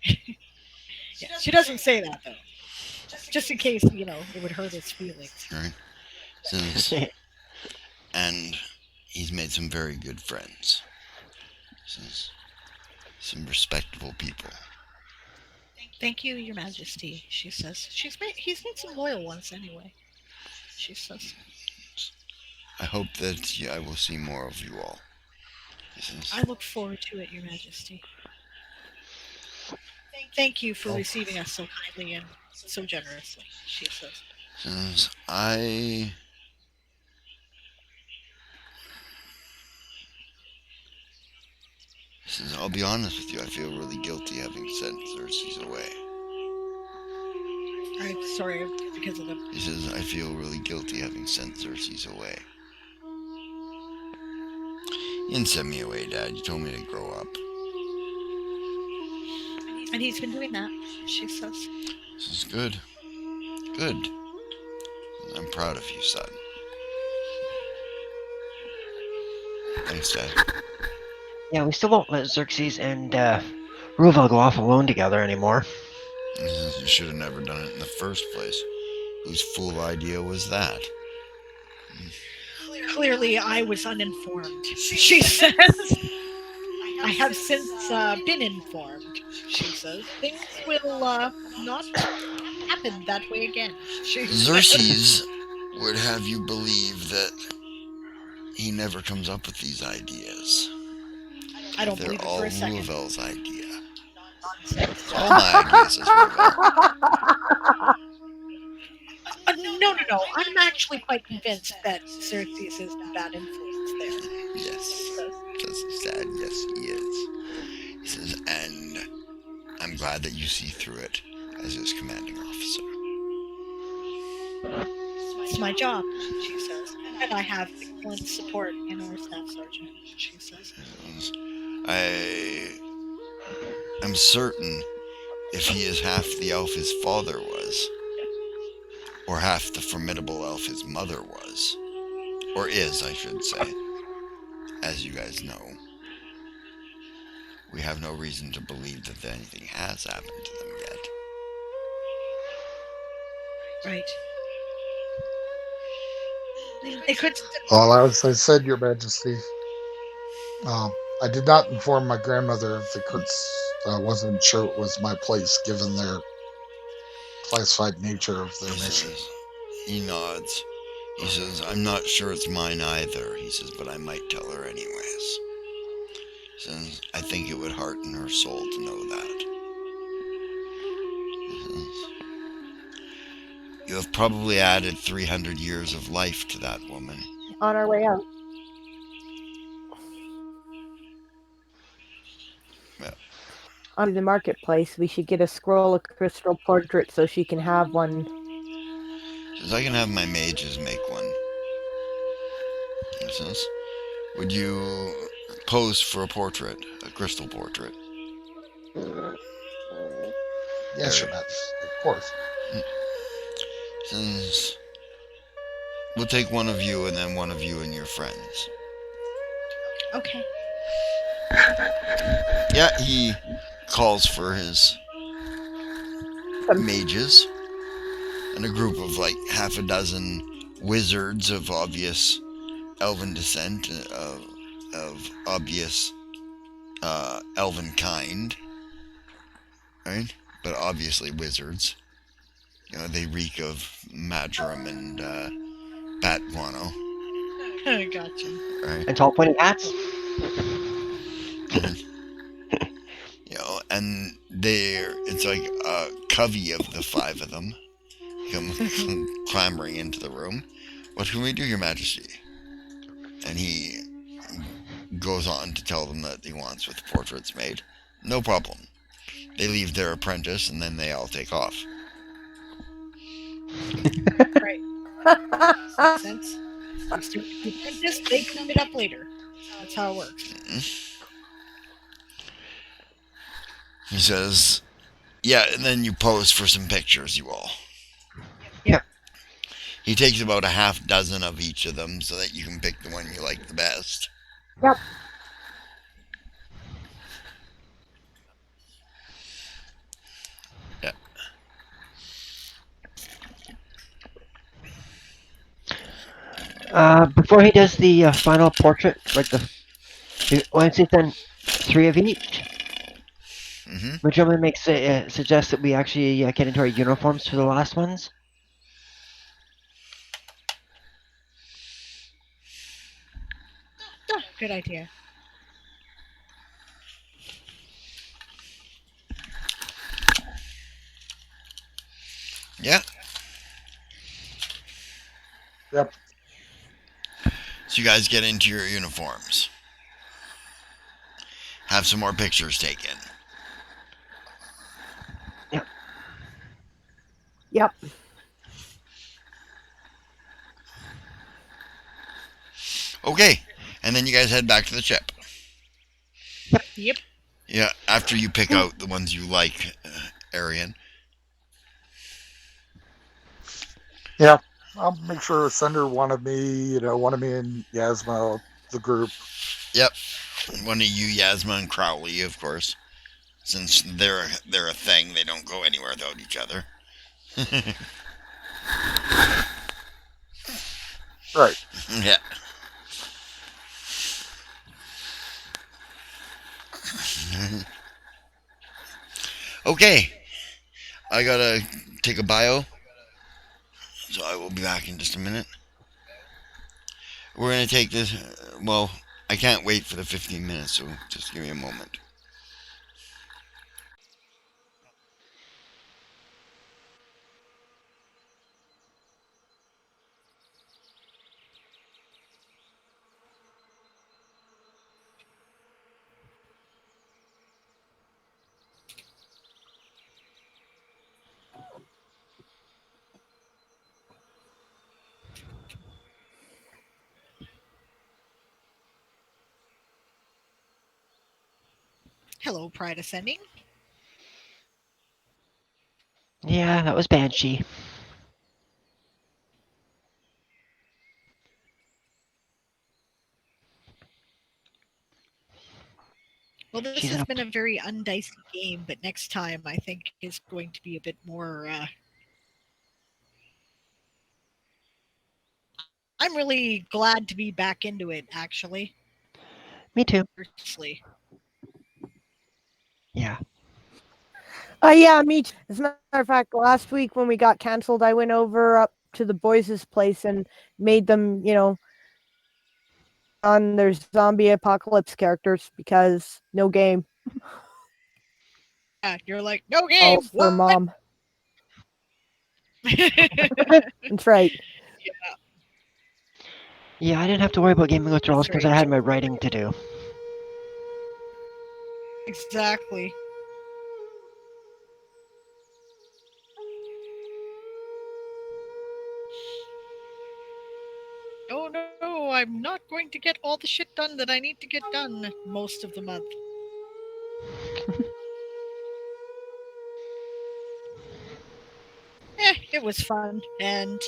with this. Yeah, she doesn't say that though, just in case it would hurt his feelings. Right? And he's made some very good friends. Some respectable people. Thank you, Your Majesty, she says. He's made some loyal ones anyway, she says. I hope that I will see more of you all. I look forward to it, Your Majesty. Thank you for receiving us so kindly and so generously, she says. I'll be honest with you, I feel really guilty having sent Xerxes away. I'm sorry, because of the... He says, I feel really guilty having sent Xerxes away. You didn't send me away, Dad. You told me to grow up. And he's been doing that, she says. This is good. Good. I'm proud of you, son. Thanks, Dad. Yeah, we still won't let Xerxes and Ruval go off alone together anymore. You should have never done it in the first place. Whose fool idea was that? Clearly, I was uninformed, she says. I have since been informed, she says. Things will not happen that way again, she says. Xerxes would have you believe that he never comes up with these ideas. I don't believe it for a second. They're all Ruvel's idea. Nonsense. All my ideas is Ruvel. No. I'm actually quite convinced that Xerxes is a bad influence there. Yes. Dad, yes, he is. He says, and I'm glad that you see through it as his commanding officer. It's my job, she says. And I have excellent support in our staff sergeant, she says. I am certain if he is half the elf his father was, or half the formidable elf his mother was, or is, I should say, as you guys know, we have no reason to believe that anything has happened to them yet. Right. It could... Well, as I said, Your Majesty, I did not inform my grandmother of the Kurtz. I wasn't sure it was my place, given their classified nature of their mission. He nods. He says, I'm not sure it's mine either. He says, but I might tell her anyways. He says, I think it would hearten her soul to know that. He says, you have probably added 300 years of life to that woman. On our way out. Yeah. On the marketplace, we should get a scroll of crystal portrait so she can have one. He says, I can have my mages make one. He says, would you pose for a portrait, a crystal portrait. Yes, Your Majesty, of course. Since we'll take one of you and then one of you and your friends. Okay. Yeah, he calls for his mages and a group of like half a dozen wizards of obvious elven descent, of obvious elven kind, right? But obviously wizards. You know, they reek of marjoram and bat guano, Gotcha. right? And tall pointed hats. You know, and it's like a covey of the five of them come clambering into the room. What can we do, Your Majesty? And he goes on to tell them that he wants with the portraits made. No problem. They leave their apprentice and then they all take off. Right. Makes sense. You start the apprentice, they clean it up later. That's how it works. He says, yeah, and then you pose for some pictures, you all. Yeah. He takes about a half dozen of each of them so that you can pick the one you like the best. Yep. Before he does the final portrait, like once he's done 3 of each, the gentleman suggests that we actually get into our uniforms for the last ones. Oh, good idea. Yeah. Yep. So you guys get into your uniforms. Have some more pictures taken. Yep. Okay. And then you guys head back to the ship. Yep. Yeah, after you pick out the ones you like, Arian. Yeah, I'll make sure to send her one of me, one of me and Yasma, the group. Yep. One of you, Yasma and Crowley, of course. Since they're a thing, they don't go anywhere without each other. Right. Yeah. Okay. I gotta take a bio. So I will be back in just a minute. We're gonna take this. Well, I can't wait for the 15 minutes, so just give me a moment. Hello, Pride Ascending. Yeah, that was Banshee. Well, this She's has in a been a very undicey game, but next time I think is going to be a bit more. I'm really glad to be back into it, actually. Me too. Seriously. Yeah. Yeah, me too. As a matter of fact, last week when we got canceled, I went over up to the boys' place and made them, on their zombie apocalypse characters because no game. Yeah, you're like, no game. For What? mom. That's right. Yeah, I didn't have to worry about gaming withdrawals because I had my writing to do. Exactly. Oh no, I'm not going to get all the shit done that I need to get done most of the month. It was fun, and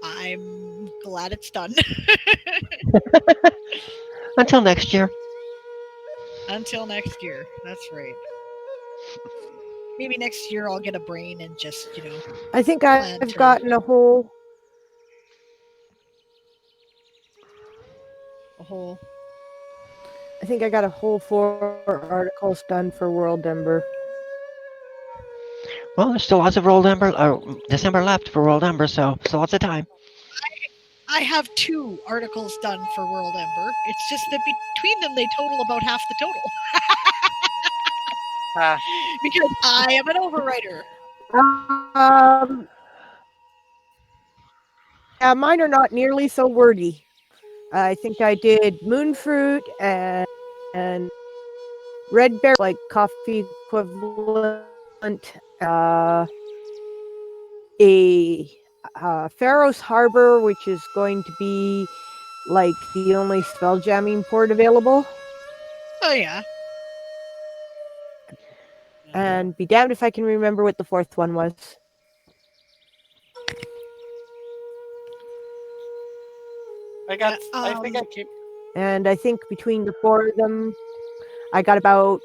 I'm glad it's done. Until next year. Until next year, that's right. Maybe next year I'll get a brain and just, I think plan I've to- gotten a whole. I think I got a whole 4 articles done for World Ember. Well, there's still lots of December left for World Ember, so still lots of time. I have 2 articles done for World Ember. It's just that between them they total about half the total. Because I am an overwriter. Yeah, mine are not nearly so wordy. I think I did Moonfruit and Red Bear, like coffee equivalent. A Pharaoh's Harbor, which is going to be like the only spell jamming port available. Oh yeah. And be damned if I can remember what the 4th one was. And I think between the 4 of them, I got about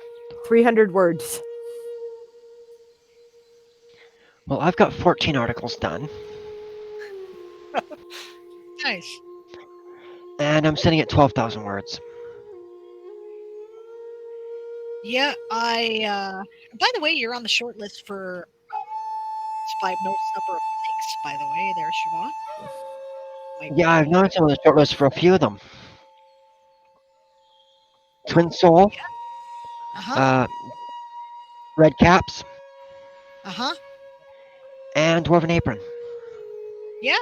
300 words. Well, I've got 14 articles done. Nice. And I'm sitting at 12,000 words. Yeah, by the way, you're on the short list for by most number of likes, by the way, there, Siobhan. Yeah, I've noticed I'm on the short list for a few of them. Twin Soul. Red Caps. And Dwarven Apron. Yeah.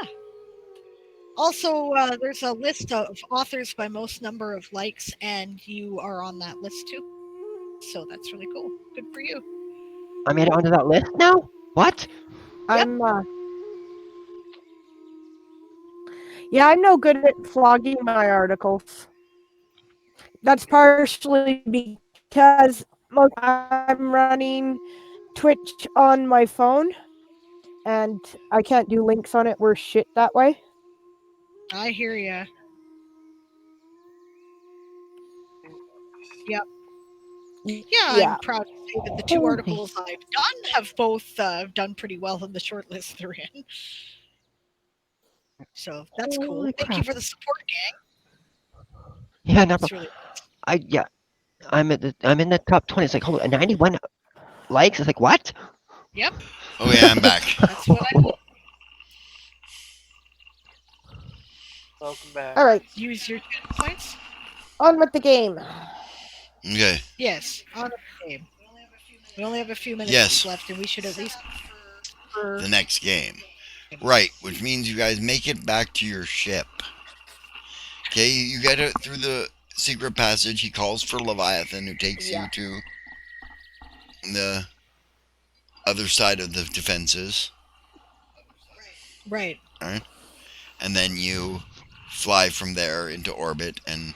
Also, there's a list of authors by most number of likes, and you are on that list too. So that's really cool. Good for you. I made it onto that list now? What? I'm I'm no good at flogging my articles. That's partially because I'm running Twitch on my phone, and I can't do links on it worth shit that way. I hear ya. Yep. Yeah, I'm proud to say that the 2 articles I've done have both done pretty well in the short list they're in. So that's cool. Thank you for the support, gang. Yeah, no problem. I'm in the top 20. It's like, hold on, 91 likes? It's like, what? Yep. Oh yeah, I'm back. That's what I thought. Welcome back. All right. Use your 10 points. On with the game. Okay. Yes, on with the game. We only have a few minutes left, and we should at least for the next game. Right, which means you guys make it back to your ship. Okay, you get it through the secret passage. He calls for Leviathan, who takes you to the other side of the defenses. Right. All right. And then you fly from there into orbit and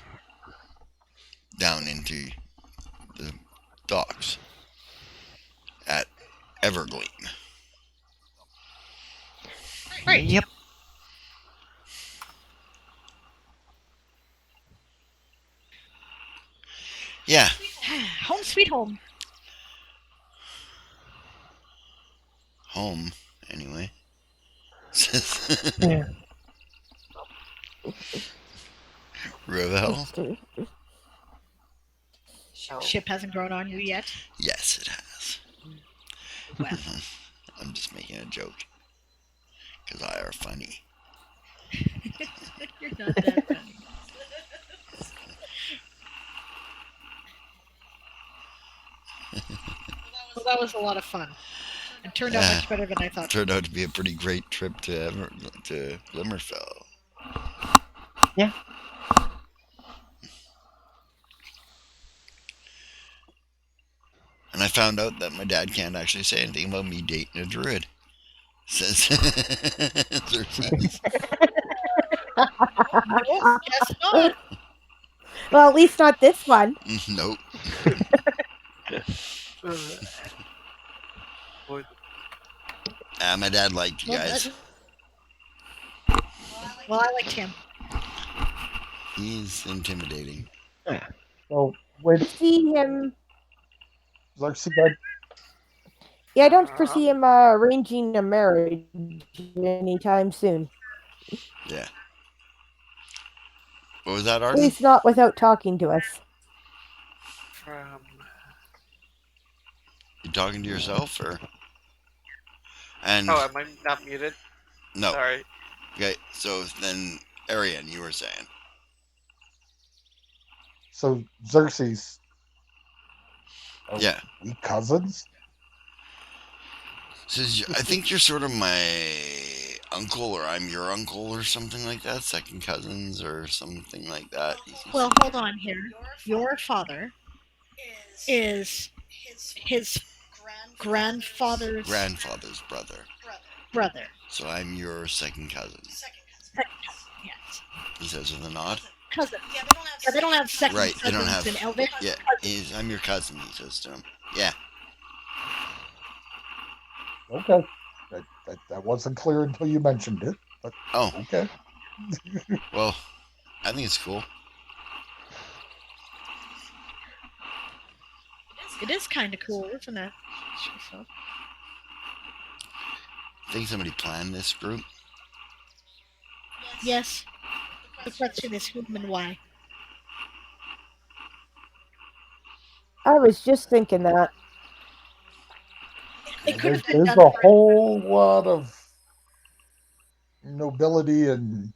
down into the docks at Evergleam. Right. Yep. Yeah. Home sweet home. Home, anyway. Yeah. Ravel? Ship hasn't grown on you yet? Yes, it has. Well. I'm just making a joke. Because I are funny. You're not that funny. Well, that was a lot of fun. It turned out much better than I thought. It turned out to be a pretty great trip to Limmerfell. Yeah. And I found out that my dad can't actually say anything about me dating a druid. Says No, guess not. Well, at least not this one. Nope. My dad liked you Well, guys. well, I liked him. He's intimidating. So, wait, See him. Lexi, bud. Yeah, I don't foresee him arranging a marriage anytime soon. Yeah. What was that, At Arden? least not without talking to us. You talking to yourself or? And Oh, am I not muted? no. Sorry. Okay, so then Arian, you were saying. So, Xerxes. Are Yeah. we cousins? Says I think you're sort of my uncle, or I'm your uncle, or something like that. Second cousins, or something like that. Well, hold on here. Your father is his grandfather's grandfather's brother. So I'm your second cousin. Yes. He says with a nod. Cousin. Yeah, they don't have second Right, they cousins don't have. in Elvish. Yeah, I'm your cousin. He says to him. Yeah. Okay. That wasn't clear until you mentioned it. But Oh. Okay. Well, I think it's cool. It is kind of cool, isn't it? Think somebody planned this group? Yes. The question is whom and why. I was just thinking that. It could have been There's done a whole lot of nobility and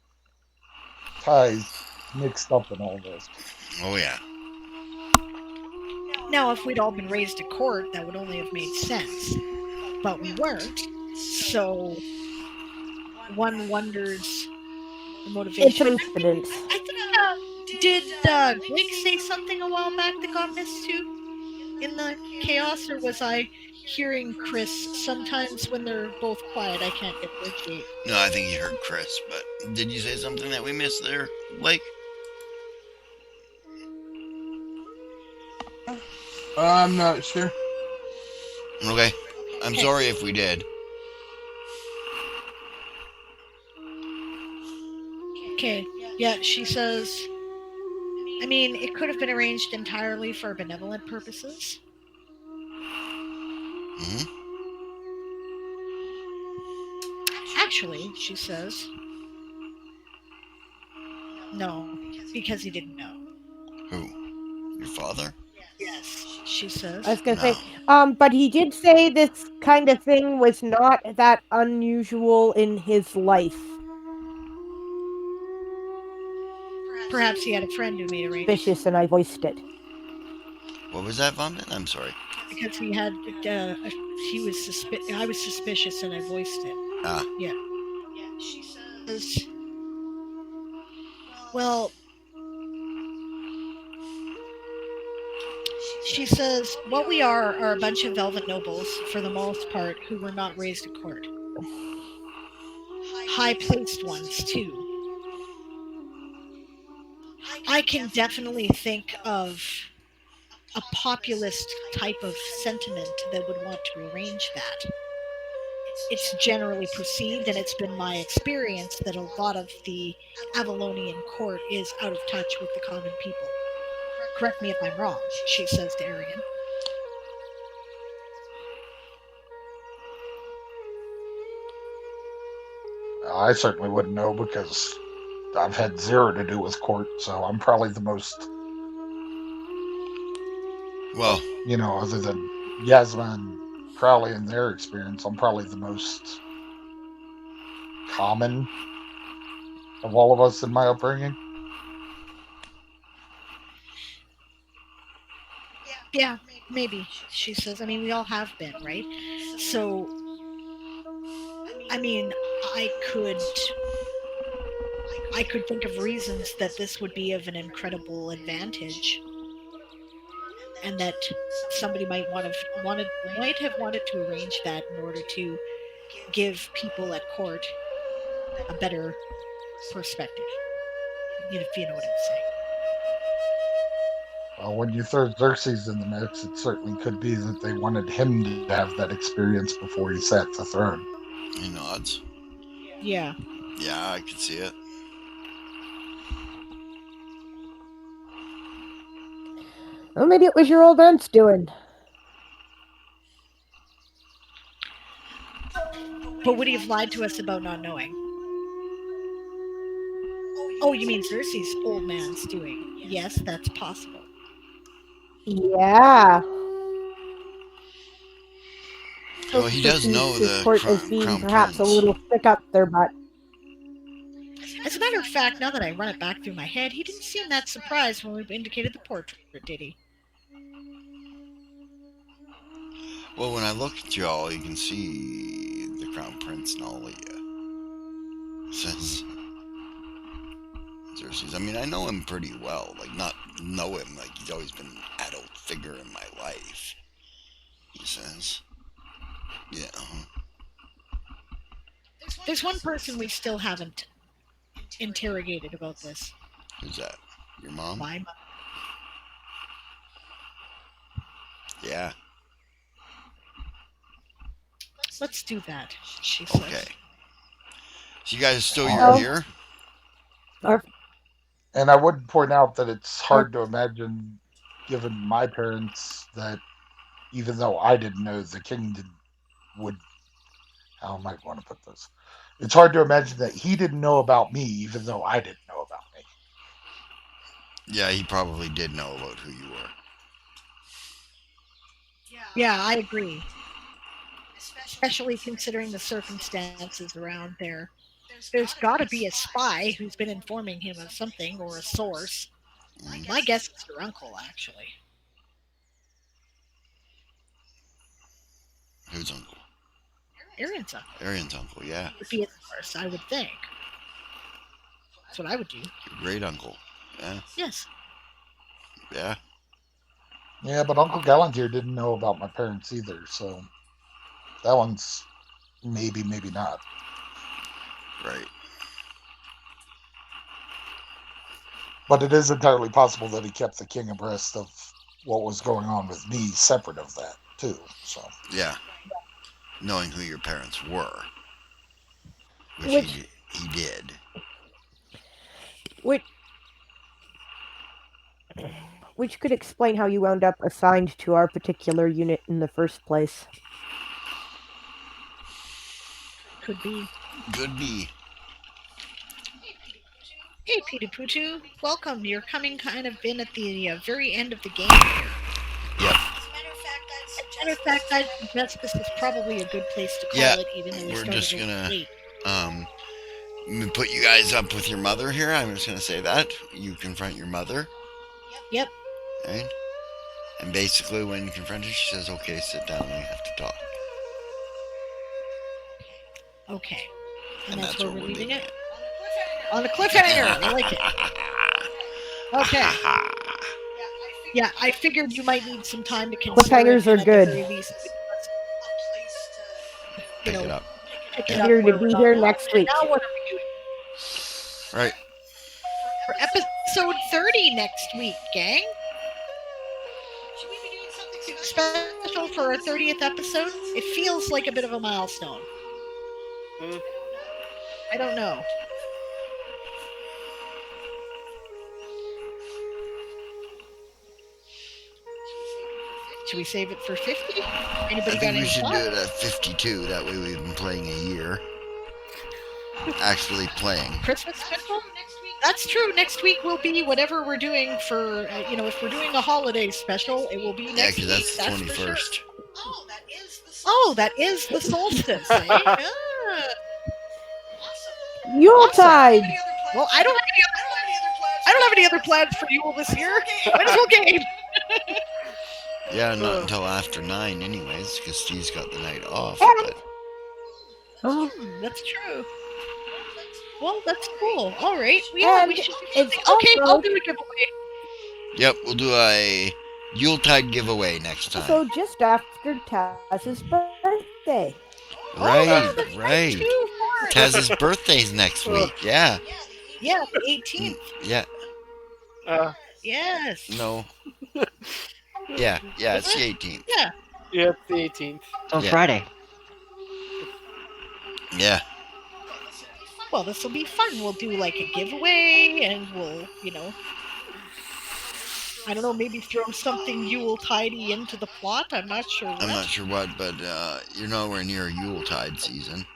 ties mixed up in all this. Oh yeah. Now, if we'd all been raised at court, that would only have made sense. But we weren't. So one wonders the motivation. It's coincidence. I think, did Blake say something a while back that got missed too in the chaos, or was I hearing Chris? Sometimes when they're both quiet, I can't differentiate. No, I think you heard Chris, but did you say something that we missed there, Blake? I'm not sure. Okay. I'm sorry if we did. Okay. Yeah, she says, I mean, it could have been arranged entirely for benevolent purposes. Mm-hmm. Actually, she says, no, because he didn't know. Who? Your father? Yes, she says. I was going to say, but he did say this kind of thing was not that unusual in his life. Perhaps he had a friend who made arrangements. Suspicious, and I voiced it. What was that, Von? I'm sorry. Because he had, I was suspicious, and I voiced it. Ah. Yeah. She says, well, she says, what we are a bunch of elven nobles, for the most part, who were not raised at court. High-placed ones, too. I can definitely think of a populist type of sentiment that would want to arrange that. It's generally perceived, and it's been my experience, that a lot of the Avalonian court is out of touch with the common people. Correct me if I'm wrong, she says to Arian. I certainly wouldn't know because I've had zero to do with court, so I'm probably the most. Well, you know, other than Yasma and Crowley and their experience, I'm probably the most common of all of us in my upbringing. Yeah, maybe, she says. I mean, we all have been, right? So, I mean, I could think of reasons that this would be of an incredible advantage, and that somebody might have wanted to arrange that in order to give people at court a better perspective. If you know what I'm saying. When you throw Xerxes in the mix, it certainly could be that they wanted him to have that experience before he sat the throne. He nods. Yeah. Yeah, I can see it. Well, maybe it was your old aunt's doing. But would he have lied to us about not knowing? Oh, you mean Xerxes' old man's doing? Yes, that's possible. Yeah. Well, he does know his the court as being crown perhaps prince. a little thick up their butt. As a matter of fact, now that I run it back through my head, he didn't seem that surprised when we indicated the portrait, did he? Well, when I look at y'all, you can see the crown prince and all of you. Says Xerxes. I mean, I know him pretty well. Like, not know him, like he's always been an adult figure in my life. He says. Yeah. There's one person we still haven't interrogated about this. Who's that? Your mom? My mom. Yeah. Let's do that, she says. Okay. So you guys still Oh. here? And I would point out that it's hard to imagine, given my parents, that even though I didn't know, the king would. How am I going to put this? It's hard to imagine that he didn't know about me, even though I didn't know about me. Yeah, he probably did know about who you were. Yeah, I agree. Especially considering the circumstances around there. There's got to be a spy who's been informing him of something, or a source. My guess is your uncle, actually. Whose uncle? Arian's uncle. Arian's uncle, yeah. Would be a source, I would think. That's what I would do. Your great uncle. Yeah. Yes. Yeah. Yeah, but Uncle Gallantier didn't know about my parents either, so that one's maybe not. Right. But it is entirely possible that he kept the king abreast of what was going on with me, separate of that, too. So Yeah. Knowing who your parents were. Which he did. Which could explain how you wound up assigned to our particular unit in the first place. Could be. Could be. Hey, Peter Putu. Welcome. You're coming kind of in at the very end of the game here. Yep. As a matter of fact, I'd suggest this is probably a good place to call it, even though we started a little late. Put you guys up with your mother here. I'm just going to say that. You confront your mother. Yep. Right? And basically, when confronted, she says, okay, sit down, we have to talk. Okay. And that's where we're leaving it? On a cliffhanger. I like it. Okay. Yeah, I figured you might need some time to consider. Cliffhangers are good. Pick it up. Here to be here next week. Now what are we doing? Right. For episode 30 next week, gang. Should we be doing something special for our 30th episode? It feels like a bit of a milestone. I don't know. Should we save it for 50? Anybody I think we should do it at 52. That way we've been playing a year. Actually playing. Christmas special? That's true. Next week will be whatever we're doing for, if we're doing a holiday special, it will be next week. Yeah, because that's the 21st. Sure. Oh, that is the solstice, eh? Ah. Yuletide! Awesome. Well, I don't have any other plans for Yule this year. Might as well game. Yeah, not until after 9 anyways, because Steve's got the night off. But... That's true. Well, that's cool. All right. Yeah, we should do something. Okay, I'll do a giveaway. Yep, we'll do a Yuletide giveaway next time. So just after Taz's birthday. Right, that's right. Too Taz's birthday's next week. Yeah. Yeah, the 18th. Yeah. Yes. No. Yeah. Is It's the it? 18th. Yeah. Yeah, it's the 18th. It's on Yeah. Friday. Yeah. Well, this will be fun. We'll do like a giveaway, and we'll, I don't know, maybe throw something Yule-tidey into the plot. I'm not sure what. I'm not sure what, but you're nowhere near Yuletide season.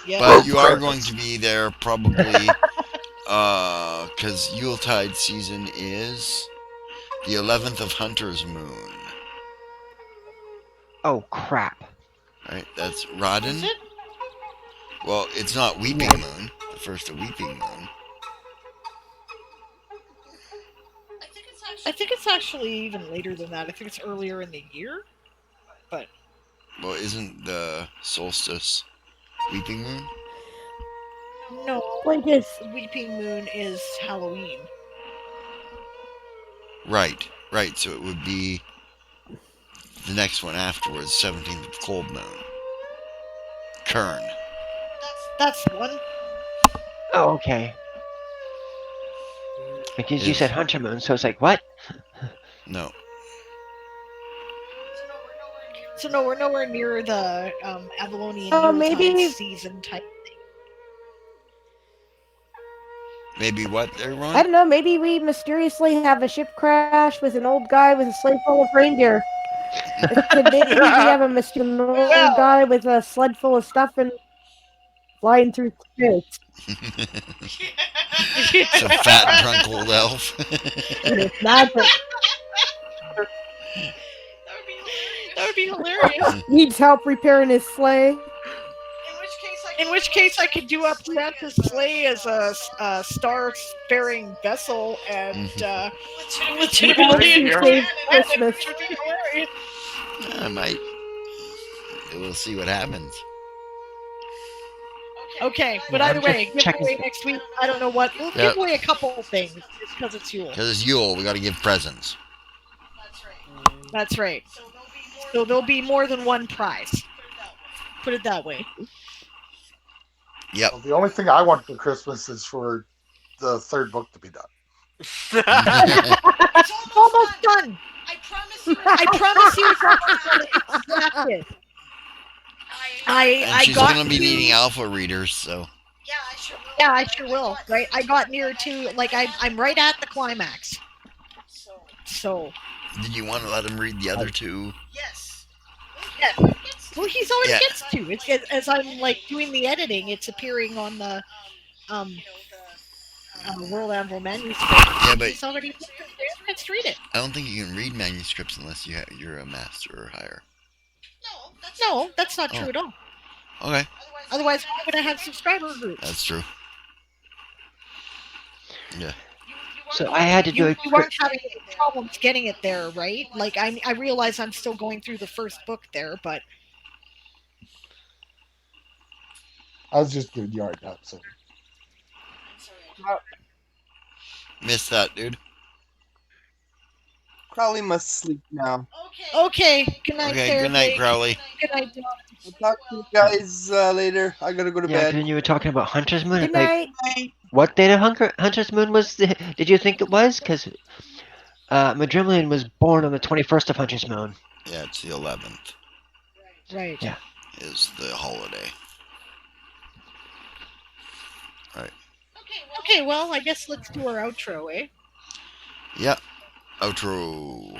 Yeah. But you are going to be there probably because Yuletide season is the 11th of Hunter's Moon. Oh, crap. Right? That's Rodden. Is it? Well, it's not Weeping Moon. The first of Weeping Moon. I think it's actually even later than that. I think it's earlier in the year. But Well, isn't the solstice Weeping Moon? no, Like this. Weeping Moon is Halloween. Right. So it would be the next one afterwards, 17th of Cold Moon. Kern. That's the one. Oh, okay. Because you said Hunter Moon, so it's like, what? No. So no, we're nowhere near the Avalonian Oh, Yuletide maybe- season type thing. Maybe what, I everyone? don't know, maybe we mysteriously have a ship crash with an old guy with a sleigh full of reindeer. Maybe we have a mysterious old guy with a sled full of stuff and flying through space. It's a fat, drunk old elf. Magic. That would be hilarious. Needs help repairing his sleigh. In which case, I could do up Santa's sleigh as a star-faring vessel and legitimately Help save Christmas. which would be hilarious. I might. We'll see what happens. Okay, but Yeah, either I'm way, just checking. giveaway next week. I don't know what. We'll Yep. give away a couple of things just because it's Yule. Because it's Yule, we got to give presents. That's right. So there'll be more than one prize. Put it that way. Yep. Well, the only thing I want for Christmas is for the third book to be done. It's almost done. I promise you. It's drafted. And I she's got going to be to- needing alpha readers, so. Yeah, I sure will. Right, I got near to I'm right at the climax. So. Did you want to let him read the other two? Yes. Well, he's already Yeah. gets to. It's as I'm like doing the editing. It's appearing on the World Anvil manuscript. Yeah, but He's already gets to read it. I don't think you can read manuscripts unless you're a master or higher. No, that's not true Oh. at all. Okay, Otherwise, why would I have subscriber groups? that's true. Yeah. So I had to do You a weren't having any problems getting it there, right? Like I realize I'm still going through the first book there, but I was just giving you a hard time, so. Missed that, dude. Crowley must sleep now. okay. Good night, Okay, there, good night, Blake. Crowley. Good night, Dawn. I'll talk to you guys later. I gotta go to Yeah, bed. when you were talking about Hunter's Moon, Good like, night. what date of Hunter's Moon did you think it was? Because Madrimlian was born on the 21st of Hunter's Moon. Yeah, it's the 11th Right. Yeah. is the holiday. Okay, well, I guess let's do our outro, eh? Yep. Outro,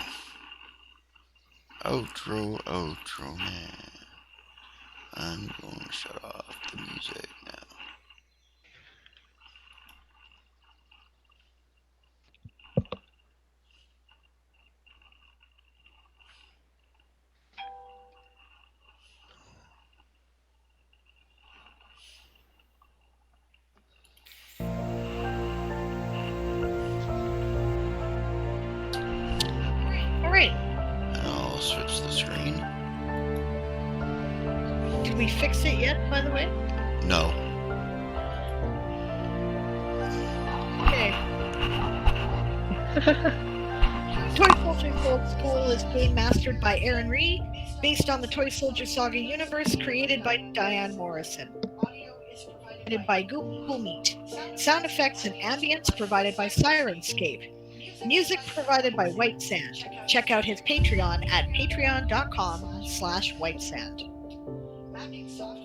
man. I'm going to shut off the music now. All right. And I'll switch the screen. Did we fix it yet, by the way? No. Okay. Toy Soldier Gold School is game mastered by Arianrhod, based on the Toy Soldier Saga universe created by Diane Morrison. Provided by Google Meet. Sound effects and ambience provided by Sirenscape. Music provided by White Sand. Check out his Patreon at patreon.com/whitesand.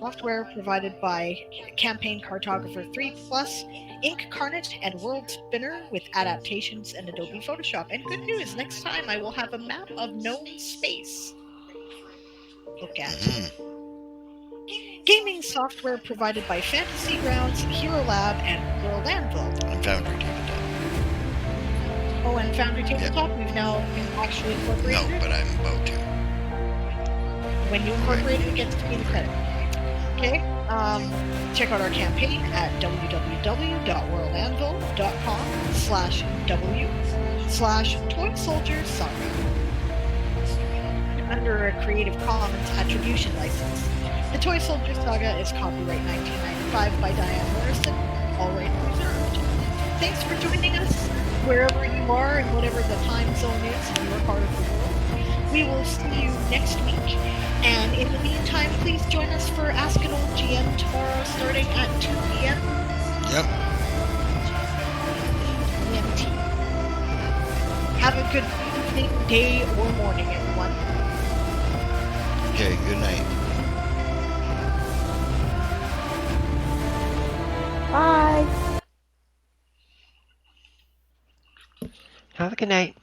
Software provided by Campaign Cartographer 3+, Incarnate, and World Spinner with adaptations and Adobe Photoshop. And good news, next time I will have a map of known space. Look at. Gaming software provided by Fantasy Grounds, Hero Lab, and World Anvil. And Foundry Tabletop. Oh, and Foundry Tabletop, we've now actually incorporated No, it. but I'm about to. When you incorporate it gets to be the credit. Okay, check out our campaign at www.worldandvil.com/w/Toy Soldier Saga. Under a Creative Commons Attribution License. The Toy Soldier Saga is copyright 1995 by Diane Morrison, all rights reserved. Thanks for joining us, wherever you are and whatever the time zone is in your part of the world. We will see you next week. And in the meantime, please join us for Ask an Old GM tomorrow starting at 2 p.m. Yep. EMT. Have a good evening, day, or morning, everyone. Okay, good night. Bye. Have a good night.